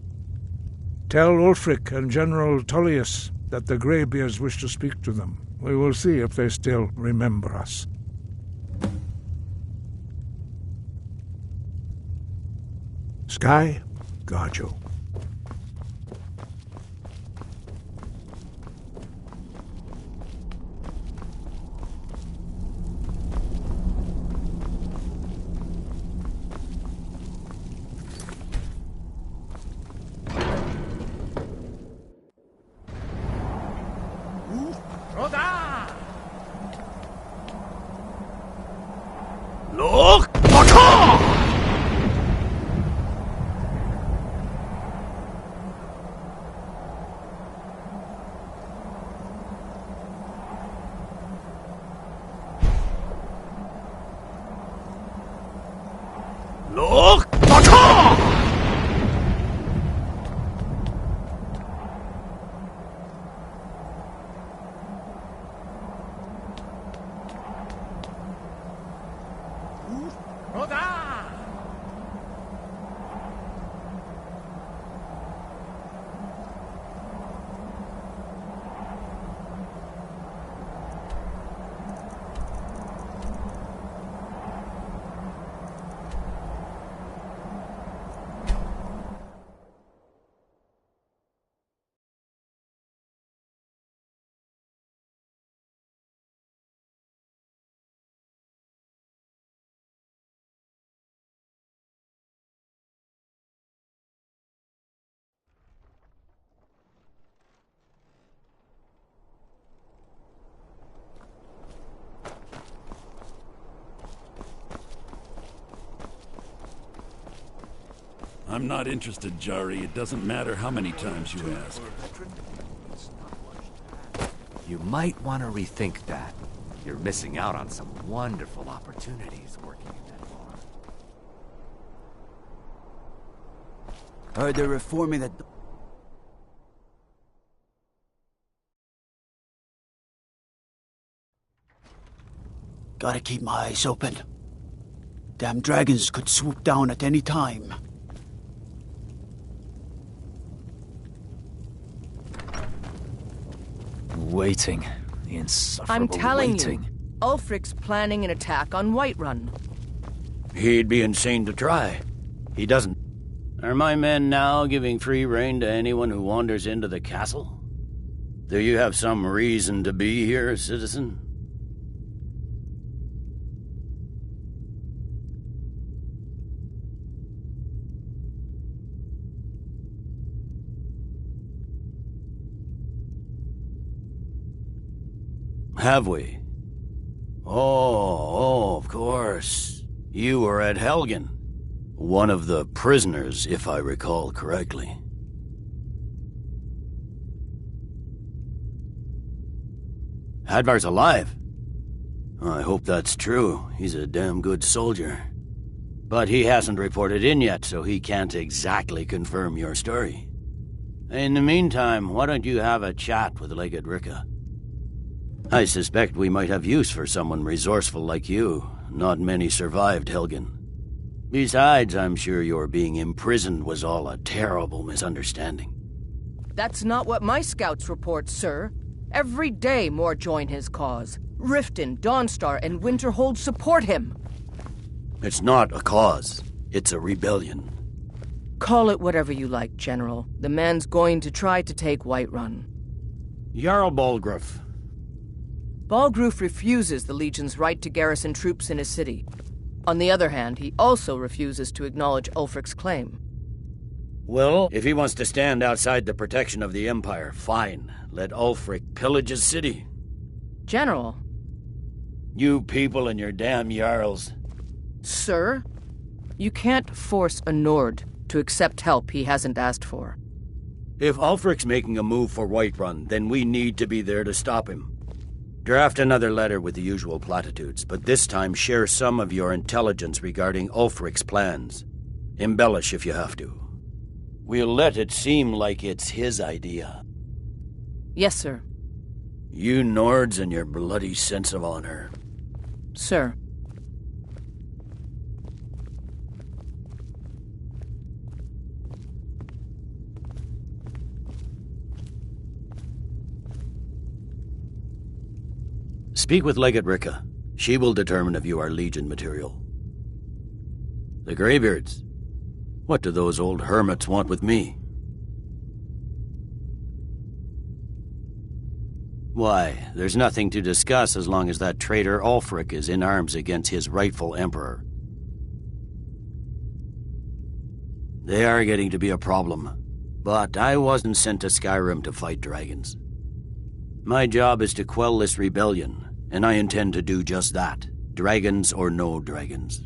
Tell Ulfric and General Tullius that the Greybeards wish to speak to them. We will see if they still remember us. Sky, guard you. Look! Baka! Look! Baka! I'm not interested, Jari. It doesn't matter how many times you ask. You might want to rethink that. You're missing out on some wonderful opportunities working in that bar. Heard they're reforming the... Gotta keep my eyes open. Damn dragons could swoop down at any time. Waiting. The insufferable I'm telling waiting. you, Ulfric's planning an attack on Whiterun. He'd be insane to try. He doesn't. Are my men now giving free rein to anyone who wanders into the castle? Do you have some reason to be here, citizen? Have we? Oh, of course. You were at Helgen. One of the prisoners, if I recall correctly. Hadvar's alive. I hope that's true. He's a damn good soldier. But he hasn't reported in yet, so he can't exactly confirm your story. In the meantime, why don't you have a chat with Legate Ricka? I suspect we might have use for someone resourceful like you. Not many survived Helgen. Besides, I'm sure your being imprisoned was all a terrible misunderstanding. That's not what my scouts report, sir. Every day more join his cause. Riften, Dawnstar, and Winterhold support him. It's not a cause. It's a rebellion. Call it whatever you like, General. The man's going to try to take Whiterun. Jarl Balgruuf. Balgruuf refuses the Legion's right to garrison troops in his city. On the other hand, he also refuses to acknowledge Ulfric's claim. Well, if he wants to stand outside the protection of the Empire, fine. Let Ulfric pillage his city. General. You people and your damn Jarls. Sir? You can't force a Nord to accept help he hasn't asked for. If Ulfric's making a move for Whiterun, then we need to be there to stop him. Draft another letter with the usual platitudes, but this time share some of your intelligence regarding Ulfric's plans. Embellish if you have to. We'll let it seem like it's his idea. Yes, sir. You Nords and your bloody sense of honor. Sir. Speak with Legate Ricka. She will determine if you are Legion material. The Greybeards. What do those old hermits want with me? Why, there's nothing to discuss as long as that traitor Ulfric is in arms against his rightful emperor. They are getting to be a problem, but I wasn't sent to Skyrim to fight dragons. My job is to quell this rebellion, and I intend to do just that, dragons or no dragons.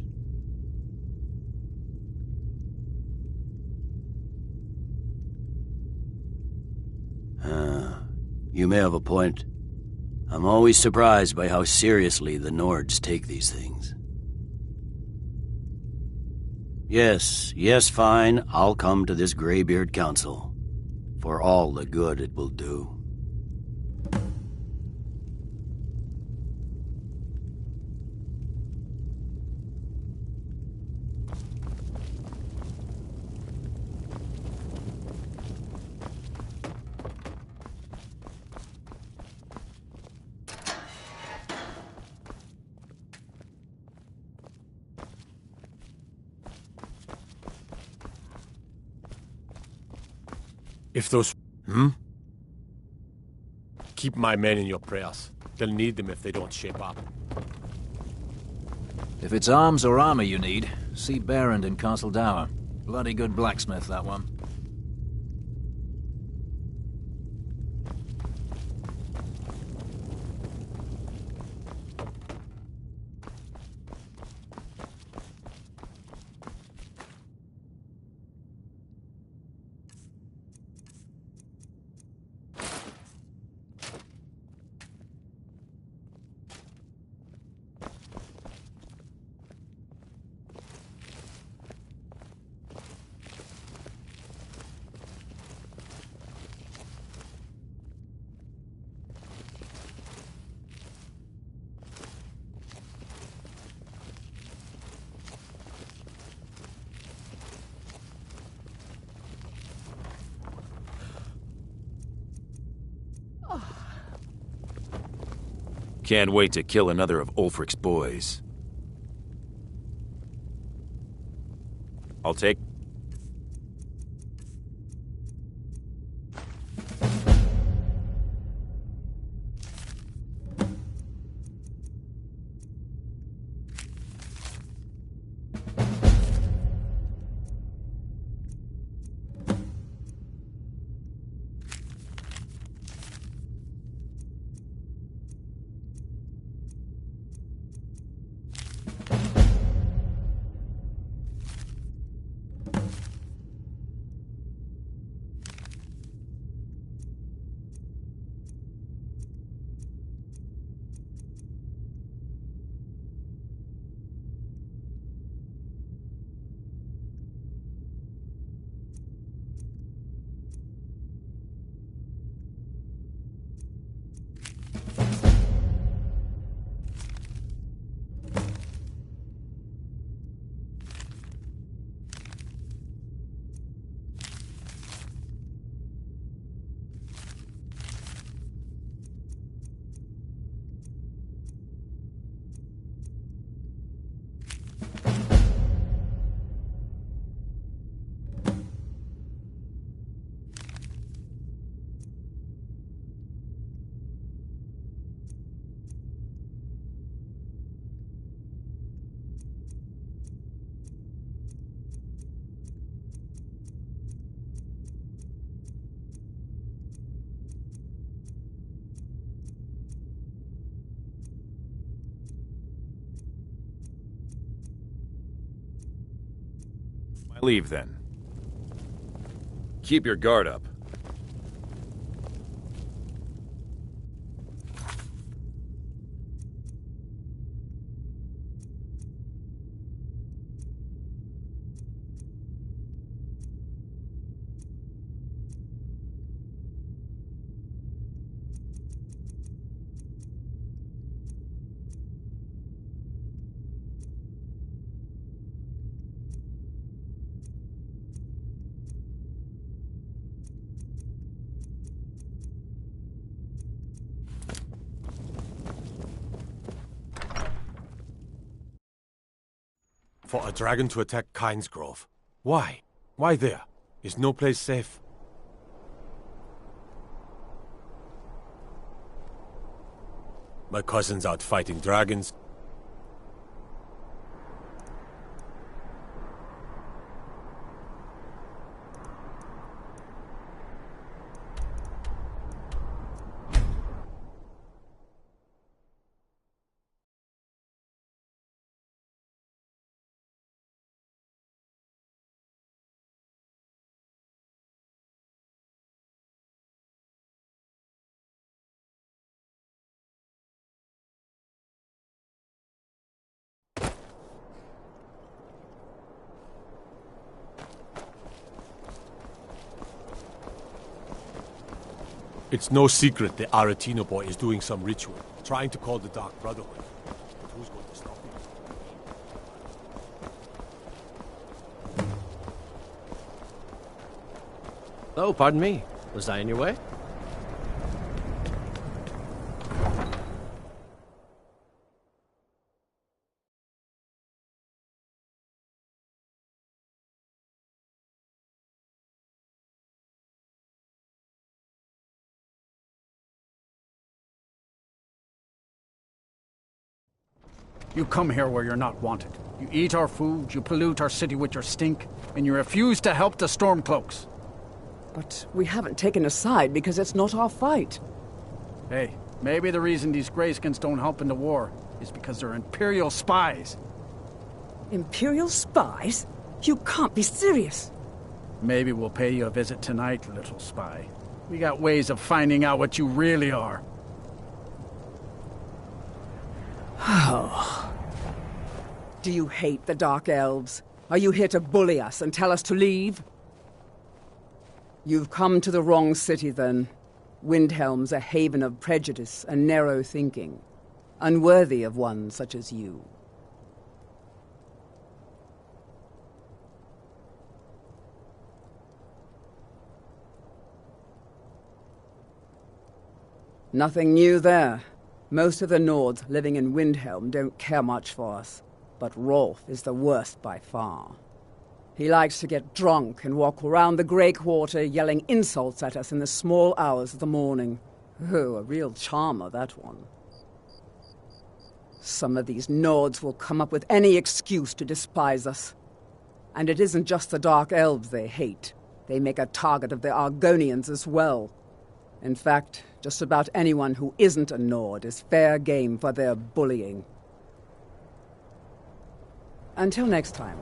You may have a point. I'm always surprised by how seriously the Nords take these things. Yes, fine, I'll come to this Greybeard Council, for all the good it will do. If those... Keep my men in your prayers. They'll need them if they don't shape up. If it's arms or armor you need, see Berend in Castle Dower. Bloody good blacksmith, that one. Can't wait to kill another of Ulfric's boys. I'll take... Leave, then. Keep your guard up. For a dragon to attack Kynesgrove. Why? Why there? Is no place safe? My cousin's out fighting dragons. It's no secret the Aretino boy is doing some ritual, trying to call the Dark Brotherhood. But who's going to stop him? Oh, pardon me. Was I in your way? You come here where you're not wanted. You eat our food, you pollute our city with your stink, and you refuse to help the Stormcloaks. But we haven't taken a side because it's not our fight. Hey, maybe the reason these Greyskins don't help in the war is because they're Imperial spies. Imperial spies? You can't be serious. Maybe we'll pay you a visit tonight, little spy. We got ways of finding out what you really are. Oh. Do you hate the Dark Elves? Are you here to bully us and tell us to leave? You've come to the wrong city, then. Windhelm's a haven of prejudice and narrow thinking, unworthy of one such as you. Nothing new there. Most of the Nords living in Windhelm don't care much for us, but Rolf is the worst by far. He likes to get drunk and walk around the Grey Quarter yelling insults at us in the small hours of the morning. Oh, a real charmer, that one. Some of these Nords will come up with any excuse to despise us. And it isn't just the Dark Elves they hate. They make a target of the Argonians as well. In fact, just about anyone who isn't a Nord is fair game for their bullying. Until next time.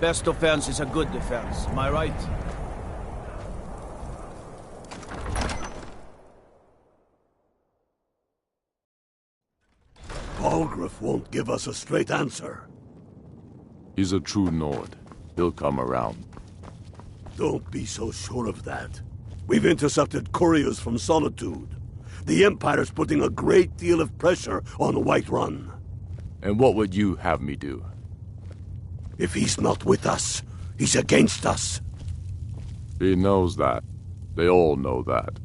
Best defense is a good defense, am I right? Balgruuf won't give us a straight answer. He's a true Nord. He'll come around. Don't be so sure of that. We've intercepted couriers from Solitude. The Empire's putting a great deal of pressure on Whiterun. And what would you have me do? If he's not with us, he's against us. He knows that. They all know that.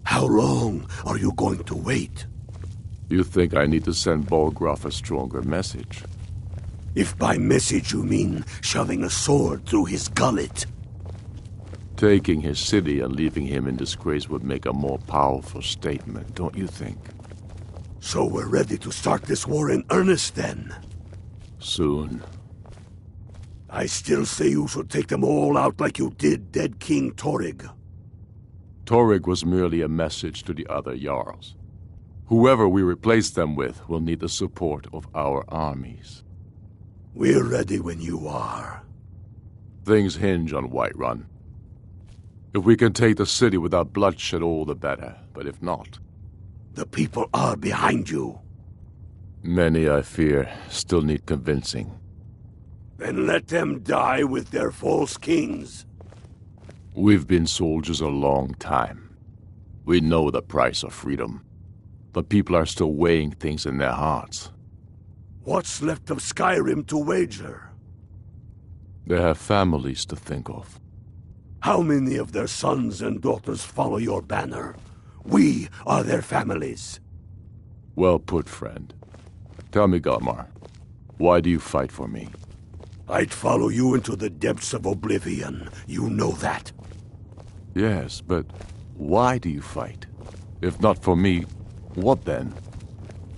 How long are you going to wait? You think I need to send Balgruuf a stronger message? If by message you mean shoving a sword through his gullet. Taking his city and leaving him in disgrace would make a more powerful statement, don't you think? So we're ready to start this war in earnest then? Soon. I still say you should take them all out like you did dead King Torrig. Torrig was merely a message to the other Jarls. Whoever we replace them with will need the support of our armies. We're ready when you are. Things hinge on Whiterun. If we can take the city without bloodshed, all the better. But if not... The people are behind you. Many, I fear, still need convincing. Then let them die with their false kings. We've been soldiers a long time. We know the price of freedom. But people are still weighing things in their hearts. What's left of Skyrim to wager? They have families to think of. How many of their sons and daughters follow your banner? We are their families. Well put, friend. Tell me, Galmar, why do you fight for me? I'd follow you into the depths of oblivion. You know that. Yes, but why do you fight? If not for me, what then?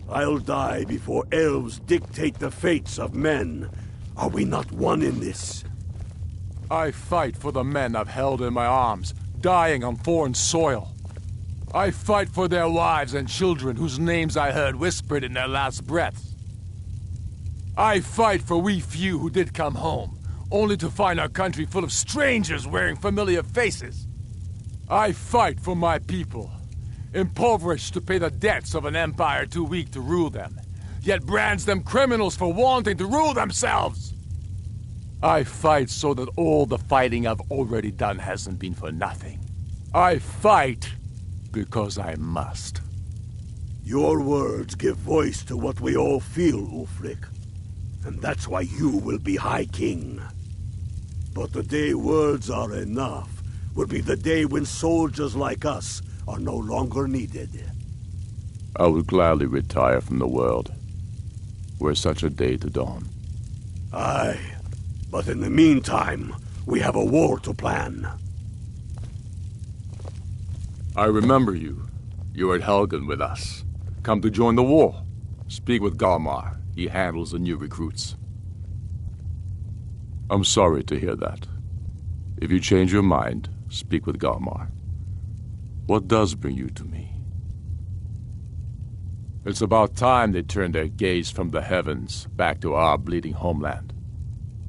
I'll die before elves dictate the fates of men. Are we not one in this? I fight for the men I've held in my arms, dying on foreign soil. I fight for their wives and children whose names I heard whispered in their last breaths. I fight for we few who did come home, only to find our country full of strangers wearing familiar faces. I fight for my people, impoverished to pay the debts of an empire too weak to rule them, yet brands them criminals for wanting to rule themselves. I fight so that all the fighting I've already done hasn't been for nothing. I fight because I must. Your words give voice to what we all feel, Ulfric. And that's why you will be High King. But the day words are enough will be the day when soldiers like us are no longer needed. I would gladly retire from the world, were such a day to dawn. Aye, but in the meantime, we have a war to plan. I remember you. You were at Helgen with us. Come to join the war. Speak with Galmar. He handles the new recruits. I'm sorry to hear that. If you change your mind, speak with Galmar. What does bring you to me? It's about time they turned their gaze from the heavens back to our bleeding homeland.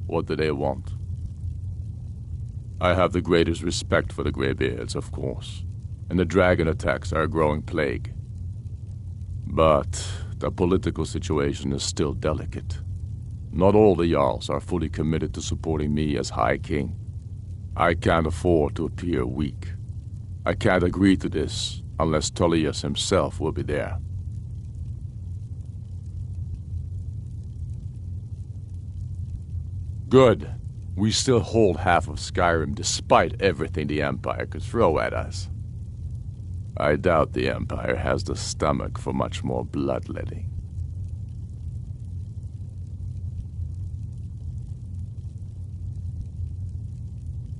What do they want? I have the greatest respect for the Greybeards, of course, and the dragon attacks are a growing plague. But the political situation is still delicate. Not all the Jarls are fully committed to supporting me as High King. I can't afford to appear weak. I can't agree to this unless Tullius himself will be there. Good. We still hold half of Skyrim despite everything the Empire could throw at us. I doubt the Empire has the stomach for much more bloodletting.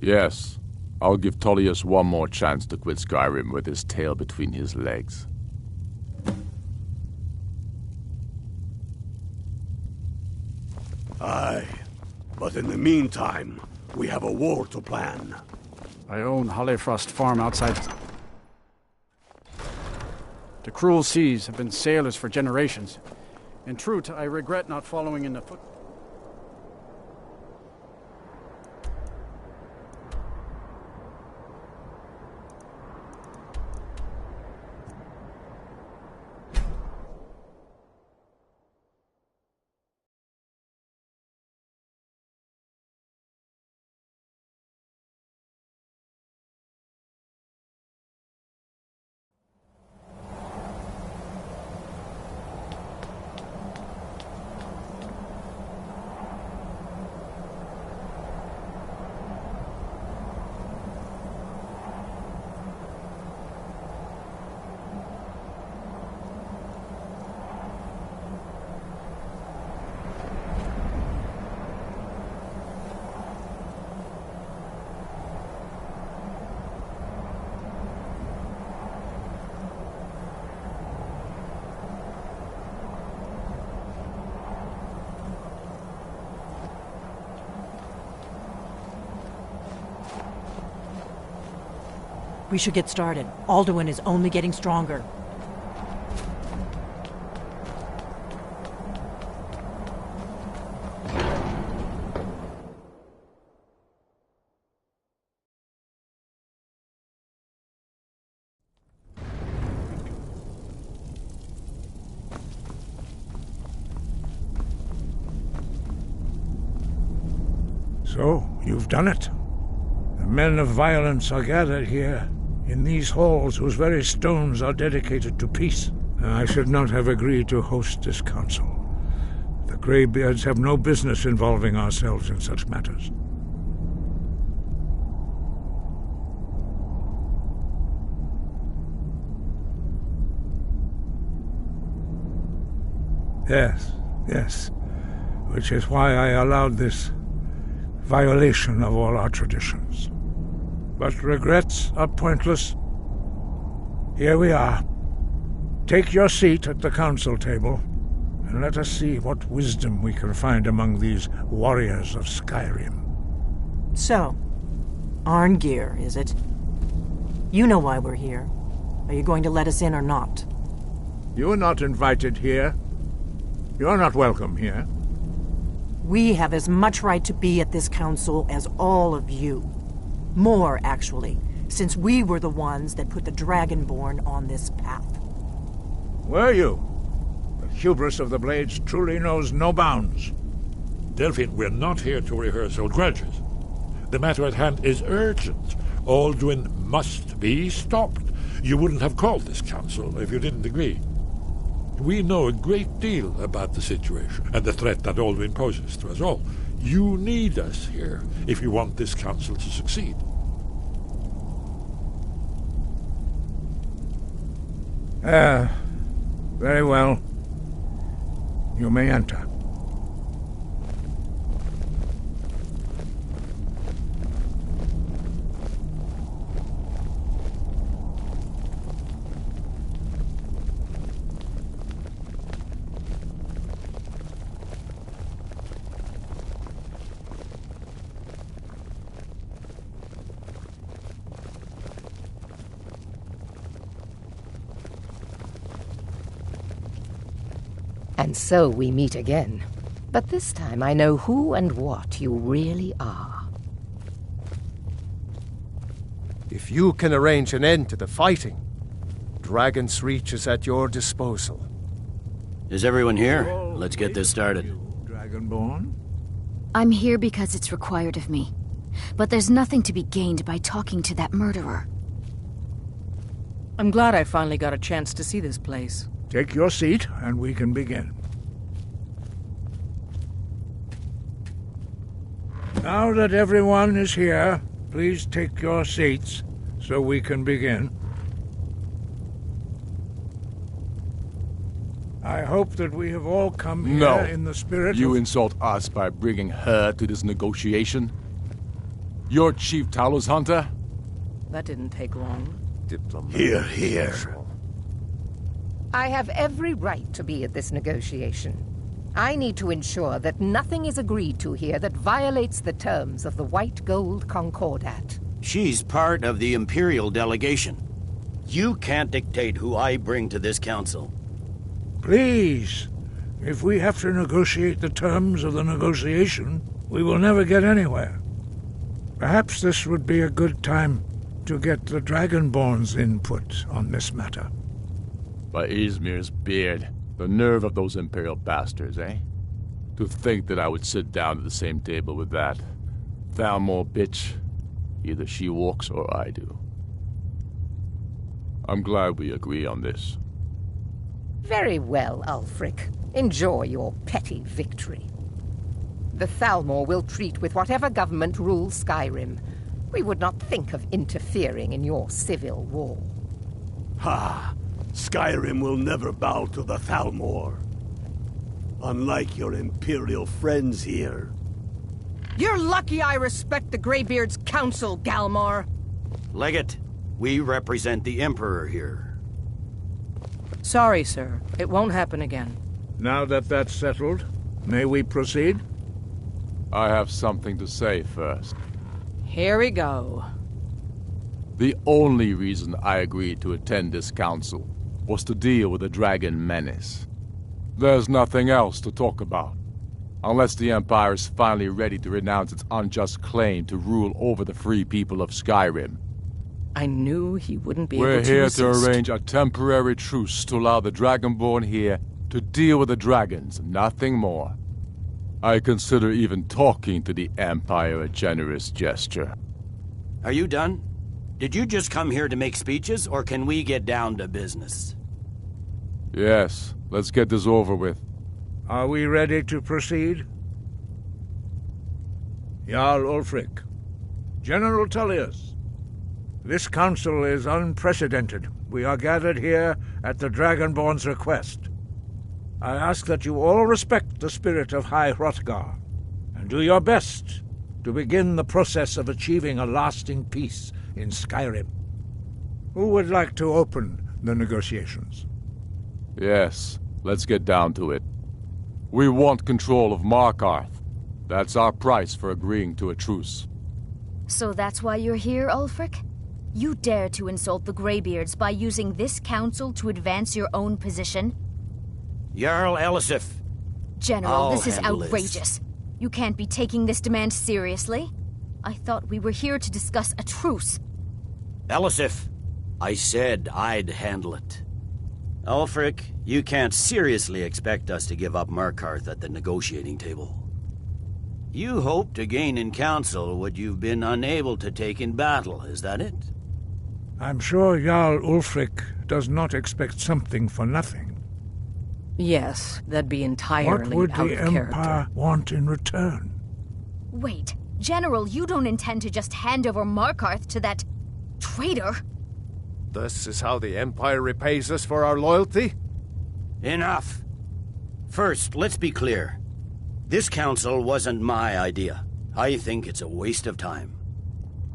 Yes, I'll give Tullius one more chance to quit Skyrim with his tail between his legs. Aye, but in the meantime, we have a war to plan. I own Hollifrost Farm outside. The cruel seas have been sailors for generations. In truth, I regret not following in the foot. We should get started. Alduin is only getting stronger. So, you've done it. The men of violence are gathered here, in these halls whose very stones are dedicated to peace. I should not have agreed to host this council. The Greybeards have no business involving ourselves in such matters. Yes. Which is why I allowed this violation of all our traditions. But regrets are pointless. Here we are. Take your seat at the council table, and let us see what wisdom we can find among these warriors of Skyrim. So, Arngeir, is it? You know why we're here. Are you going to let us in or not? You are not invited here. You're not welcome here. We have as much right to be at this council as all of you. More, actually, since we were the ones that put the Dragonborn on this path. Were you? The hubris of the Blades truly knows no bounds. Delphine, we're not here to rehearse old grudges. The matter at hand is urgent. Alduin must be stopped. You wouldn't have called this council if you didn't agree. We know a great deal about the situation and the threat that Alduin poses to us all. You need us here if you want this council to succeed. Very well. You may enter. And so we meet again. But this time I know who and what you really are. If you can arrange an end to the fighting, Dragon's Reach is at your disposal. Is everyone here? Let's get this started. Dragonborn? I'm here because it's required of me. But there's nothing to be gained by talking to that murderer. I'm glad I finally got a chance to see this place. Take your seat, and we can begin. Now that everyone is here, please take your seats so we can begin. I hope that we have all come here in the spirit You of... insult us by bringing her to this negotiation? You're Chief Talos Hunter? That didn't take long. Here. I have every right to be at this negotiation. I need to ensure that nothing is agreed to here that violates the terms of the White Gold Concordat. She's part of the Imperial delegation. You can't dictate who I bring to this council. Please, if we have to negotiate the terms of the negotiation, we will never get anywhere. Perhaps this would be a good time to get the Dragonborn's input on this matter. By Izmir's beard, the nerve of those Imperial bastards, eh? To think that I would sit down at the same table with that Thalmor bitch. Either she walks or I do. I'm glad we agree on this. Very well, Ulfric. Enjoy your petty victory. The Thalmor will treat with whatever government rules Skyrim. We would not think of interfering in your civil war. Ha! Skyrim will never bow to the Thalmor. Unlike your Imperial friends here. You're lucky I respect the Greybeard's counsel, Galmar. Legate, we represent the Emperor here. Sorry, sir. It won't happen again. Now that that's settled, may we proceed? I have something to say first. Here we go. The only reason I agreed to attend this council was to deal with the dragon menace. There's nothing else to talk about, unless the Empire is finally ready to renounce its unjust claim to rule over the free people of Skyrim. I knew he wouldn't be We're able to here resist. to arrange a temporary truce to allow the Dragonborn here to deal with the dragons, nothing more. I consider even talking to the Empire a generous gesture. Are you done? Did you just come here to make speeches, or can we get down to business? Yes, let's get this over with. Are we ready to proceed? Jarl Ulfric, General Tullius, this council is unprecedented. We are gathered here at the Dragonborn's request. I ask that you all respect the spirit of High Hrothgar, and do your best to begin the process of achieving a lasting peace in Skyrim. Who would like to open the negotiations? Yes, let's get down to it. We want control of Markarth. That's our price for agreeing to a truce. So that's why you're here, Ulfric? You dare to insult the Greybeards by using this council to advance your own position? Jarl Elisif. General, this is handle outrageous. You can't be taking this demand seriously. I thought we were here to discuss a truce. Elisif, I said I'd handle it. Ulfric, you can't seriously expect us to give up Markarth at the negotiating table. You hope to gain in council what you've been unable to take in battle, is that it? I'm sure Jarl Ulfric does not expect something for nothing. Yes, that'd be entirely What would out the of character. Empire want in return? Wait, General, you don't intend to just hand over Markarth to that traitor? This is how the Empire repays us for our loyalty? Enough. First, let's be clear. This council wasn't my idea. I think it's a waste of time.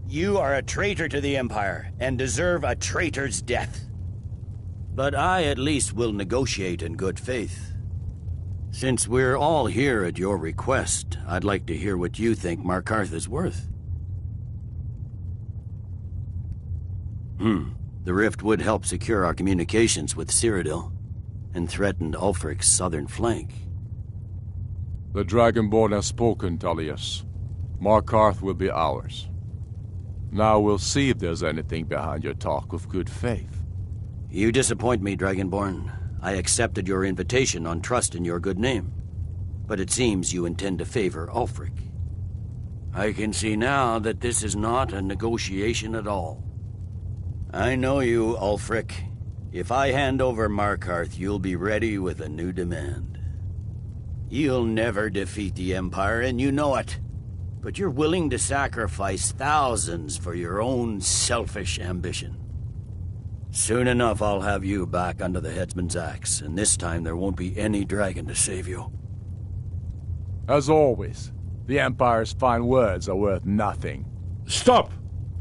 You are a traitor to the Empire and deserve a traitor's death. But I at least will negotiate in good faith. Since we're all here at your request, I'd like to hear what you think Markarth is worth. The rift would help secure our communications with Cyrodiil, and threatened Ulfric's southern flank. The Dragonborn has spoken, Tullius. Markarth will be ours. Now we'll see if there's anything behind your talk of good faith. You disappoint me, Dragonborn. I accepted your invitation on trust in your good name. But it seems you intend to favor Ulfric. I can see now that this is not a negotiation at all. I know you, Ulfric. If I hand over Markarth, you'll be ready with a new demand. You'll never defeat the Empire, and you know it. But you're willing to sacrifice thousands for your own selfish ambition. Soon enough, I'll have you back under the headsman's axe, and this time there won't be any dragon to save you. As always, the Empire's fine words are worth nothing. Stop!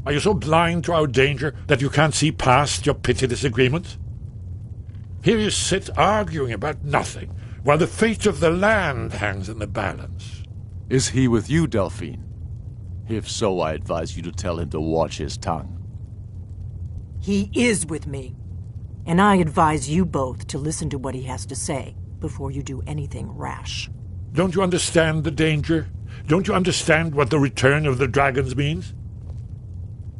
Are you so blind to our danger that you can't see past your petty disagreements? Here you sit arguing about nothing, while the fate of the land hangs in the balance. Is he with you, Delphine? If so, I advise you to tell him to watch his tongue. He is with me. And I advise you both to listen to what he has to say before you do anything rash. Don't you understand the danger? Don't you understand what the return of the dragons means?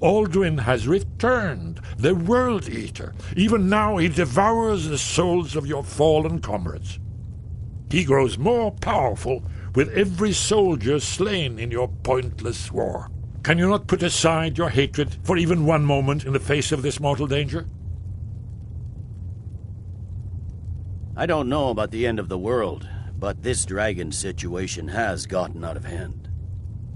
Alduin has returned, the World Eater. Even now he devours the souls of your fallen comrades. He grows more powerful with every soldier slain in your pointless war. Can you not put aside your hatred for even one moment in the face of this mortal danger? I don't know about the end of the world, but this dragon situation has gotten out of hand.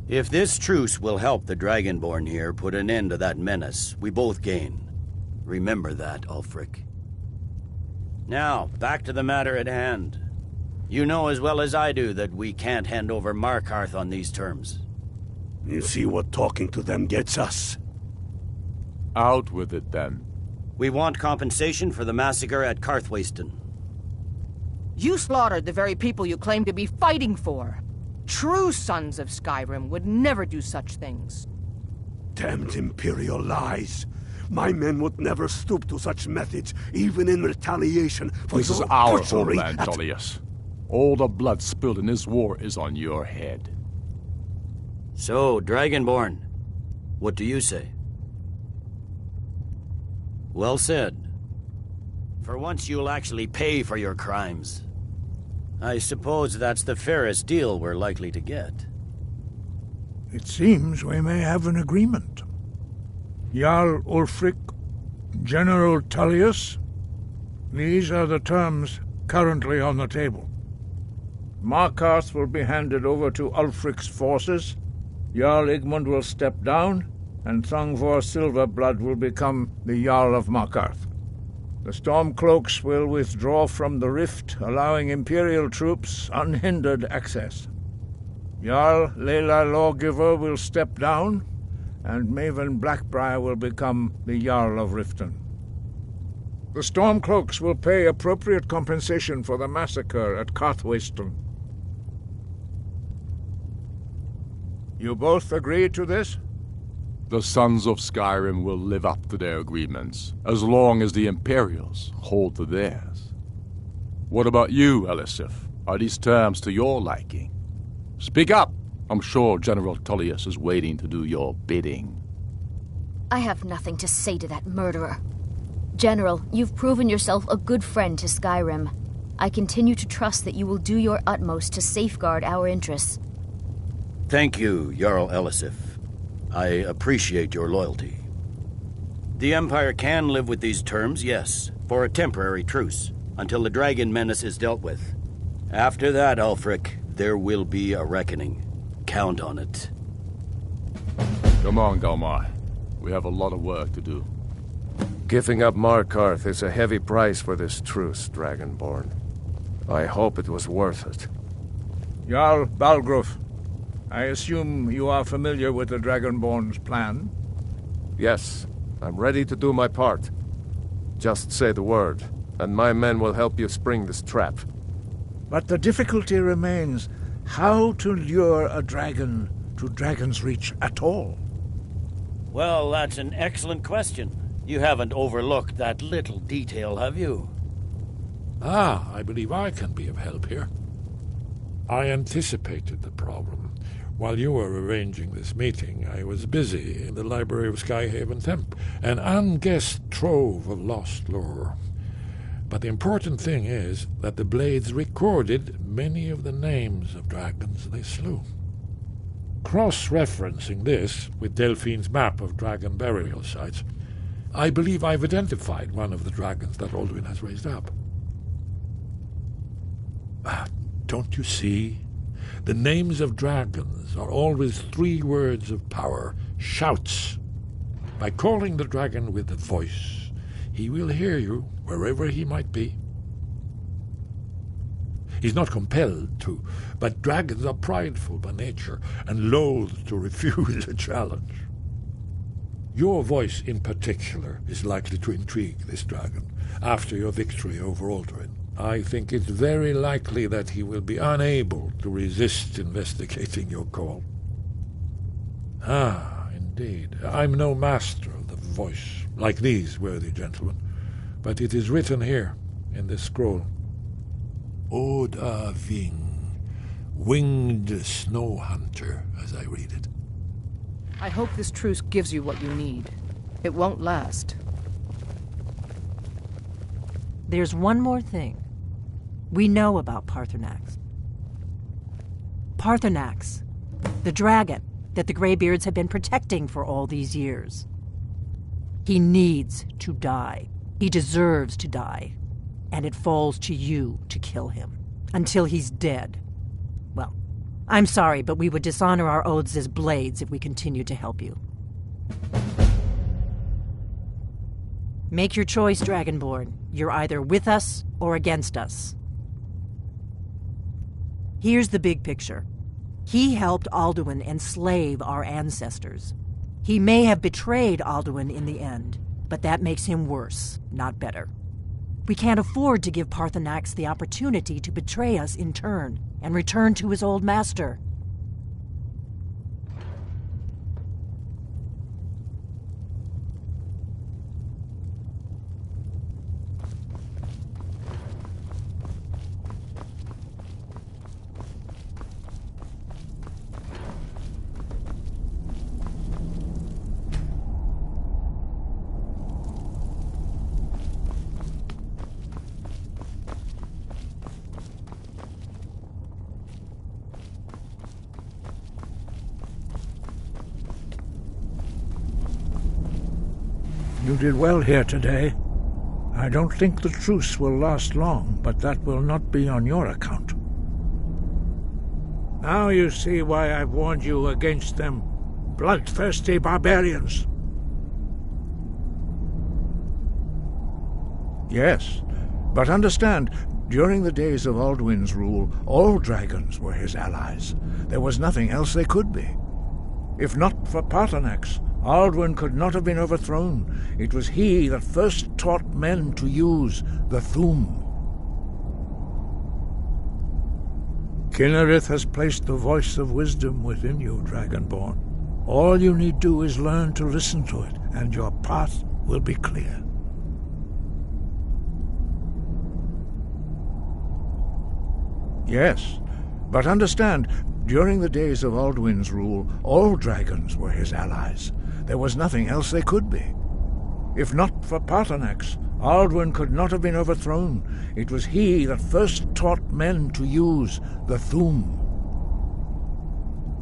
If this truce will help the Dragonborn here put an end to that menace, we both gain. Remember that, Ulfric. Now, back to the matter at hand. You know as well as I do that we can't hand over Markarth on these terms. You see what talking to them gets us? Out with it, then. We want compensation for the massacre at Karthwasten. You slaughtered the very people you claim to be fighting for. True sons of Skyrim would never do such things. Damned Imperial lies. My men would never stoop to such methods, even in retaliation for This is your our butchery homeland, at- Tullius. All the blood spilled in this war is on your head. So, Dragonborn, what do you say? Well said. For once you'll actually pay for your crimes. I suppose that's the fairest deal we're likely to get. It seems we may have an agreement. Jarl Ulfric, General Tullius, these are the terms currently on the table. Markarth will be handed over to Ulfric's forces, Jarl Igmund will step down, and Thongvor Silverblood will become the Jarl of Markarth. The Stormcloaks will withdraw from the rift, allowing Imperial troops unhindered access. Jarl Leila Lawgiver will step down, and Maven Blackbriar will become the Jarl of Riften. The Stormcloaks will pay appropriate compensation for the massacre at Carthwayston. You both agree to this? The Sons of Skyrim will live up to their agreements, as long as the Imperials hold to theirs. What about you, Elisif? Are these terms to your liking? Speak up! I'm sure General Tullius is waiting to do your bidding. I have nothing to say to that murderer. General, you've proven yourself a good friend to Skyrim. I continue to trust that you will do your utmost to safeguard our interests. Thank you, Jarl Elisif. I appreciate your loyalty. The Empire can live with these terms, yes, for a temporary truce, until the dragon menace is dealt with. After that, Ulfric, there will be a reckoning. Count on it. Come on, Galmar. We have a lot of work to do. Giving up Markarth is a heavy price for this truce, Dragonborn. I hope it was worth it. Jarl Balgruf, I assume you are familiar with the Dragonborn's plan? Yes, I'm ready to do my part. Just say the word, and my men will help you spring this trap. But the difficulty remains how to lure a dragon to Dragon's Reach at all. Well, that's an excellent question. You haven't overlooked that little detail, have you? I believe I can be of help here. I anticipated the problem. While you were arranging this meeting, I was busy in the library of Skyhaven Temp, an unguessed trove of lost lore. But the important thing is that the Blades recorded many of the names of dragons they slew. Cross-referencing this with Delphine's map of dragon burial sites, I believe I've identified one of the dragons that Alduin has raised up. Don't you see? The names of dragons are always 3 words of power, shouts. By calling the dragon with a voice, he will hear you wherever he might be. He's not compelled to, but dragons are prideful by nature and loath to refuse a challenge. Your voice in particular is likely to intrigue this dragon after your victory over Alduin. I think it's very likely that he will be unable to resist investigating your call. Indeed. I'm no master of the voice, like these worthy gentlemen, but it is written here, in this scroll. Oda Ving, winged snow hunter, as I read it. I hope this truce gives you what you need. It won't last. There's one more thing. We know about Paarthurnax. Paarthurnax, the dragon that the Greybeards have been protecting for all these years. He needs to die. He deserves to die. And it falls to you to kill him. Until he's dead. Well, I'm sorry, but we would dishonor our oaths as Blades if we continue to help you. Make your choice, Dragonborn. You're either with us or against us. Here's the big picture. He helped Alduin enslave our ancestors. He may have betrayed Alduin in the end, but that makes him worse, not better. We can't afford to give Paarthurnax the opportunity to betray us in turn and return to his old master. You did well here today. I don't think the truce will last long, but that will not be on your account. Now you see why I've warned you against them bloodthirsty barbarians. Yes, but understand, during the days of Alduin's rule, all dragons were his allies. There was nothing else they could be. If not for Paarthurnax, Alduin could not have been overthrown. It was he that first taught men to use the Thu'um. Kynareth has placed the voice of wisdom within you, Dragonborn. All you need do is learn to listen to it, and your path will be clear. Yes, but understand, during the days of Alduin's rule, all dragons were his allies. There was nothing else they could be. If not for Paarthurnax, Alduin could not have been overthrown. It was he that first taught men to use the Thu'um.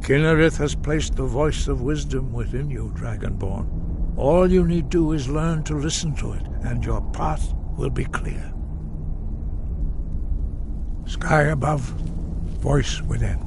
Kynareth has placed the voice of wisdom within you, Dragonborn. All you need do is learn to listen to it, and your path will be clear. Sky above, voice within.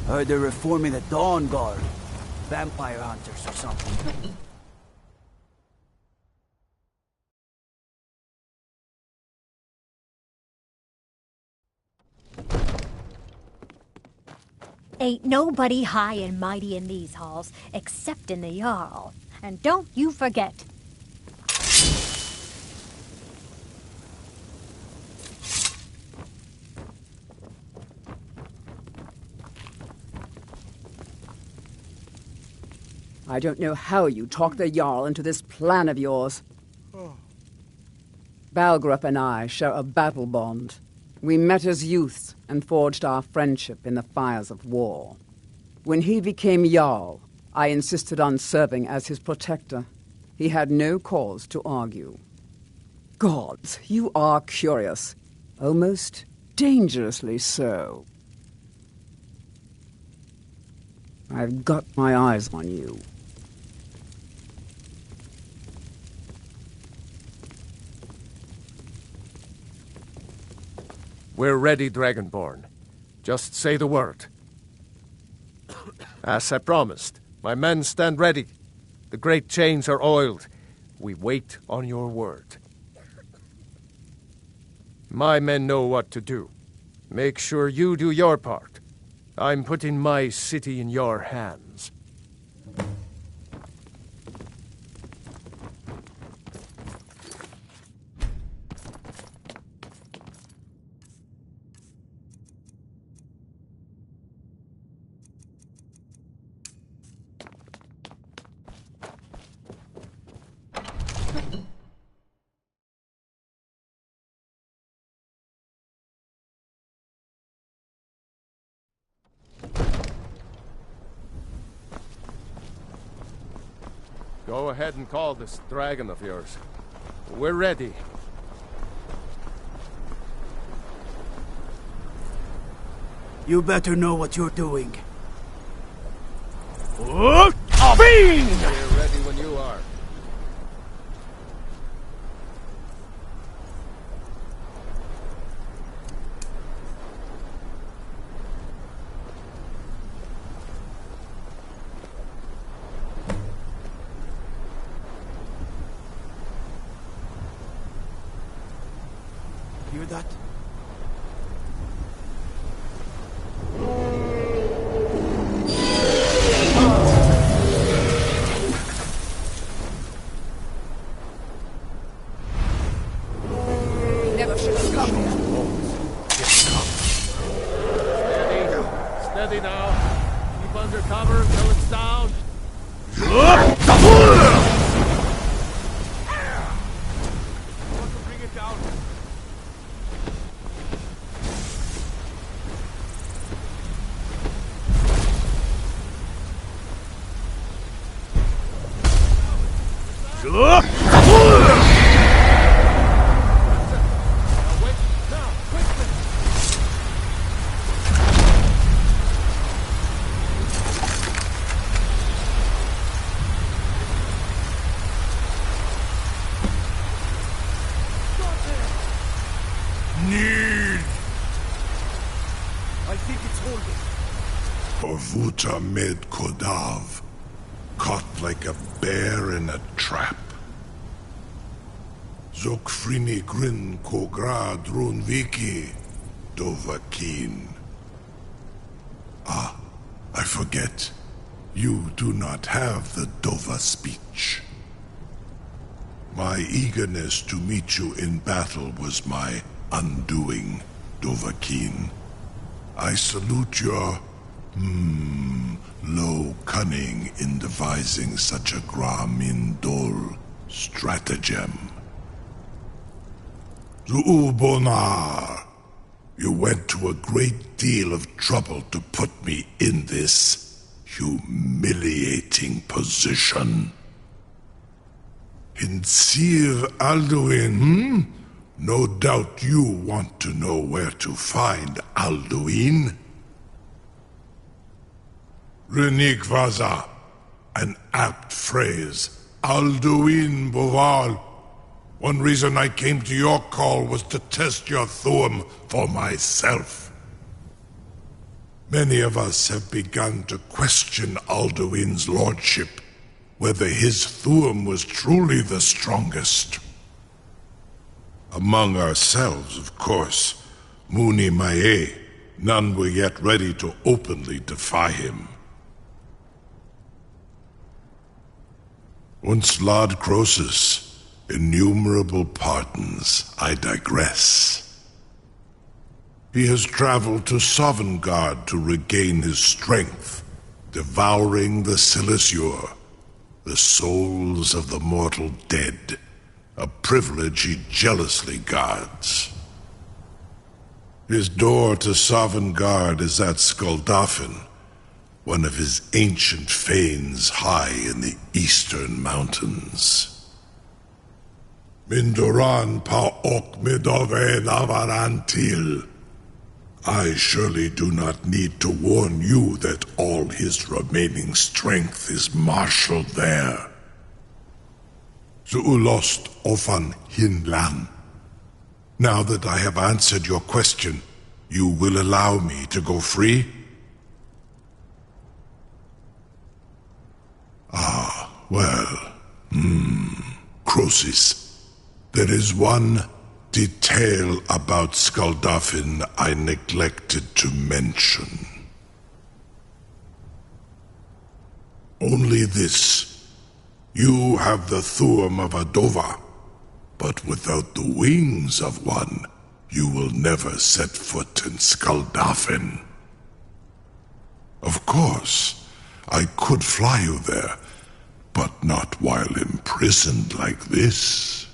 Heard they're reforming the Dawn Guard. Vampire hunters or something. Ain't nobody high and mighty in these halls, except in the Jarl. And don't you forget. I don't know how you talked the Jarl into this plan of yours. Balgrup and I share a battle bond. We met as youths and forged our friendship in the fires of war. When he became Jarl, I insisted on serving as his protector. He had no cause to argue. Gods, you are curious. Almost dangerously so. I've got my eyes on you. We're ready, Dragonborn. Just say the word. As I promised, my men stand ready. The great chains are oiled. We wait on your word. My men know what to do. Make sure you do your part. I'm putting my city in your hands. Go ahead and call this dragon of yours. We're ready. You better know what you're doing. We're ready when you are. Hear that? steady now. Keep under cover until it's down. Bring it down. Orvuta med Kodav, caught like a bear in a trap. Zokfrini Grin Kogra Drunviki Dovakin. Ah, I forget. You do not have the Dova speech. My eagerness to meet you in battle was my undoing, Dovahkiin. I salute your, low cunning in devising such a Gramindol stratagem. Zuubonar, you went to a great deal of trouble to put me in this humiliating position. Hinsir Alduin, No doubt you want to know where to find Alduin. Renik Vaza, an apt phrase. Alduin Boval. One reason I came to your call was to test your Thuum for myself. Many of us have begun to question Alduin's lordship, whether his Thuum was truly the strongest. Among ourselves, of course, Muni Mae, none were yet ready to openly defy him. Once Lord Croesus, innumerable pardons, I digress. He has traveled to Sovngarde to regain his strength, devouring the Silesur, the souls of the mortal dead, a privilege he jealously guards. His door to Sovngarde is at Skuldafn, one of his ancient fanes high in the eastern mountains. Mindoran pa ok midove navarantil. I surely do not need to warn you that all his remaining strength is marshaled there. Zuulost ofan hinlan. Now that I have answered your question, you will allow me to go free? Ah, well, Croesus, there is one detail about Skuldafn I neglected to mention. Only this. You have the Thuum of a Dova, but without the wings of one, you will never set foot in Skuldafn. Of course, I could fly you there, but not while imprisoned like this.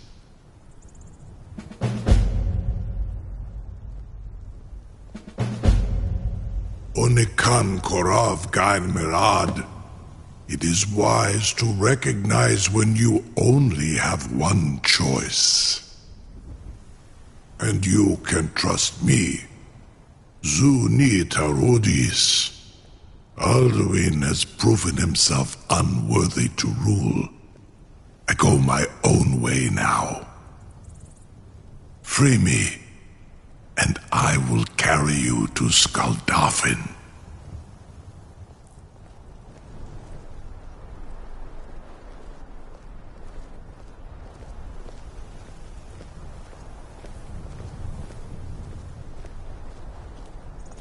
Onikan Korav Gain Mirad. It is wise to recognize when you only have one choice. And you can trust me. Zuni Tarudis. Alduin has proven himself unworthy to rule. I go my own way now. Free me, and I will carry you to Skuldafn.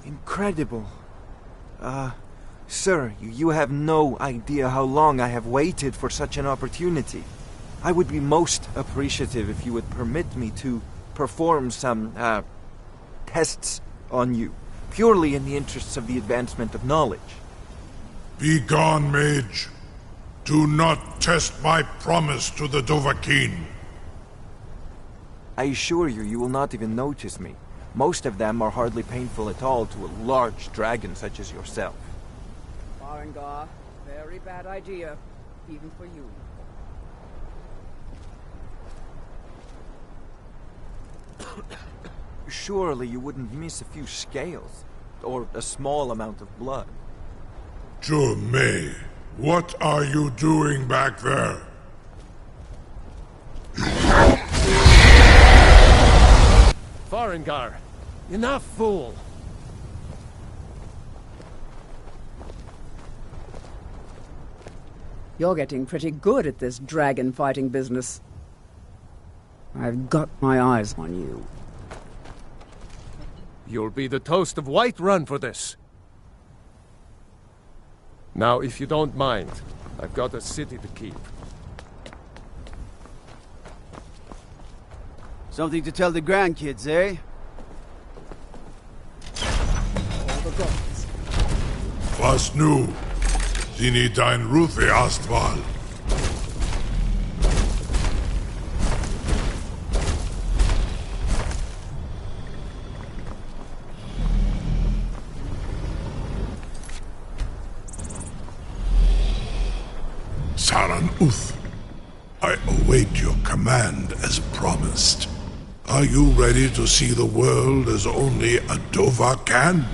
Incredible. Sir, you have no idea how long I have waited for such an opportunity. I would be most appreciative if you would permit me to perform some, tests on you. purely in the interests of the advancement of knowledge. Be gone, mage. Do not test my promise to the Dovahkiin. I assure you, you will not even notice me. Most of them are hardly painful at all to a large dragon such as yourself. Farengar, very bad idea, even for you. Surely you wouldn't miss a few scales, or a small amount of blood. May, what are you doing back there? Farengar, enough, fool! You're getting pretty good at this dragon fighting business. I've got my eyes on you. You'll be the toast of Whiterun for this. Now, if you don't mind, I've got a city to keep. Something to tell the grandkids, eh? All the gods. Was nu? Sini dein Ruthi Astval. Saran Uth, I await your command as promised. Are you ready to see the world as only a Dova can?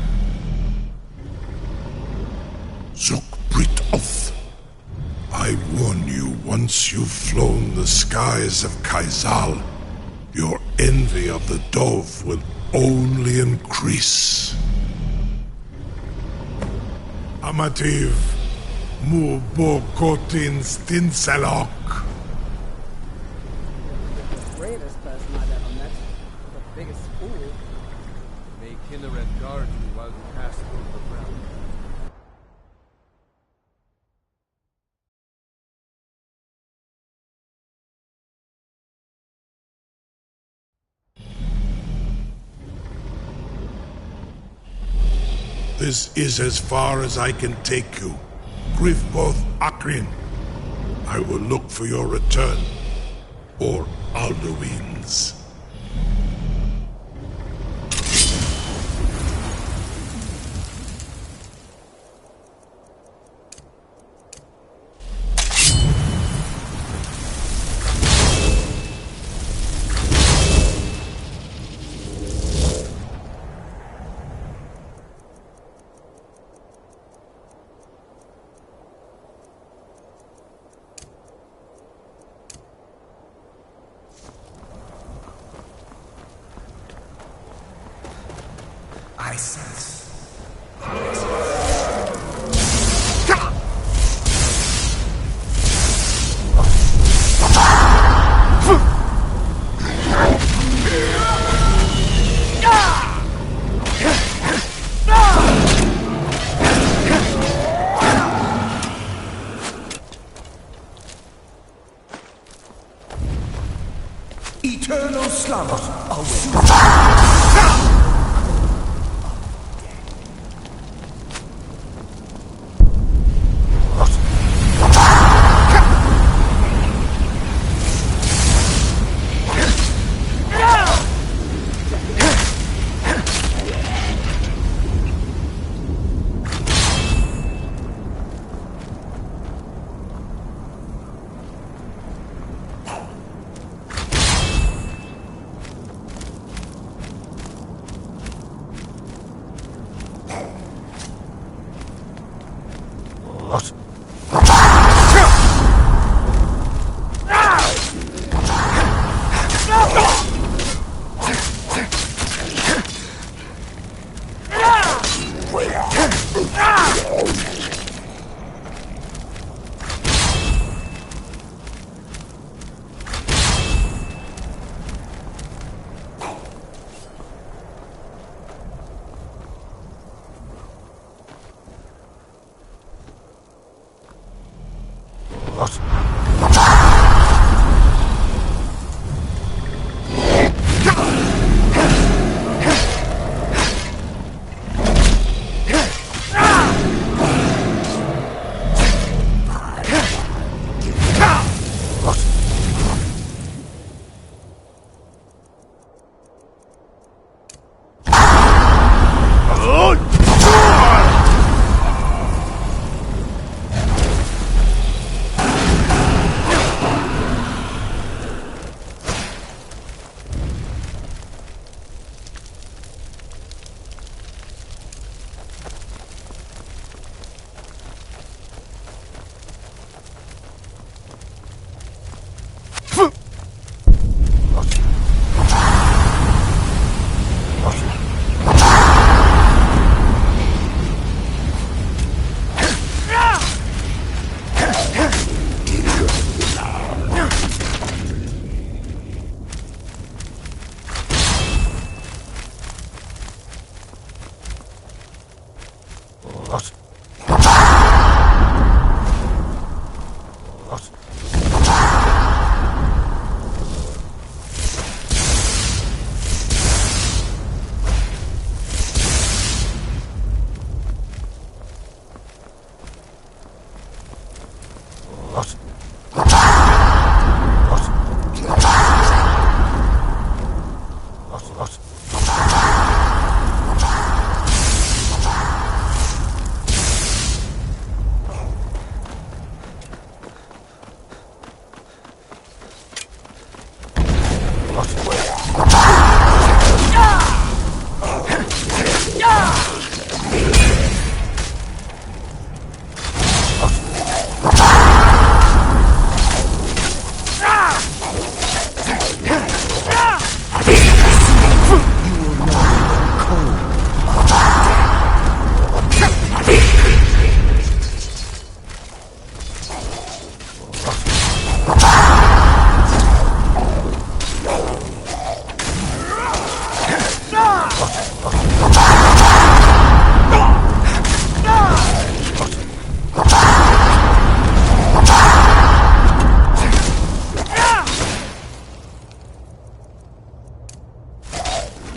Zuk Brit Oth, I warn you, once you've flown the skies of Kaizal, your envy of the Dove will only increase. Amativ, Mu Bokotin Stinselok. The bravest person I've ever met. The biggest fool. May Kinnared guard you while you pass through the ground. This is as far as I can take you. Grifboth Akrin. I will look for your return. Or Alduin's. I sense. Eternal slumber awaits.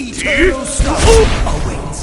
Eternal struggle awaits.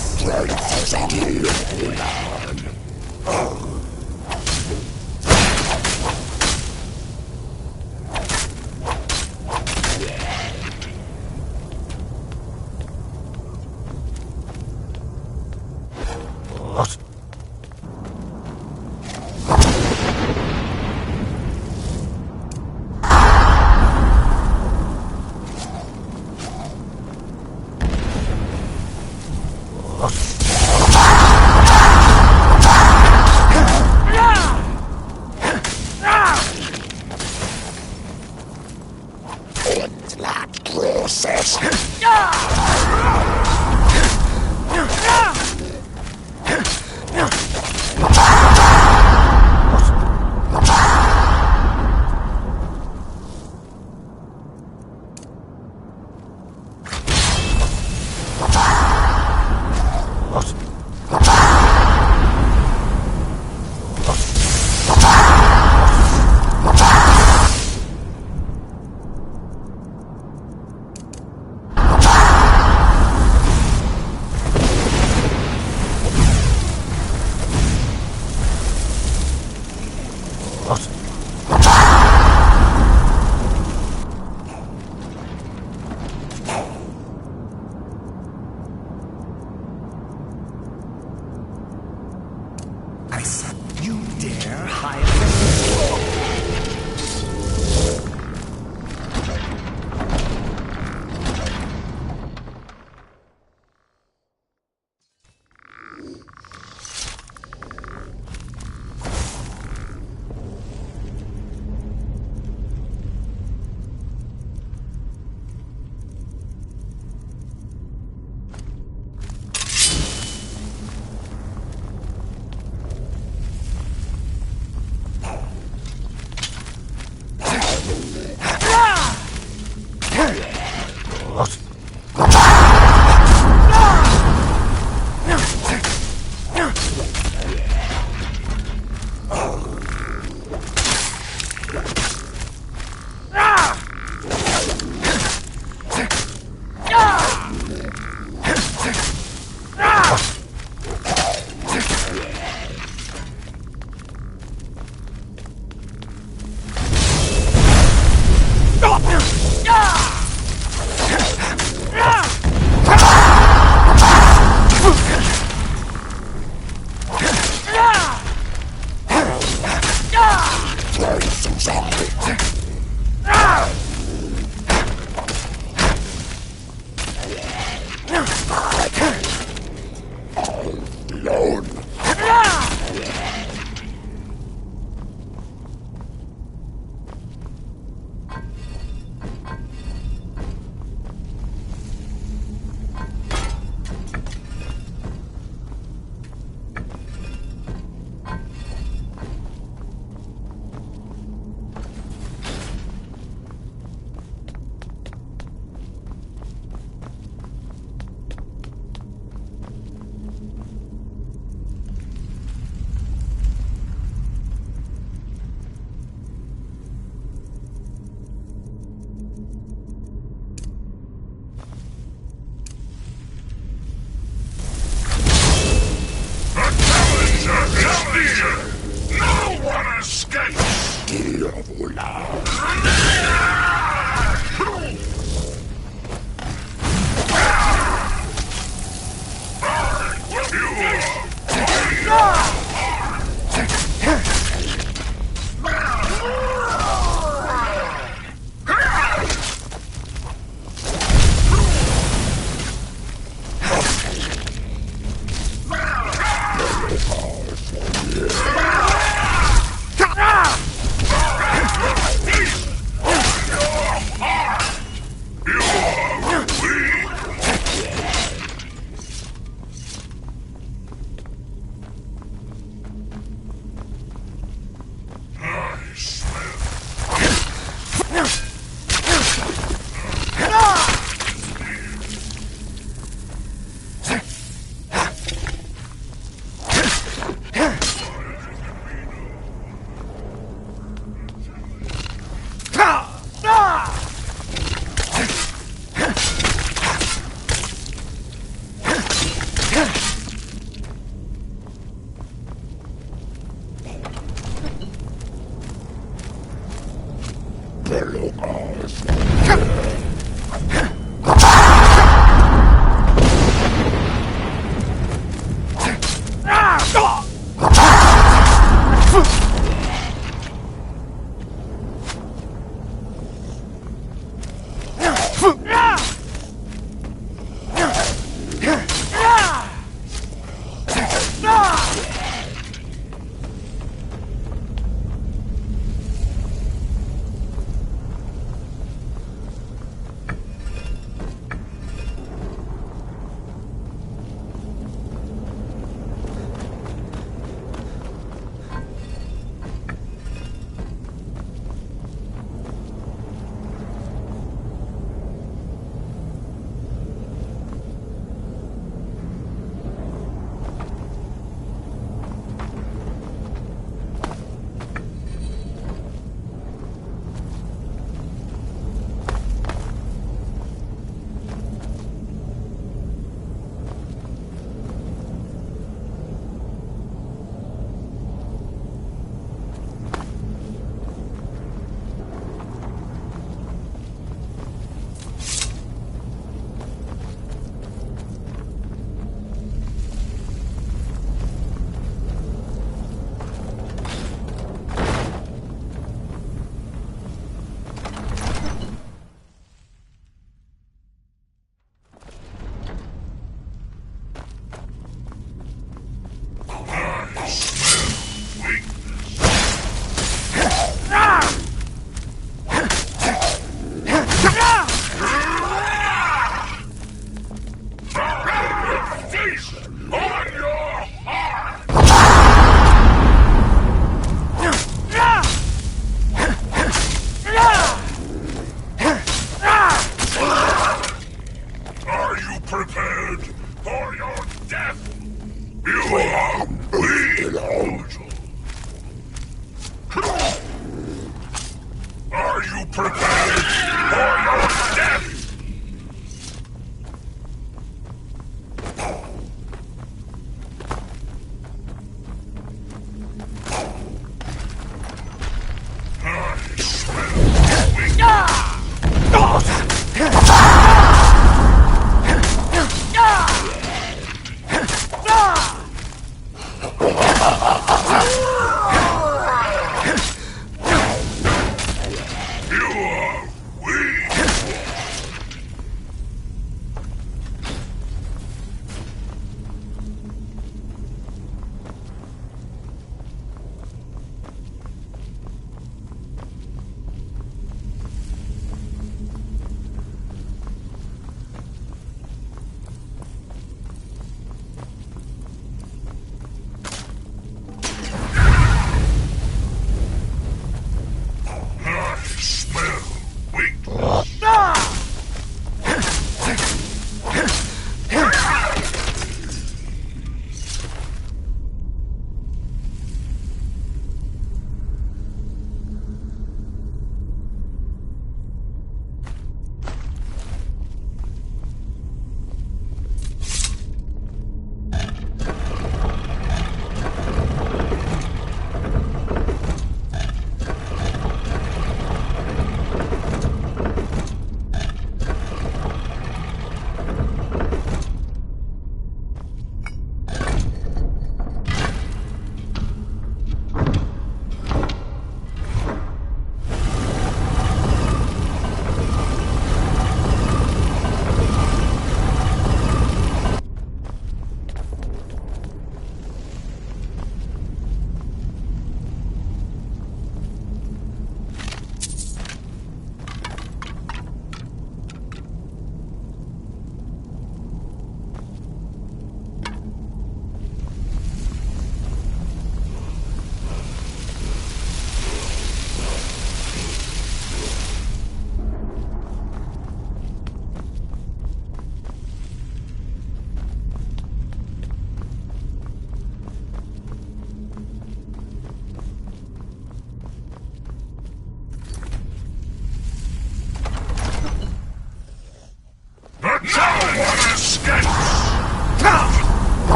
I said, you dare hide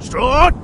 Strut!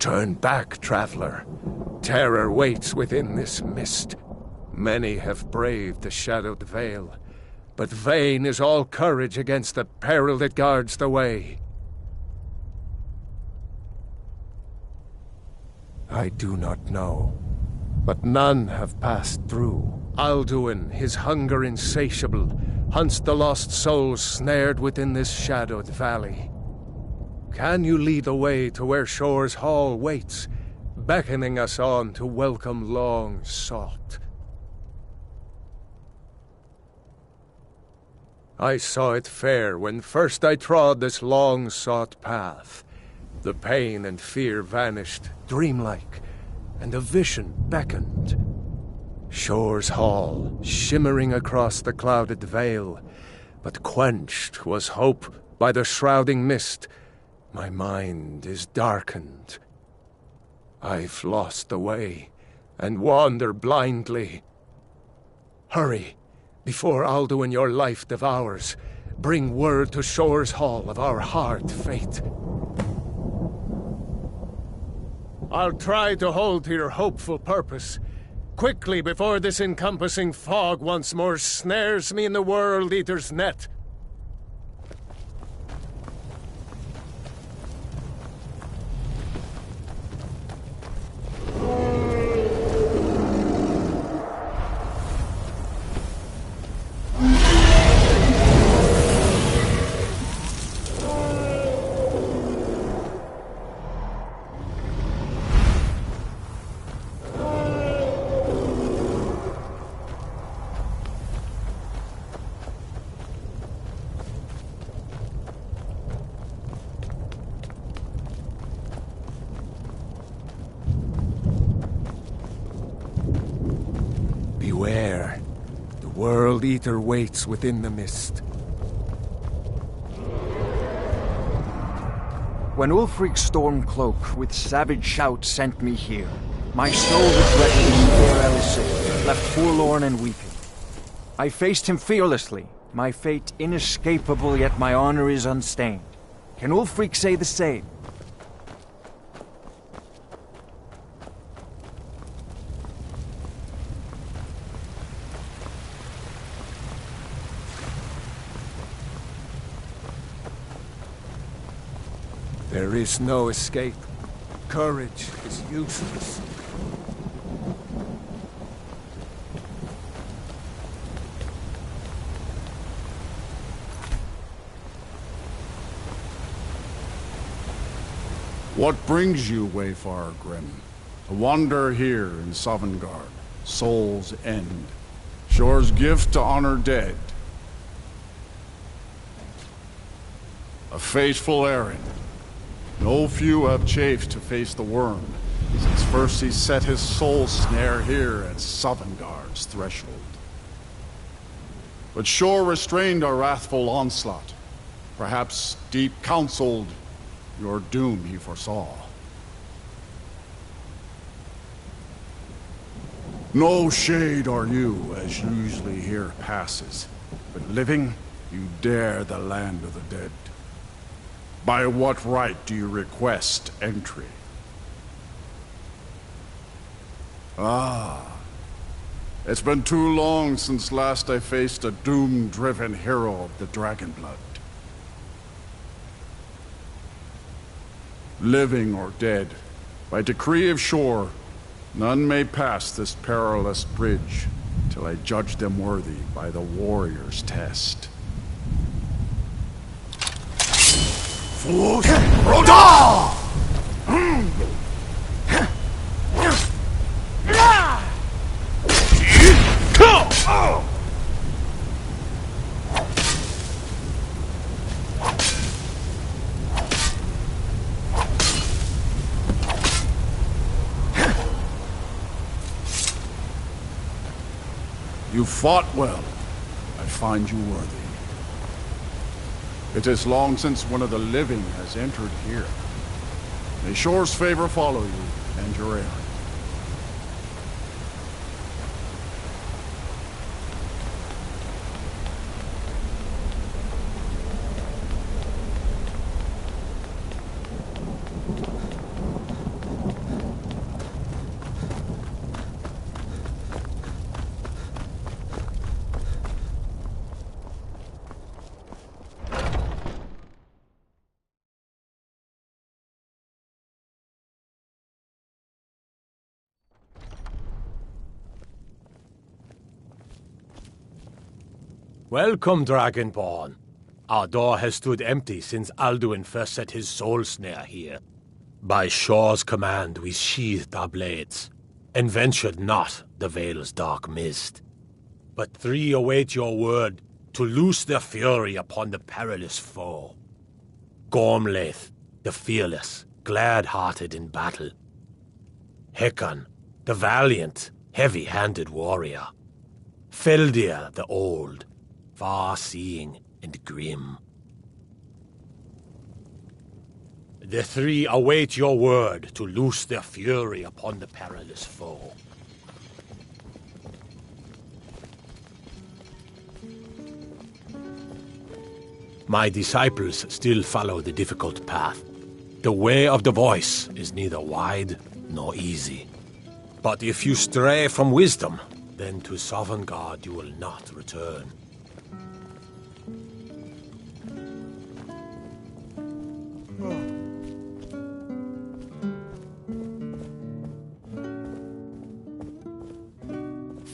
Turn back, traveler. Terror waits within this mist. Many have braved the shadowed veil, but vain is all courage against the peril that guards the way. I do not know, but none have passed through. Alduin, his hunger insatiable, hunts the lost souls snared within this shadowed valley. Can you lead the way to where Shore's Hall waits, beckoning us on to welcome long sought? I saw it fair when first I trod this long-sought path. The pain and fear vanished, dreamlike, and a vision beckoned. Shore's Hall, shimmering across the clouded veil, but quenched was hope by the shrouding mist. My mind is darkened. I've lost the way, and wander blindly. Hurry, before Alduin your life devours. Bring word to Shore's Hall of our hard fate. I'll try to hold to your hopeful purpose. Quickly, before this encompassing fog once more snares me in the World Eater's net. Beware. The World Eater waits within the mist. When Ulfric's Stormcloak with savage shout sent me here, my soul regretted his fair Elisir, left forlorn and weeping. I faced him fearlessly, my fate inescapable, yet my honor is unstained. Can Ulfric say the same? There is no escape. Courage is useless. What brings you, Wayfarer Grim? A wanderer here in Sovngarde, Soul's End. Shore's gift to honor dead. A fateful errand. No few have chafed to face the worm, since first he set his soul snare here at Sovngarde's threshold. But Shore restrained our wrathful onslaught. Perhaps deep counseled, your doom he foresaw. No shade are you, as usually here passes, but living, you dare the land of the dead. By what right do you request entry? Ah, it's been too long since last I faced a doom-driven hero of the Dragonblood. Living or dead, by decree of Shore, none may pass this perilous bridge till I judge them worthy by the warrior's test. Rodal! You fought well. I find you worthy. It is long since one of the living has entered here. May Shore's favor follow you and your errand. Welcome, Dragonborn. Our door has stood empty since Alduin first set his soul snare here. By Shor's command, we sheathed our blades, and ventured not the Vale's dark mist. But three await your word to loose their fury upon the perilous foe. Gormlaith, the fearless, glad-hearted in battle. Hekon, the valiant, heavy-handed warrior. Feldir, the old, far-seeing and grim. The three await your word to loose their fury upon the perilous foe. My disciples still follow the difficult path. The way of the voice is neither wide nor easy. But if you stray from wisdom, then to Sovngarde you will not return.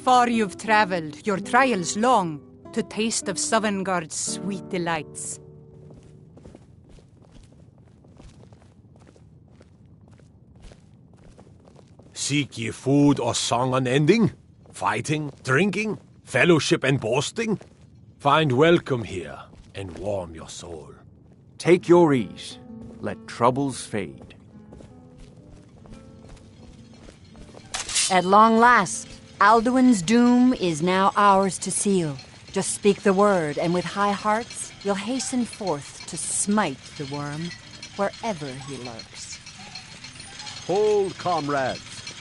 Far you've traveled, your trials long, to taste of Sovngarde's sweet delights. Seek ye food or song unending? Fighting, drinking, fellowship and boasting? Find welcome here, and warm your soul. Take your ease. Let troubles fade. At long last, Alduin's doom is now ours to seal. Just speak the word, and with high hearts, you'll hasten forth to smite the worm wherever he lurks. Hold, comrades.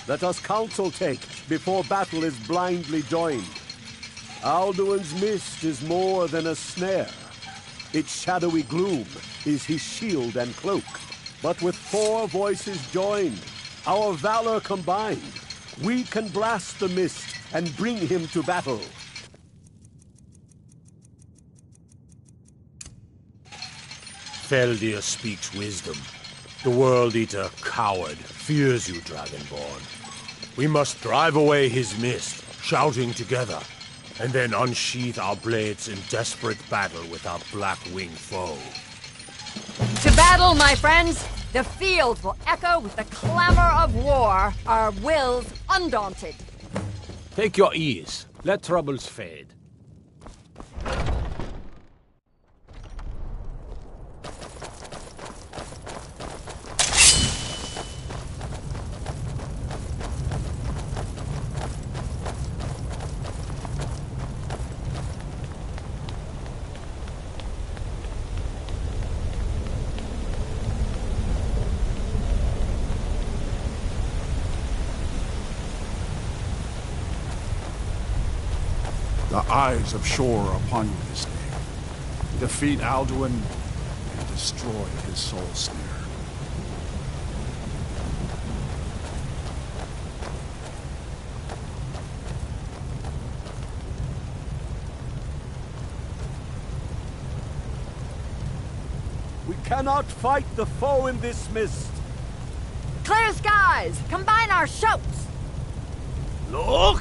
Let us counsel take before battle is blindly joined. Alduin's mist is more than a snare. Its shadowy gloom is his shield and cloak. But with 4 voices joined, our valor combined, we can blast the mist and bring him to battle. Feldir speaks wisdom. The World Eater, coward, fears you, Dragonborn. We must drive away his mist, shouting together, and then unsheath our blades in desperate battle with our black-winged foe. To battle, my friends! The field will echo with the clamor of war, our wills undaunted. Take your ease. Let troubles fade. The eyes of Shor are upon you this day. Defeat Alduin and destroy his soul snare. We cannot fight the foe in this mist. Clear skies! Combine our shouts! Look!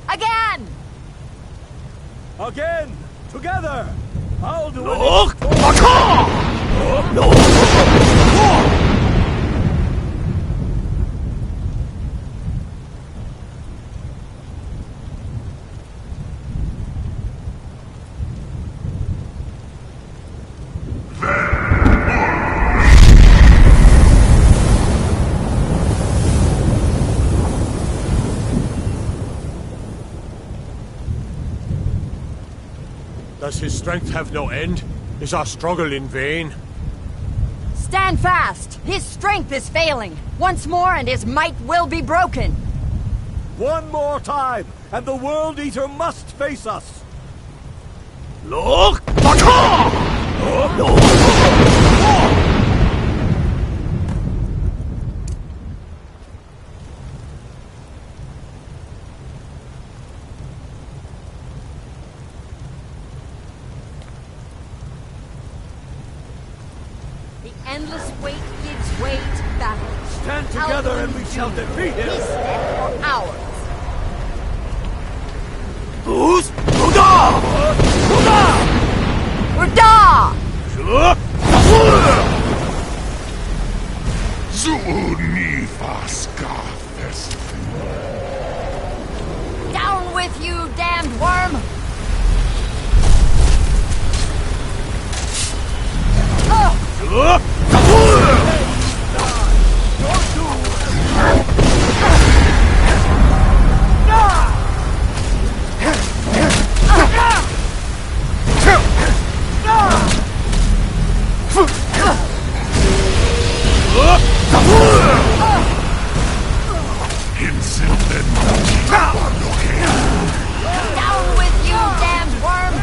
Again! Again! Together! Alduin Look! Does his strength have no end? Is our struggle in vain? Stand fast! His strength is failing. Once more and his might will be broken. One more time, and the World Eater must face us. Look! The endless wait gives way to battle. Stand together and we shall defeat him! He slept for hours. Who's? Huda! Rada! Down with you, damned worm! Down with you, damned worm!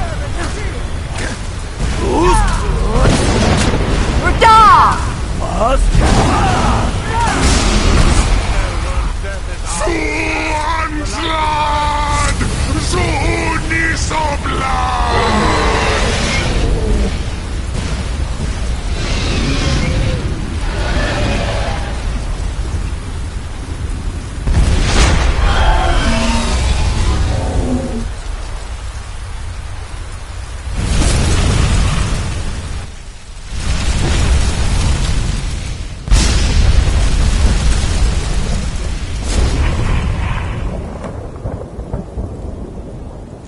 Rada!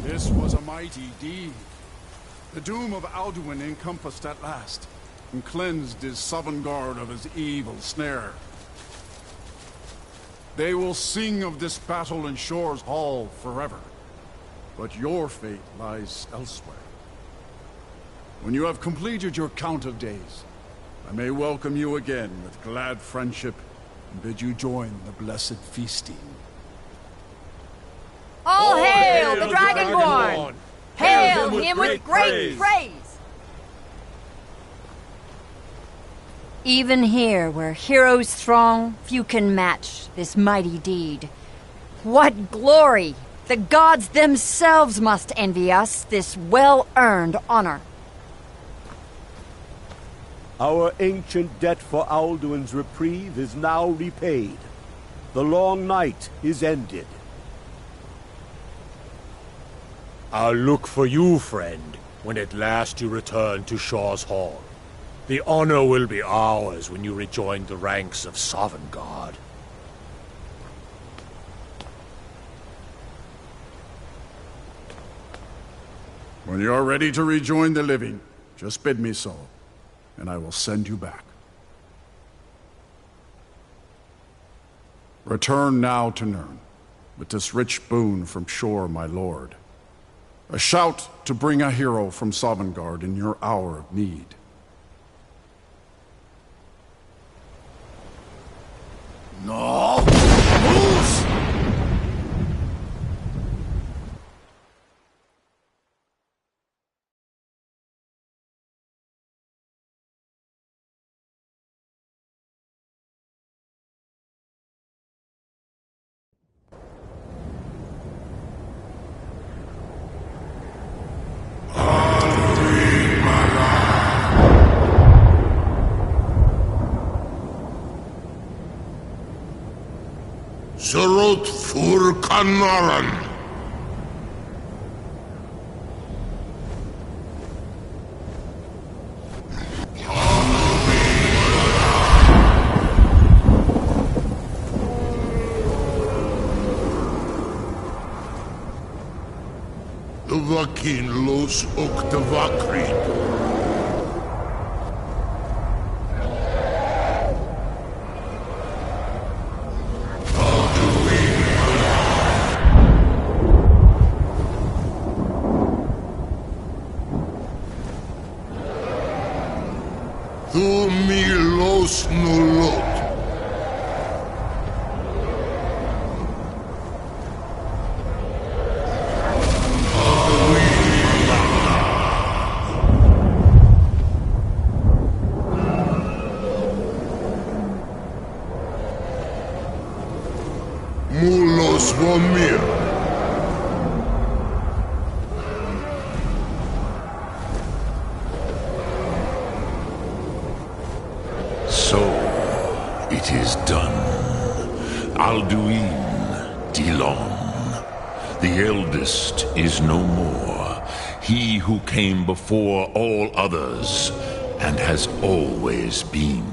This was a mighty deed. The doom of Alduin encompassed at last, and cleansed his Sovngarde of his evil snare. They will sing of this battle in Shore's Hall forever, but your fate lies elsewhere. When you have completed your count of days, I may welcome you again with glad friendship and bid you join the blessed feasting. All hail the Dragonborn! Hail him with great praise! Even here, where heroes throng, few can match this mighty deed. What glory! The gods themselves must envy us this well-earned honor. Our ancient debt for Alduin's reprieve is now repaid. The long night is ended. I'll look for you, friend, when at last you return to Shaw's Hall. The honor will be ours when you rejoin the ranks of Sovngarde. When you are ready to rejoin the living, just bid me so, and I will send you back. Return now to Nirn, with this rich boon from Shore, my lord. A shout to bring a hero from Sovngarde in your hour of need. No! Moose! Zerot fur Kanaran. Vakin los Oktavakrid. Tu mi los nulot. Mulos vomir. It is done. Alduin, Dilon. The eldest is no more. He who came before all others and has always been.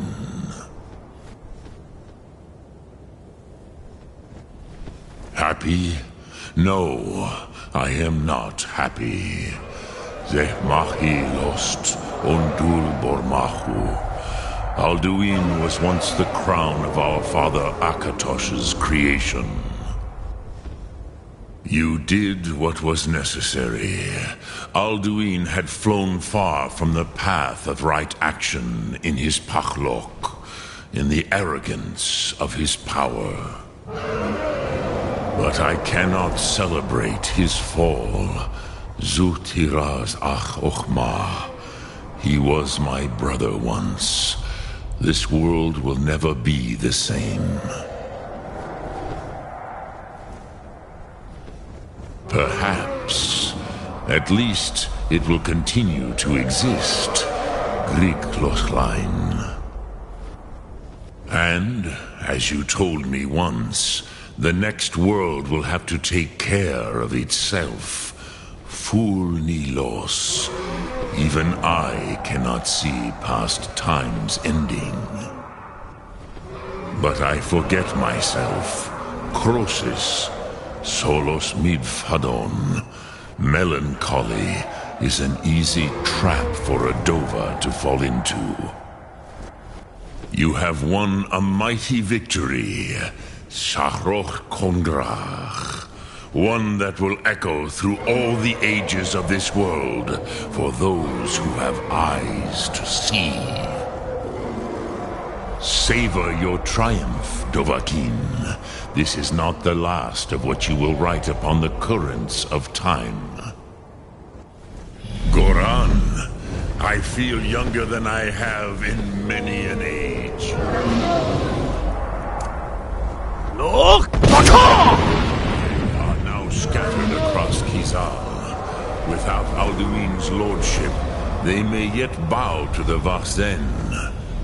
Happy? No, I am not happy. Zehmahi lost Ondul Bormahu. Alduin was once the crown of our father Akatosh's creation. You did what was necessary. Alduin had flown far from the path of right action in his Pachlok, in the arrogance of his power. But I cannot celebrate his fall. Zutiraz Ach Ochma. He was my brother once. This world will never be the same. Perhaps. At least it will continue to exist. Griglochlein. And, as you told me once, the next world will have to take care of itself. Ful Nilos. Even I cannot see past time's ending. But I forget myself. Crosis. Solos midfadon. Melancholy is an easy trap for a Dova to fall into. You have won a mighty victory. Shahroch Kongrach. One that will echo through all the ages of this world for those who have eyes to see. Savor your triumph, Dovahkiin. This is not the last of what you will write upon the currents of time. Goran, I feel younger than I have in many an age. Look! Are now scattered across Kizal. Without Alduin's lordship, they may yet bow to the Varzen,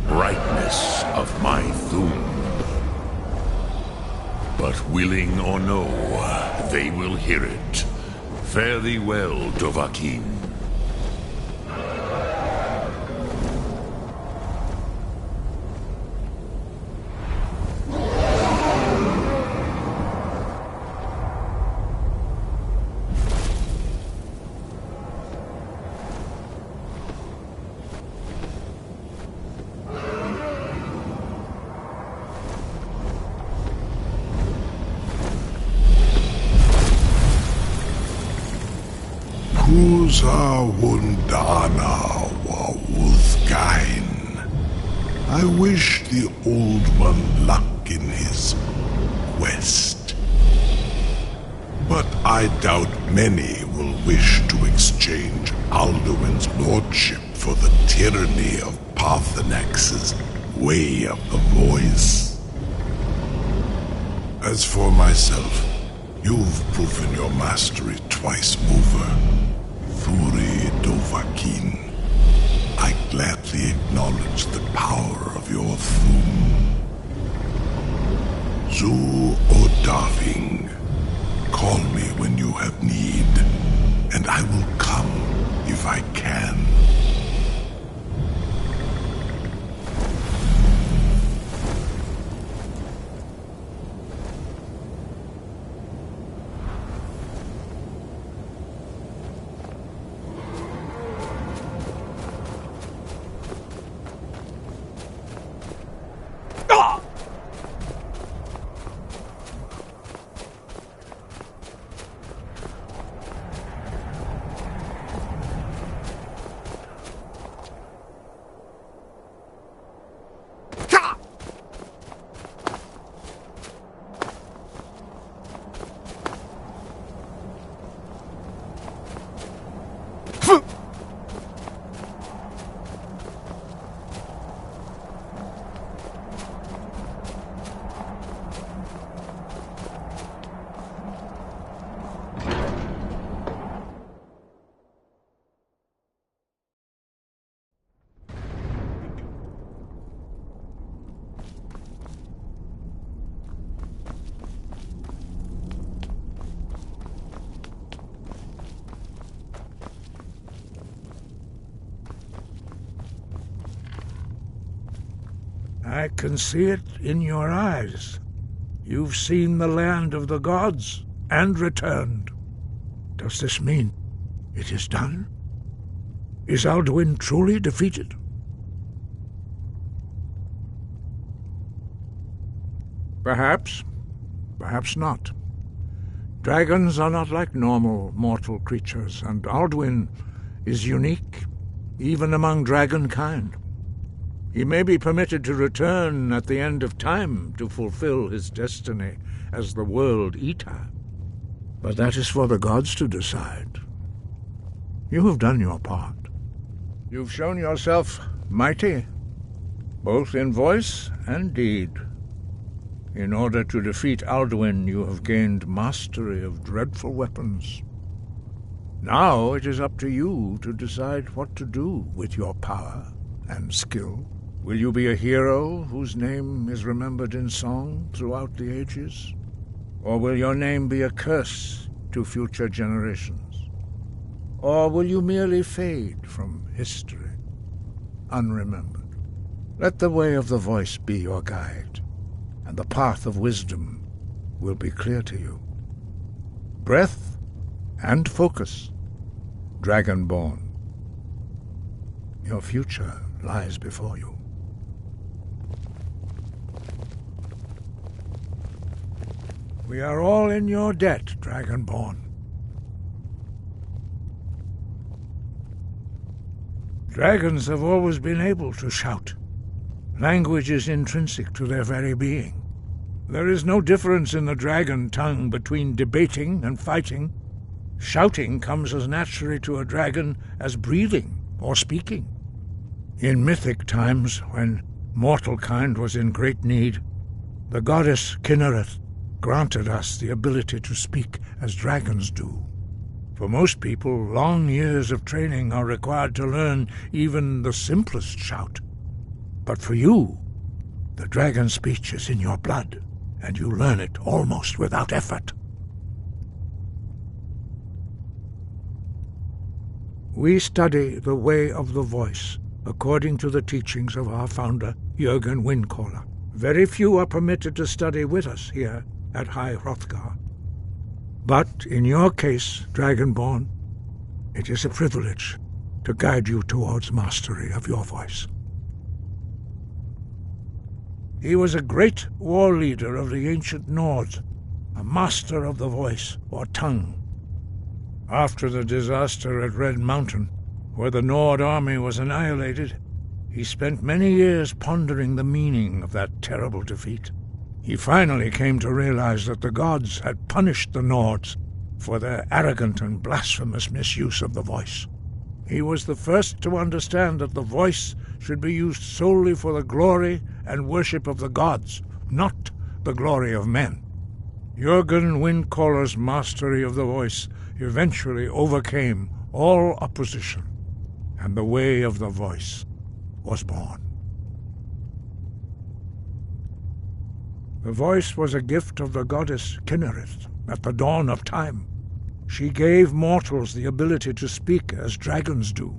brightness of my Thum. But willing or no, they will hear it. Fare thee well, Dovahkiin. Kuza Wundana wa Wuthgain. I wish the Old One luck in his quest. But I doubt many will wish to exchange Alduin's lordship for the tyranny of Parthenax's way of the voice. As for myself, you've proven your mastery twice over. Thuri Dovahkiin, I gladly acknowledge the power of your Thum. Zu Odaving, call me when you have need, and I will come if I can. I can see it in your eyes. You've seen the land of the gods and returned. Does this mean it is done? Is Alduin truly defeated? Perhaps. Perhaps not. Dragons are not like normal mortal creatures, and Alduin is unique, even among dragon kind. He may be permitted to return at the end of time to fulfill his destiny as the World Eater. But that is for the gods to decide. You have done your part. You've shown yourself mighty, both in voice and deed. In order to defeat Alduin, you have gained mastery of dreadful weapons. Now it is up to you to decide what to do with your power and skill. Will you be a hero whose name is remembered in song throughout the ages? Or will your name be a curse to future generations? Or will you merely fade from history, unremembered? Let the way of the voice be your guide, and the path of wisdom will be clear to you. Breath and focus, Dragonborn. Your future lies before you. We are all in your debt, Dragonborn. Dragons have always been able to shout. Language is intrinsic to their very being. There is no difference in the dragon tongue between debating and fighting. Shouting comes as naturally to a dragon as breathing or speaking. In mythic times, when mortal kind was in great need, the goddess Kinnereth granted us the ability to speak as dragons do. For most people, long years of training are required to learn even the simplest shout. But for you, the dragon speech is in your blood, and you learn it almost without effort. We study the way of the voice, according to the teachings of our founder, Jürgen Windcaller. Very few are permitted to study with us here at High Hrothgar. But in your case, Dragonborn, it is a privilege to guide you towards mastery of your voice. He was a great war leader of the ancient Nords, a master of the voice, or tongue. After the disaster at Red Mountain, where the Nord army was annihilated, he spent many years pondering the meaning of that terrible defeat. He finally came to realize that the gods had punished the Nords for their arrogant and blasphemous misuse of the voice. He was the first to understand that the voice should be used solely for the glory and worship of the gods, not the glory of men. Jürgen Windcaller's mastery of the voice eventually overcame all opposition, and the way of the voice was born. The voice was a gift of the goddess Kinnereth at the dawn of time. She gave mortals the ability to speak as dragons do.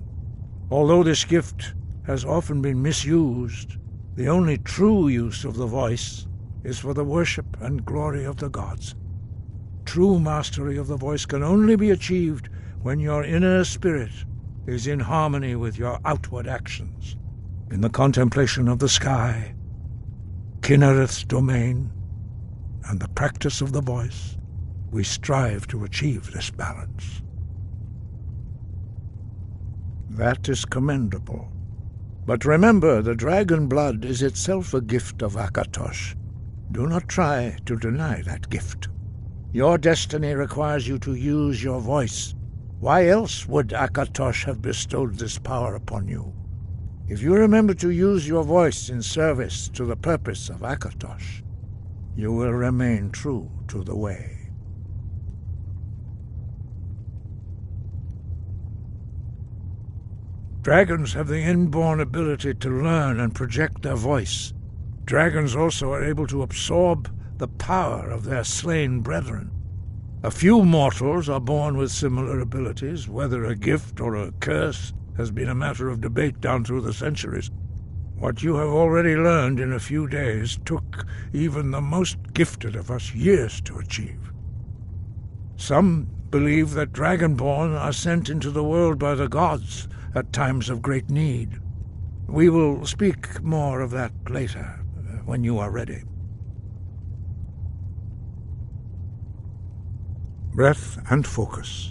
Although this gift has often been misused, the only true use of the voice is for the worship and glory of the gods. True mastery of the voice can only be achieved when your inner spirit is in harmony with your outward actions. In the contemplation of the sky, Kinnereth's domain, and the practice of the voice, we strive to achieve this balance. That is commendable. But remember, the dragon blood is itself a gift of Akatosh. Do not try to deny that gift. Your destiny requires you to use your voice. Why else would Akatosh have bestowed this power upon you? If you remember to use your voice in service to the purpose of Akatosh, you will remain true to the way. Dragons have the inborn ability to learn and project their voice. Dragons also are able to absorb the power of their slain brethren. A few mortals are born with similar abilities, whether a gift or a curse has been a matter of debate down through the centuries. What you have already learned in a few days took even the most gifted of us years to achieve. Some believe that Dragonborn are sent into the world by the gods at times of great need. We will speak more of that later, when you are ready. Breath and focus.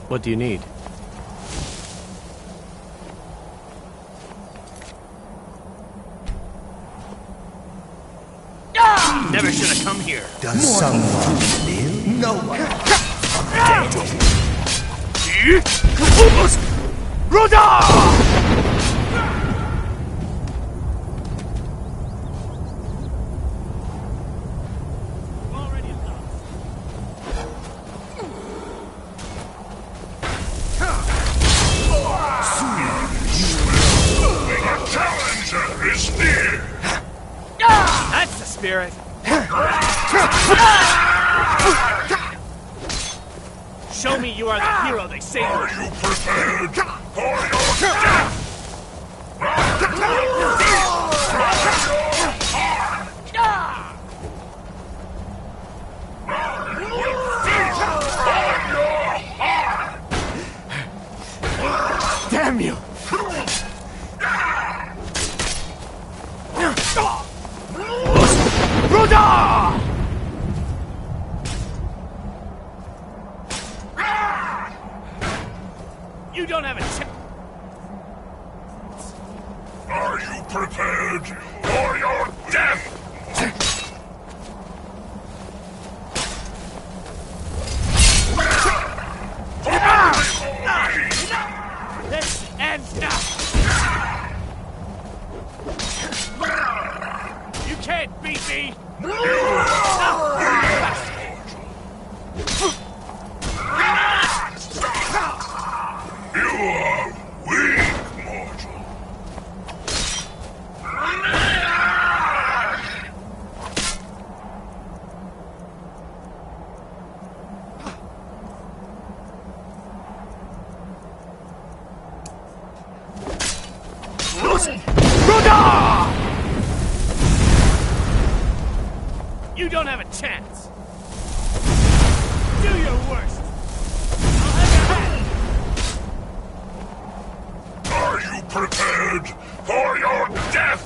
What do you need? Never should have come here. Does someone live? No one. That's the spirit. Show me you are the hero they say you are. Are you prepared for your death? Damn you! Ruda! You don't have a chance. Are you prepared for your death? This ends now. You can't beat me. You don't have a chance. Do your worst. I'll have your head. Are you prepared for your death?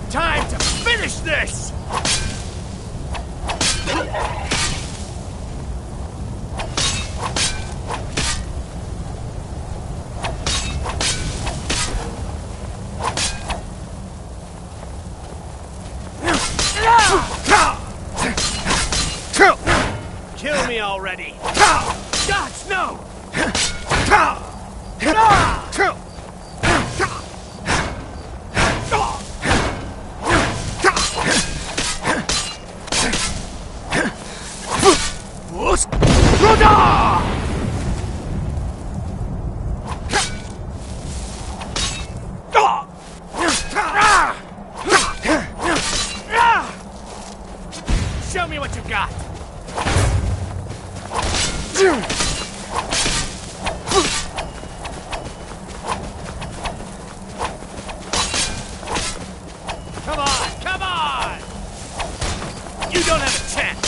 Time to finish this! Kill me already! Gods, no! Show me what you got! Come on, come on! You don't have a chance!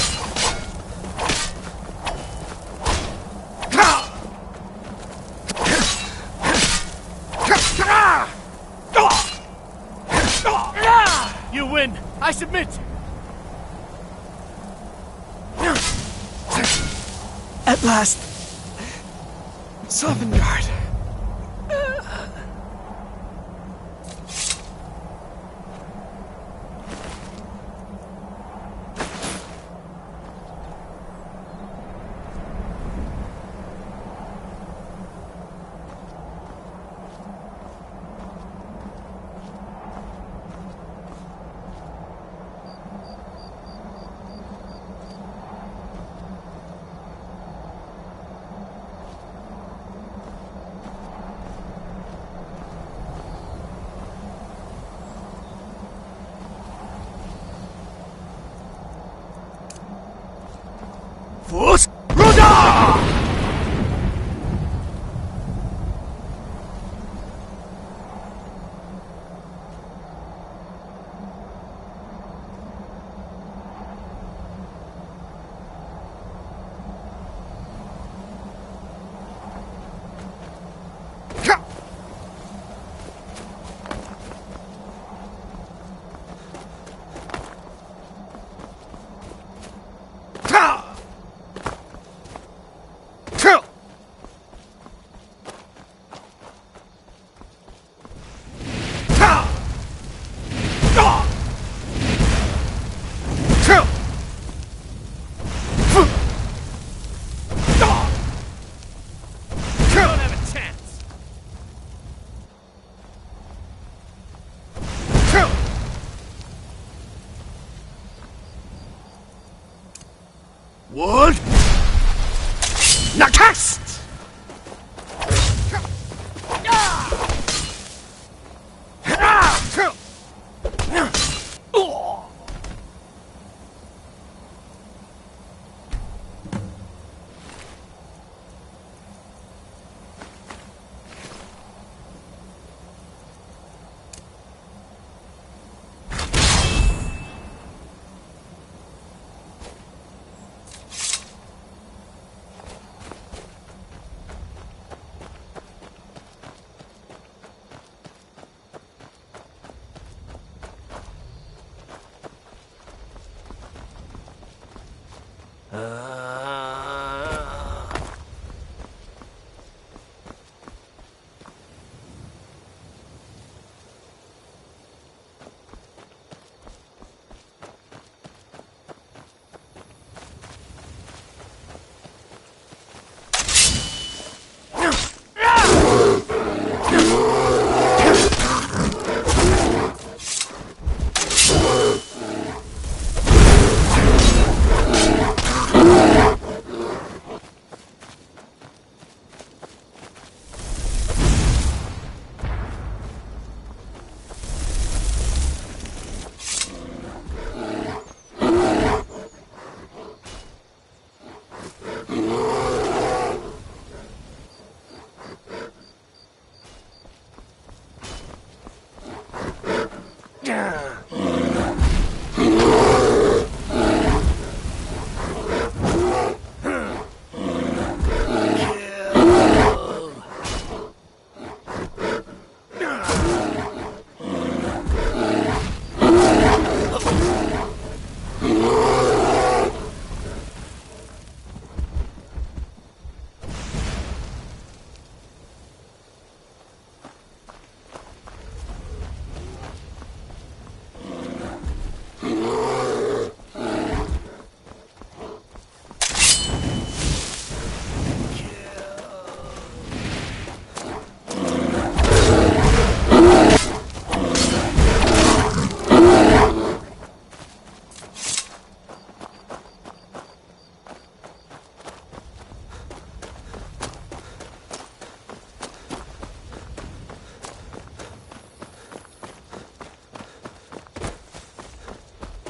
You win! I submit! At last, Sovngarde. What? Nakast!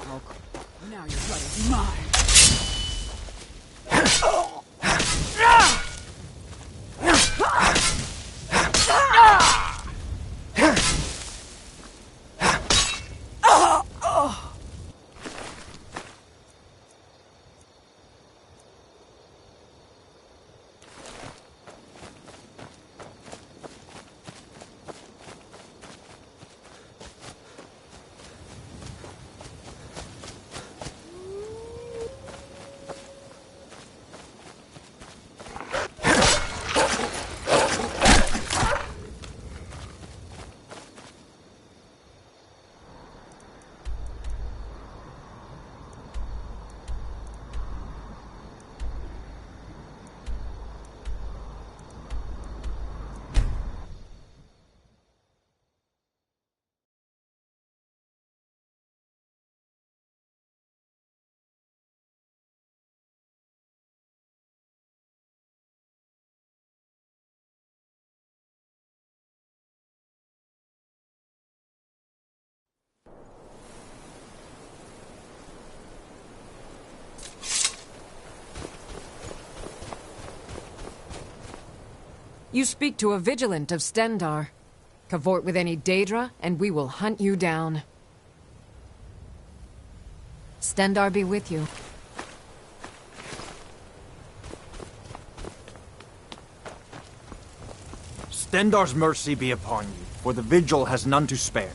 smoke. Now your blood is mine. You speak to a vigilant of Stendar. Cavort with any Daedra, and we will hunt you down. Stendar be with you. Stendar's mercy be upon you, for the vigil has none to spare.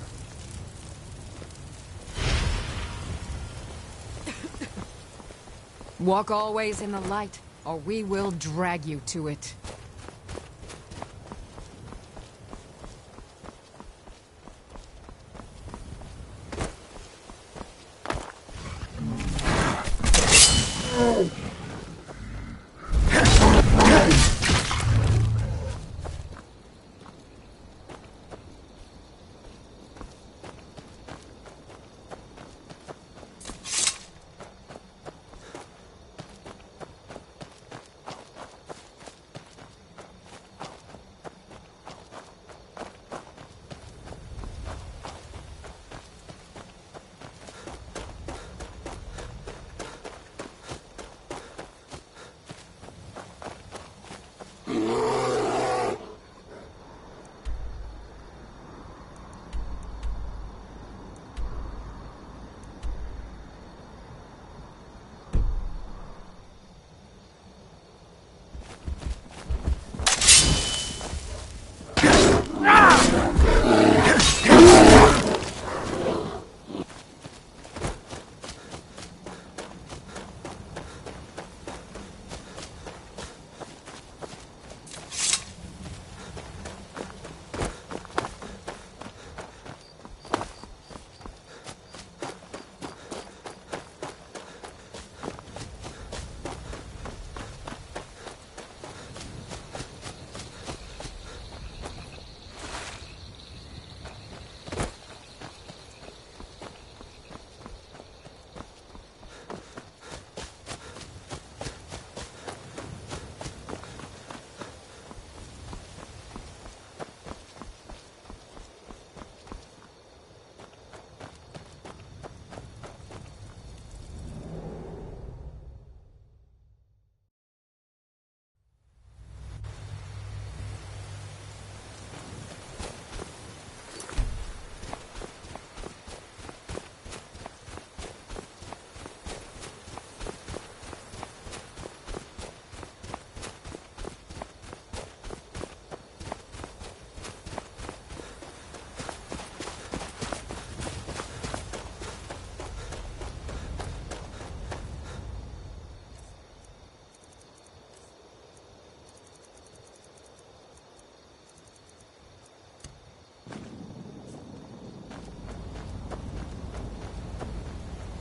Walk always in the light, or we will drag you to it.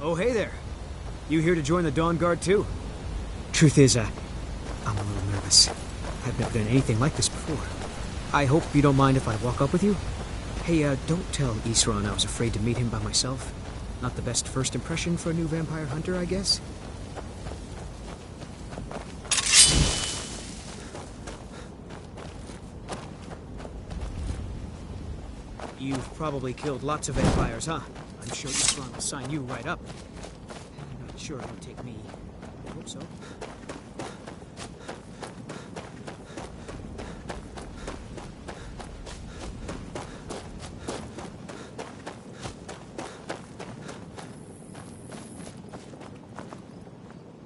Oh, hey there. You here to join the Dawn Guard, too? Truth is, I'm a little nervous. I've never done anything like this before. I hope you don't mind if I walk up with you? Hey, don't tell Isran I was afraid to meet him by myself. Not the best first impression for a new vampire hunter, I guess? You've probably killed lots of vampires, huh? I'm sure Isran will sign you right up. I'm not sure it'll take me. I hope so.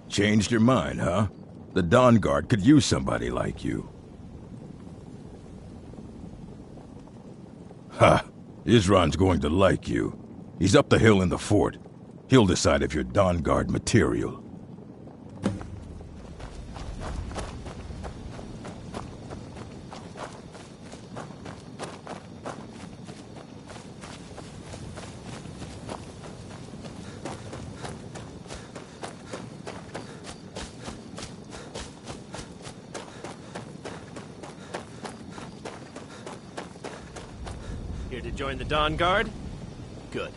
Changed your mind, huh? The Dawn Guard could use somebody like you. Ha! Isran's going to like you. He's up the hill in the fort. He'll decide if you're Dawn Guard material. Here to join the Dawn Guard? Good.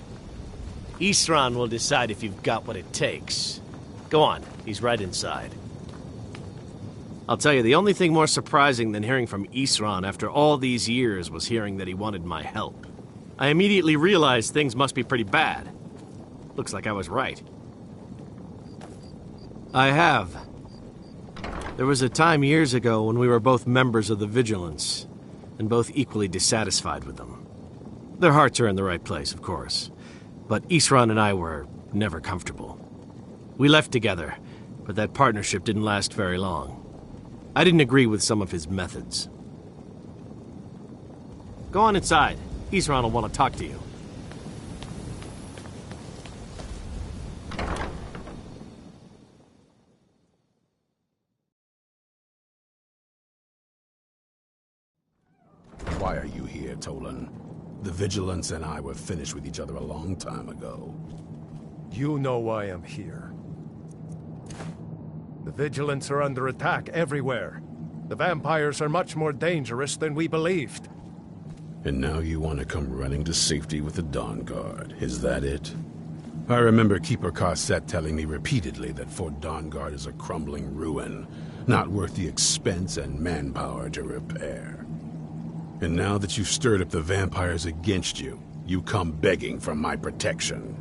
Isran will decide if you've got what it takes. Go on, he's right inside. I'll tell you, the only thing more surprising than hearing from Isran after all these years was hearing that he wanted my help. I immediately realized things must be pretty bad. Looks like I was right. I have. There was a time years ago when we were both members of the Vigilance, and both equally dissatisfied with them. Their hearts are in the right place, of course, but Isran and I were never comfortable. We left together, but that partnership didn't last very long. I didn't agree with some of his methods. Go on inside. Isran will want to talk to you. Why are you here, Tolan? The Vigilance and I were finished with each other a long time ago. You know why I'm here. The Vigilance are under attack everywhere. The vampires are much more dangerous than we believed. And now you want to come running to safety with the Dawn Guard. Is that it? I remember Keeper Carset telling me repeatedly that Fort Dawn Guard is a crumbling ruin, not worth the expense and manpower to repair. And now that you've stirred up the vampires against you, you come begging for my protection.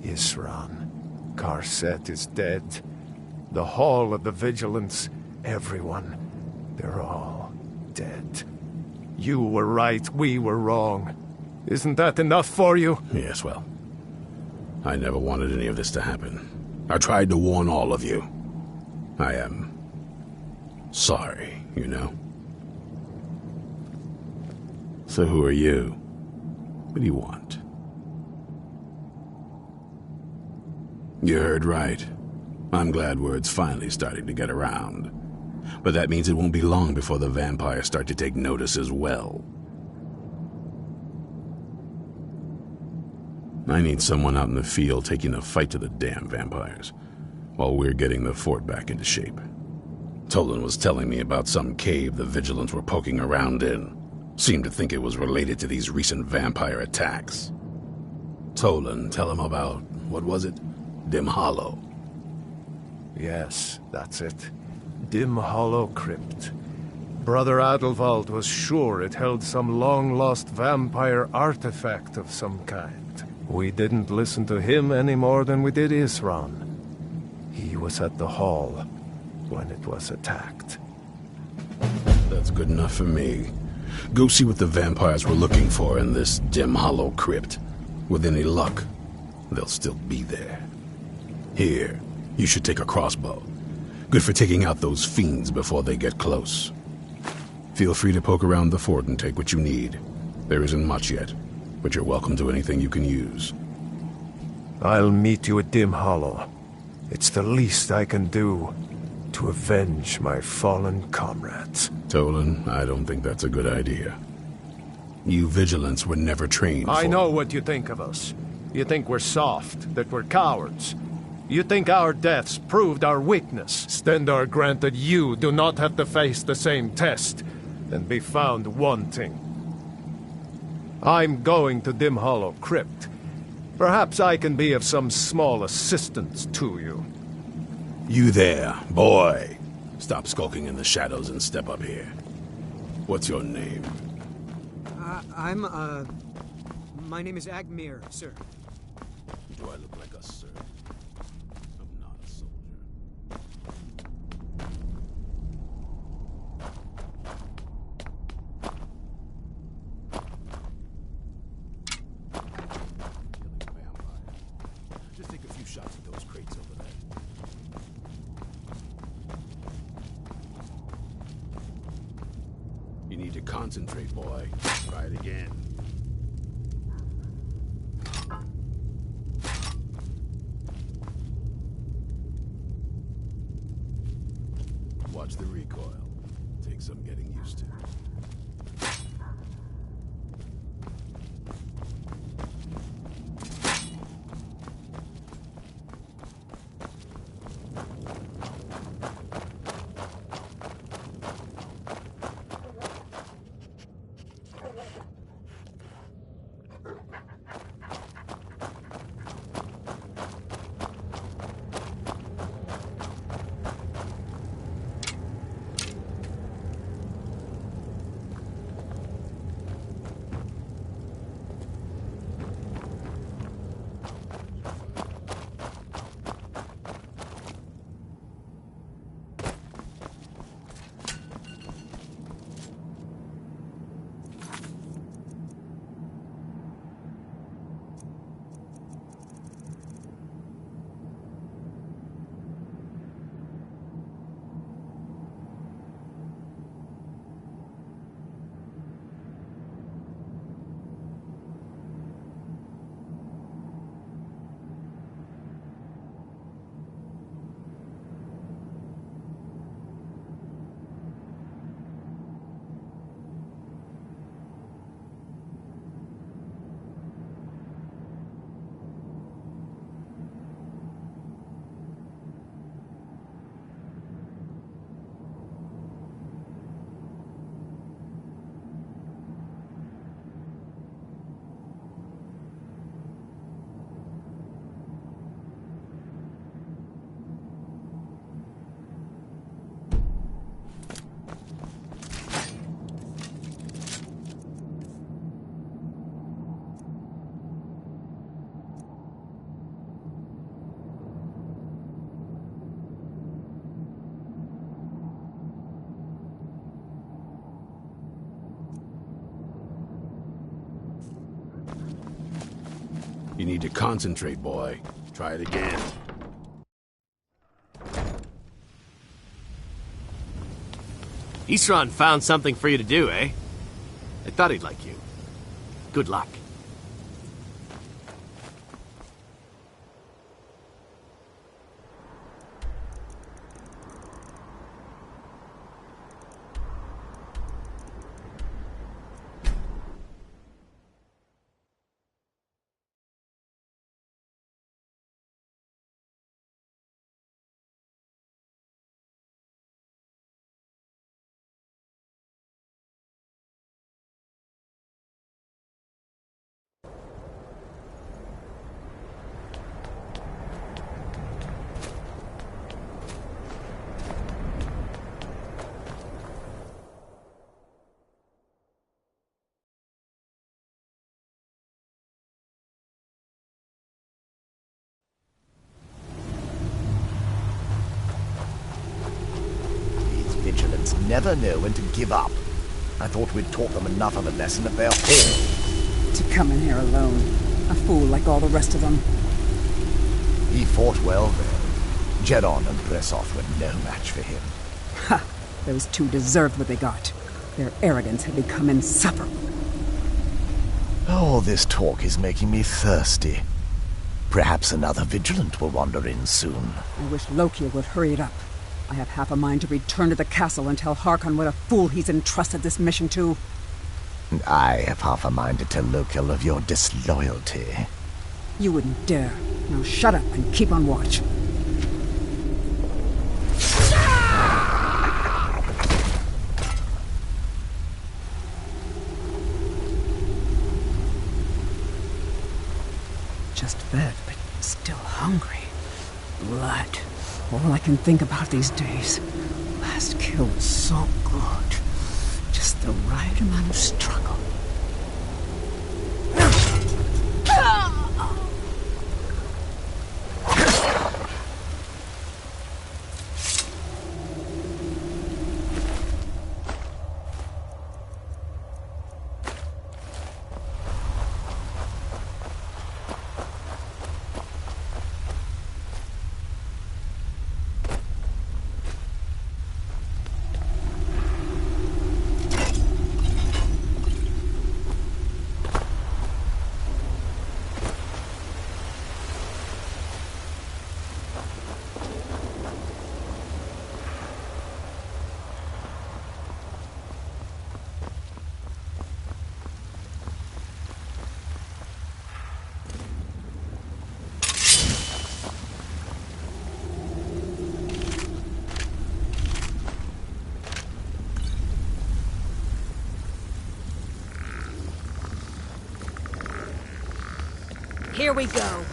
Isran, Carset is dead. The Hall of the Vigilance, everyone, they're all dead. You were right, we were wrong. Isn't that enough for you? Yes, well, I never wanted any of this to happen. I tried to warn all of you. I am sorry, you know. So who are you? What do you want? You heard right. I'm glad word's finally starting to get around. But that means it won't be long before the vampires start to take notice as well. I need someone out in the field taking a fight to the damn vampires, while we're getting the fort back into shape. Tolan was telling me about some cave the Vigilants were poking around in. Seemed to think it was related to these recent vampire attacks. Tolan, tell him about, what was it? Dim Hollow. Yes, that's it. Dim Hollow Crypt. Brother Adelwald was sure it held some long-lost vampire artifact of some kind. We didn't listen to him any more than we did Isran. He was at the hall when it was attacked. That's good enough for me. Go see what the vampires were looking for in this Dim Hollow Crypt. With any luck, they'll still be there. Here, you should take a crossbow. Good for taking out those fiends before they get close. Feel free to poke around the fort and take what you need. There isn't much yet, but you're welcome to anything you can use. I'll meet you at Dim Hollow. It's the least I can do to avenge my fallen comrades. Tolan, I don't think that's a good idea. You Vigilants were never trained I know what you think of us. You think we're soft, that we're cowards. You think our deaths proved our weakness. Stendarr granted you do not have to face the same test and be found wanting. I'm going to Dim Hollow Crypt. Perhaps I can be of some small assistance to you. You there, boy. Stop skulking in the shadows and step up here. What's your name? My name is Agmir, sir. Do I look like a sir? I'm not a soldier. Killing vampires. Just take a few shots at those crates over there. You need to concentrate, boy. Try it again. Watch the recoil. Takes some getting used to. You need to concentrate, boy. Try it again. Isran found something for you to do, eh? I thought he'd like you. Good luck. Never know when to give up. I thought we'd taught them enough of a lesson at their hall. To come in here alone. A fool like all the rest of them. He fought well, though. Jedon and Bresoth were no match for him. Ha! Those two deserved what they got. Their arrogance had become insufferable. All this talk is making me thirsty. Perhaps another Vigilant will wander in soon. I wish Loki would hurry it up. I have half a mind to return to the castle and tell Harkon what a fool he's entrusted this mission to. And I have half a mind to tell Loki of your disloyalty. You wouldn't dare. Now shut up and keep on watch. Just fed, but still hungry. Blood. All I can think about these days. Last kill was so good. Just the right amount of struggle. Here we go.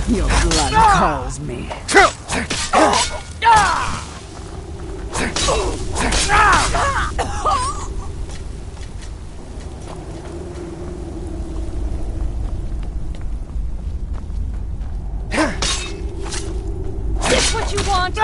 Your blood calls me. This what you want?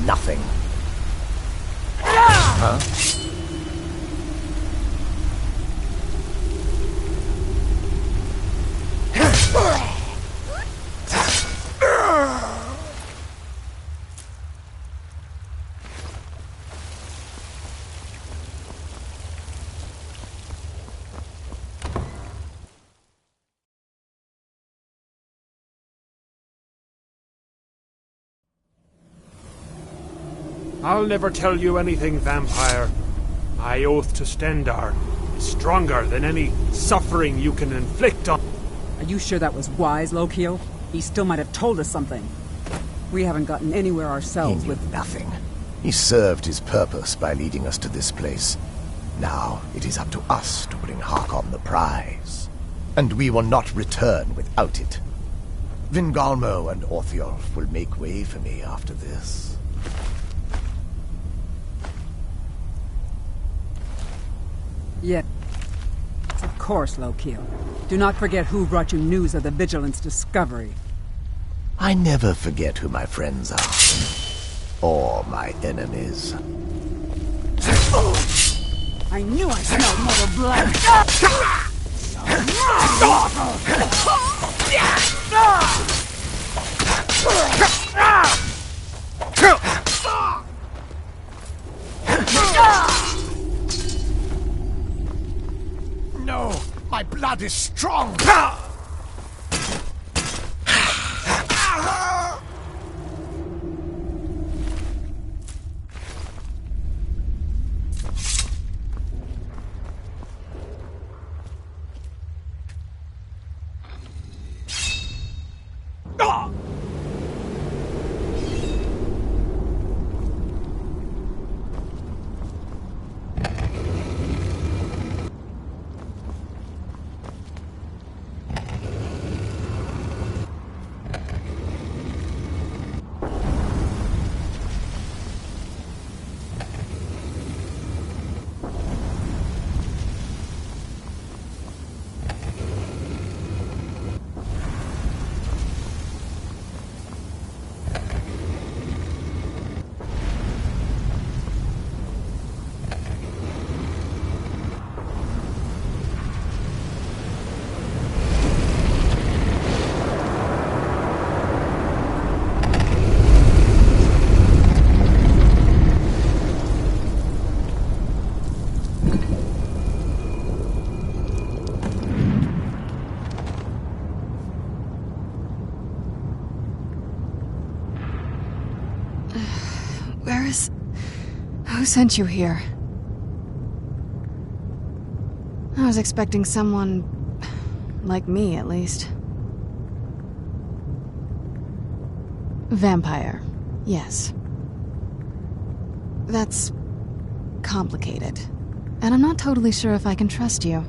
Nothing. Huh? I'll never tell you anything, vampire. My oath to Stendar is stronger than any suffering you can inflict on... Are you sure that was wise, Lokio? He still might have told us something. We haven't gotten anywhere ourselves He knew with... nothing. He served his purpose by leading us to this place. Now it is up to us to bring Hakon the prize. And we will not return without it. Vingalmo and Orthiolf will make way for me after this. Yes. Of course, Lokio. Do not forget who brought you news of the Vigilance discovery. I never forget who my friends are. Or my enemies. I knew I smelled mortal blood! No! My blood is strong! Where is... Who sent you here? I was expecting someone... like me, at least. Vampire. Yes. That's... complicated. And I'm not totally sure if I can trust you.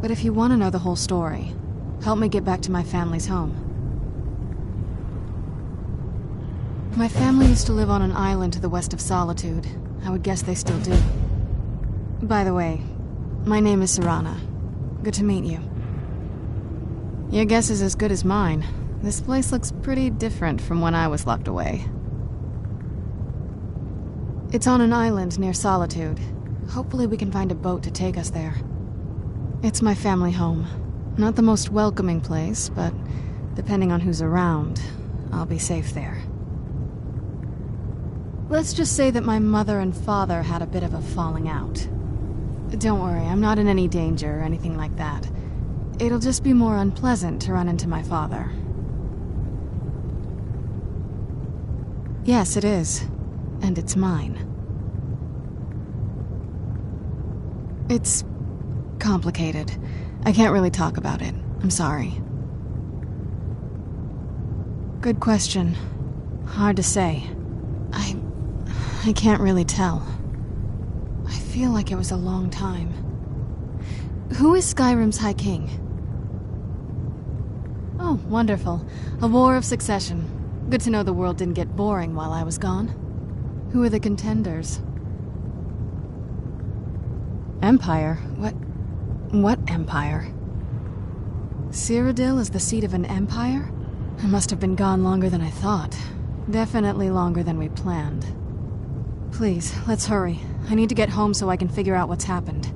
But if you want to know the whole story, help me get back to my family's home. My family used to live on an island to the west of Solitude. I would guess they still do. By the way, my name is Serana. Good to meet you. Your guess is as good as mine. This place looks pretty different from when I was locked away. It's on an island near Solitude. Hopefully we can find a boat to take us there. It's my family home. Not the most welcoming place, but depending on who's around, I'll be safe there. Let's just say that my mother and father had a bit of a falling out. Don't worry, I'm not in any danger or anything like that. It'll just be more unpleasant to run into my father. Yes, it is. And it's mine. It's complicated. I can't really talk about it. I'm sorry. Good question. Hard to say. I can't really tell. I feel like it was a long time. Who is Skyrim's High King? Oh, wonderful. A war of succession. Good to know the world didn't get boring while I was gone. Who are the contenders? Empire? What empire? Cyrodiil is the seat of an empire? I must have been gone longer than I thought. Definitely longer than we planned. Please, let's hurry. I need to get home so I can figure out what's happened.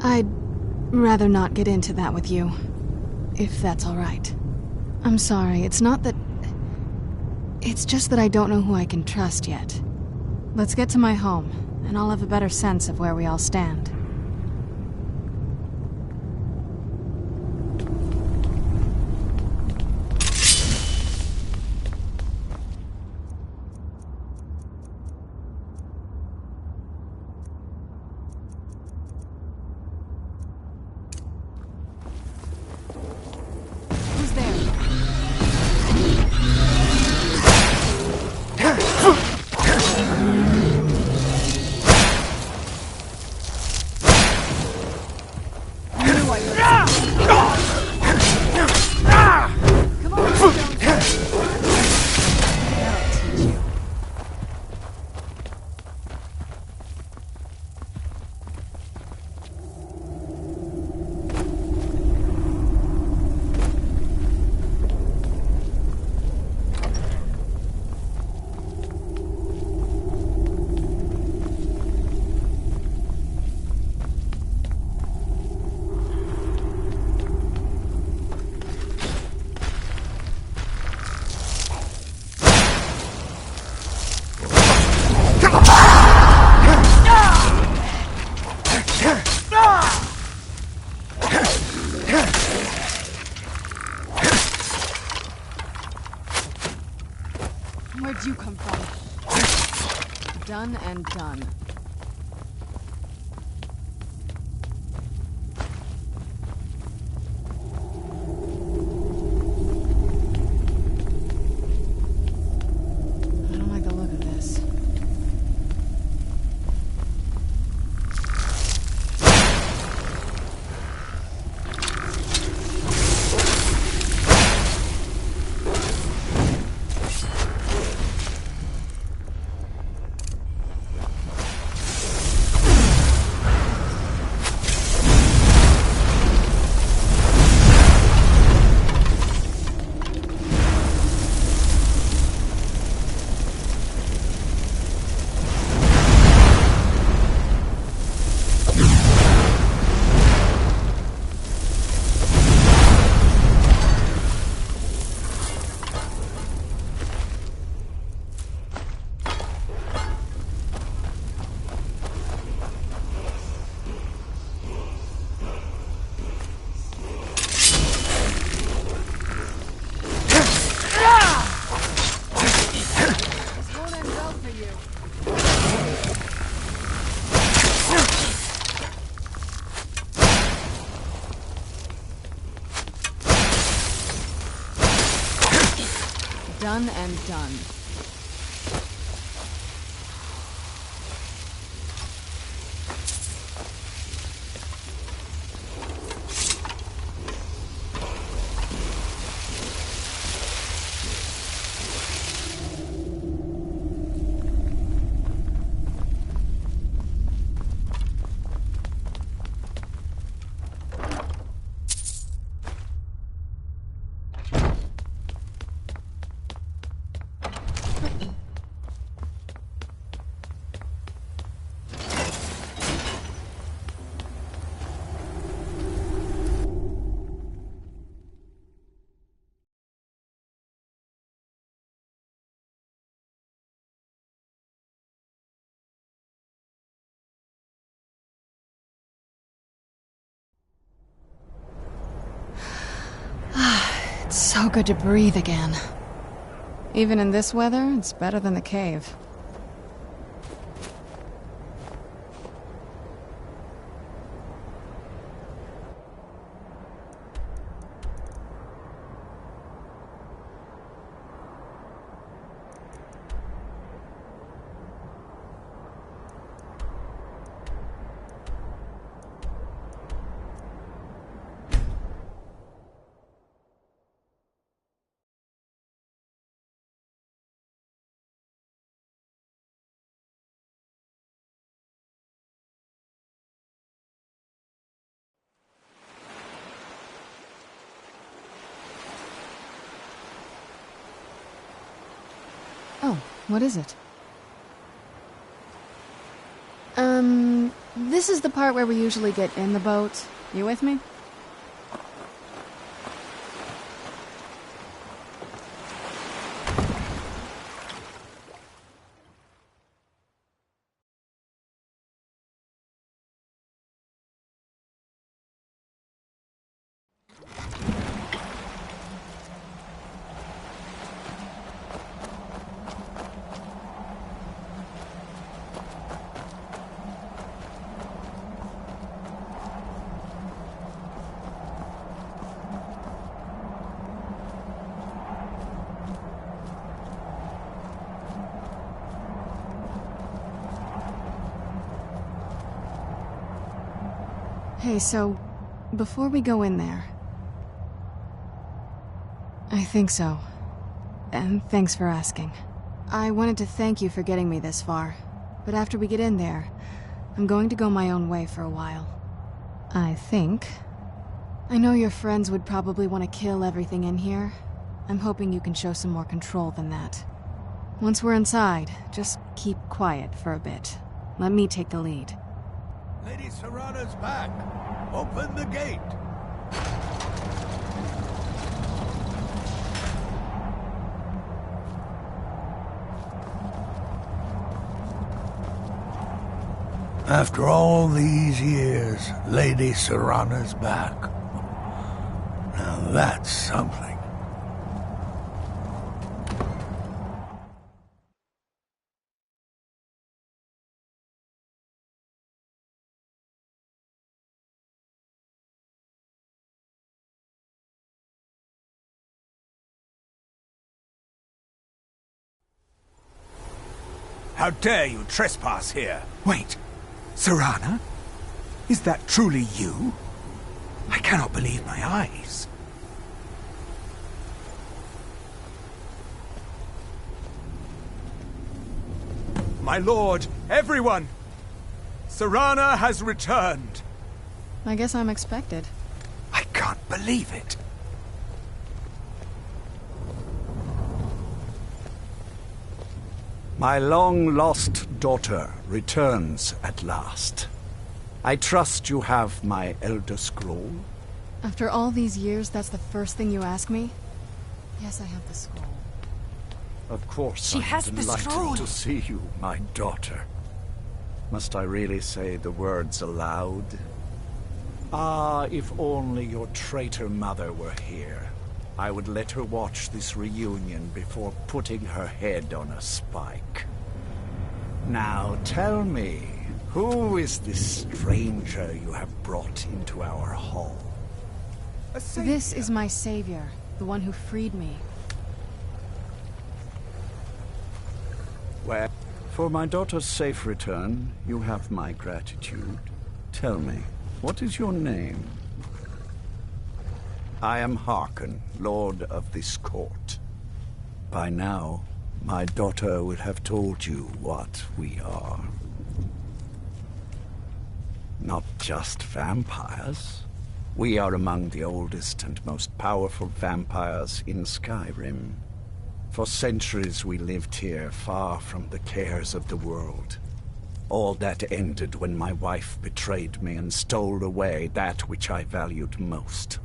I'd rather not get into that with you, if that's all right. I'm sorry, it's not that... It's just that I don't know who I can trust yet. Let's get to my home, and I'll have a better sense of where we all stand. Where'd you come from? Done and done. I don't like the look of this. Done and done. It's so good to breathe again. Even in this weather, it's better than the cave. Oh, what is it? This is the part where we usually get in the boat. You with me? Hey, so, before we go in there... I think so. And thanks for asking. I wanted to thank you for getting me this far, but after we get in there, I'm going to go my own way for a while. I think. I know your friends would probably want to kill everything in here. I'm hoping you can show some more control than that. Once we're inside, just keep quiet for a bit. Let me take the lead. Lady Serana's back. Open the gate. After all these years, Lady Serana's back. Now that's something. How dare you trespass here? Wait, Serana? Is that truly you? I cannot believe my eyes. My lord, everyone! Serana has returned! I guess I'm expected. I can't believe it. My long-lost daughter returns at last. I trust you have my Elder Scroll? After all these years, that's the first thing you ask me? Yes, I have the scroll. Of course, She I'm has the delighted scroll. to see you, my daughter. Must I really say the words aloud? Ah, if only your traitor mother were here. I would let her watch this reunion before putting her head on a spike. Now tell me, who is this stranger you have brought into our hall? This is my savior, the one who freed me. Well, for my daughter's safe return, you have my gratitude. Tell me, what is your name? I am Harkon, Lord of this court. By now, my daughter would have told you what we are. Not just vampires. We are among the oldest and most powerful vampires in Skyrim. For centuries we lived here, far from the cares of the world. All that ended when my wife betrayed me and stole away that which I valued most.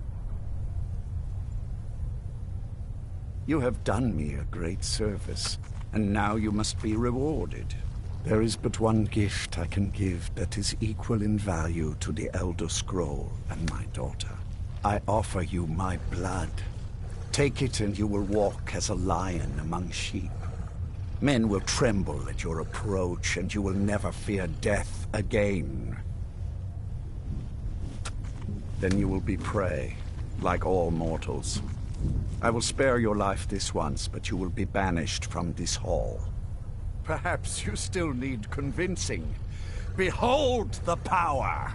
You have done me a great service, and now you must be rewarded. There is but one gift I can give that is equal in value to the Elder Scroll and my daughter. I offer you my blood. Take it and you will walk as a lion among sheep. Men will tremble at your approach, and you will never fear death again. Then you will be prey, like all mortals. I will spare your life this once, but you will be banished from this hall. Perhaps you still need convincing. Behold the power!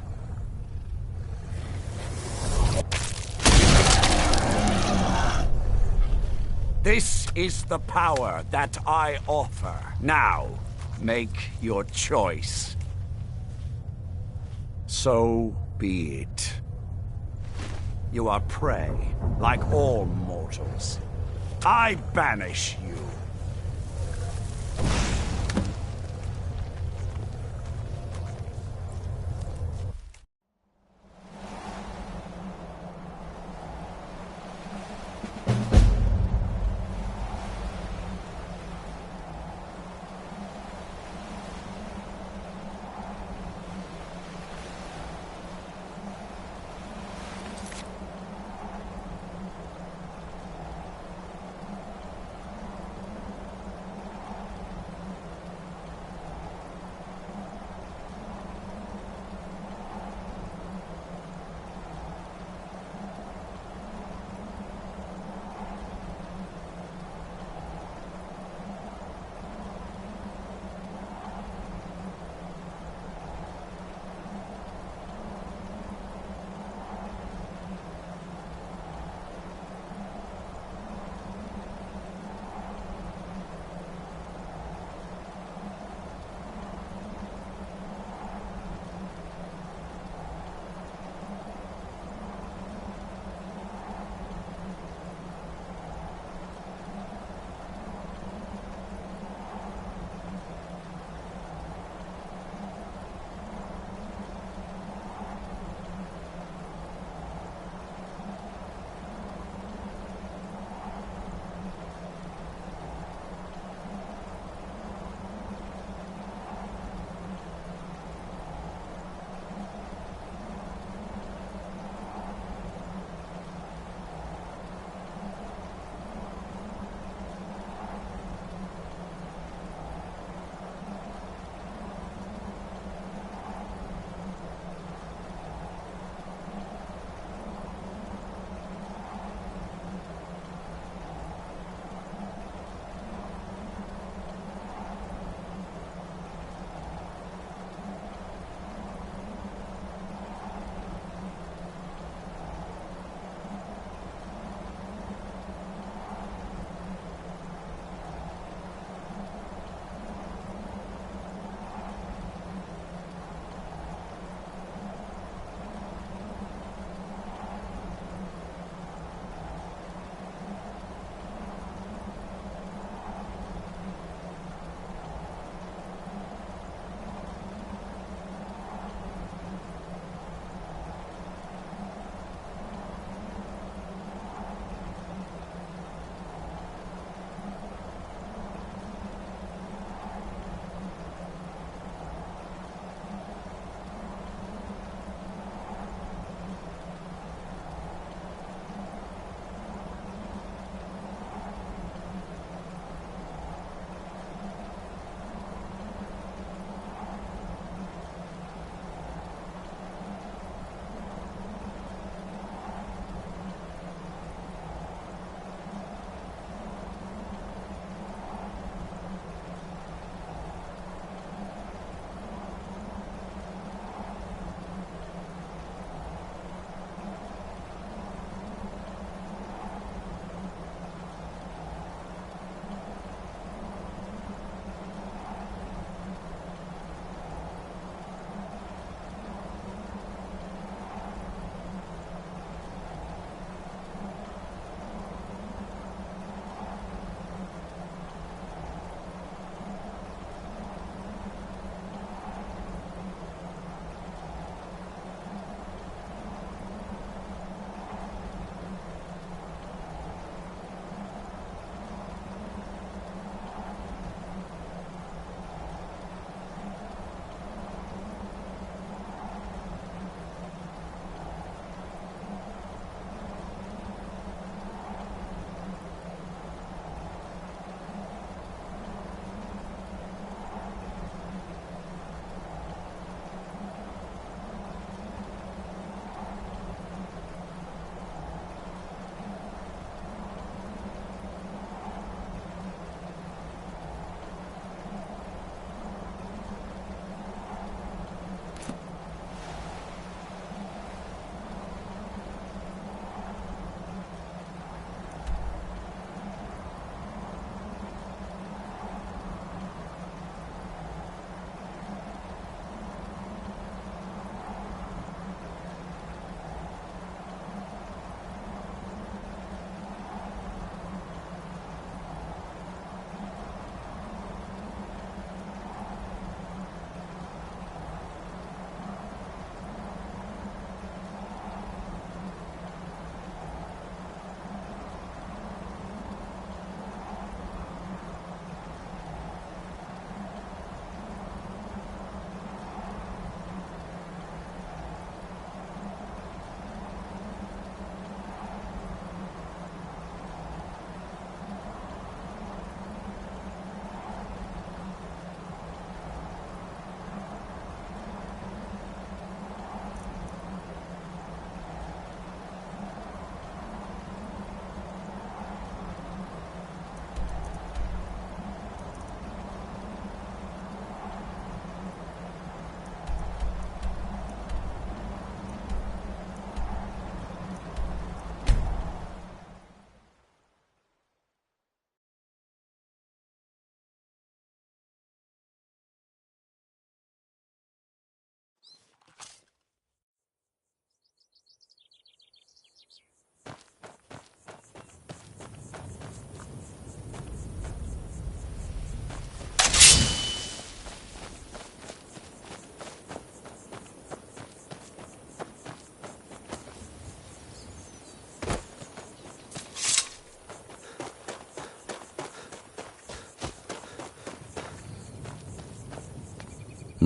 This is the power that I offer. Now, make your choice. So be it. You are prey, like all mortals. I banish you.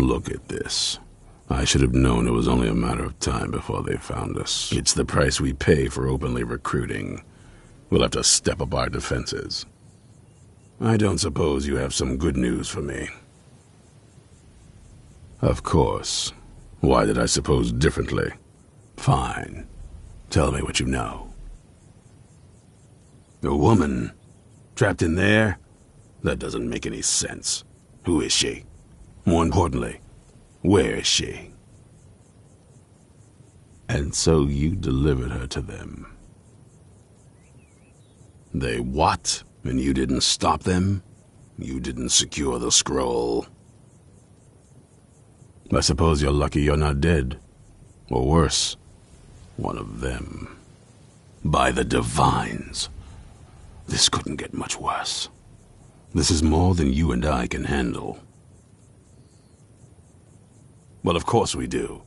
Look at this. I should have known it was only a matter of time before they found us. It's the price we pay for openly recruiting. We'll have to step up our defenses. I don't suppose you have some good news for me. Of course. Why did I suppose differently? Fine. Tell me what you know. A woman? Trapped in there? That doesn't make any sense. Who is she? More importantly, where is she? And so you delivered her to them. They what? And you didn't stop them? You didn't secure the scroll? I suppose you're lucky you're not dead. Or worse, one of them. By the Divines. This couldn't get much worse. This is more than you and I can handle. Well, of course we do.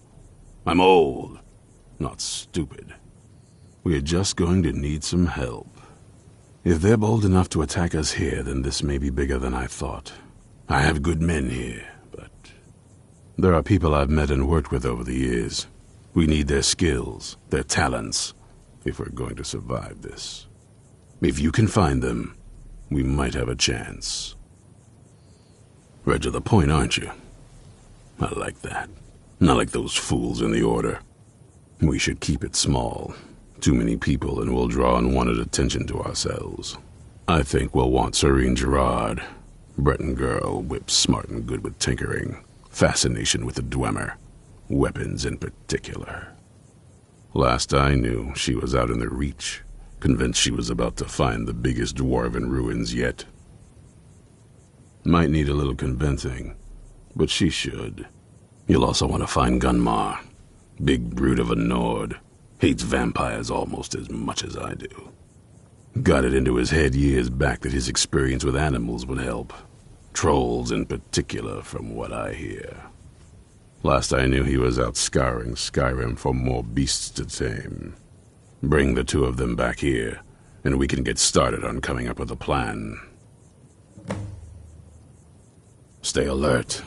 I'm old, not stupid. We're just going to need some help. If they're bold enough to attack us here, then this may be bigger than I thought. I have good men here, but there are people I've met and worked with over the years. We need their skills, their talents, if we're going to survive this. If you can find them, we might have a chance. Right to the point, aren't you? I like that. Not like those fools in the Order. We should keep it small. Too many people and we'll draw unwanted attention to ourselves. I think we'll want Serene Gerard. Breton girl, whip smart and good with tinkering. Fascination with the Dwemer. Weapons in particular. Last I knew, she was out in the Reach, convinced she was about to find the biggest dwarven ruins yet. Might need a little convincing, but she should. You'll also want to find Gunmar. Big brute of a Nord. Hates vampires almost as much as I do. Got it into his head years back that his experience with animals would help. Trolls in particular, from what I hear. Last I knew he was out scouring Skyrim for more beasts to tame. Bring the two of them back here, and we can get started on coming up with a plan. Stay alert.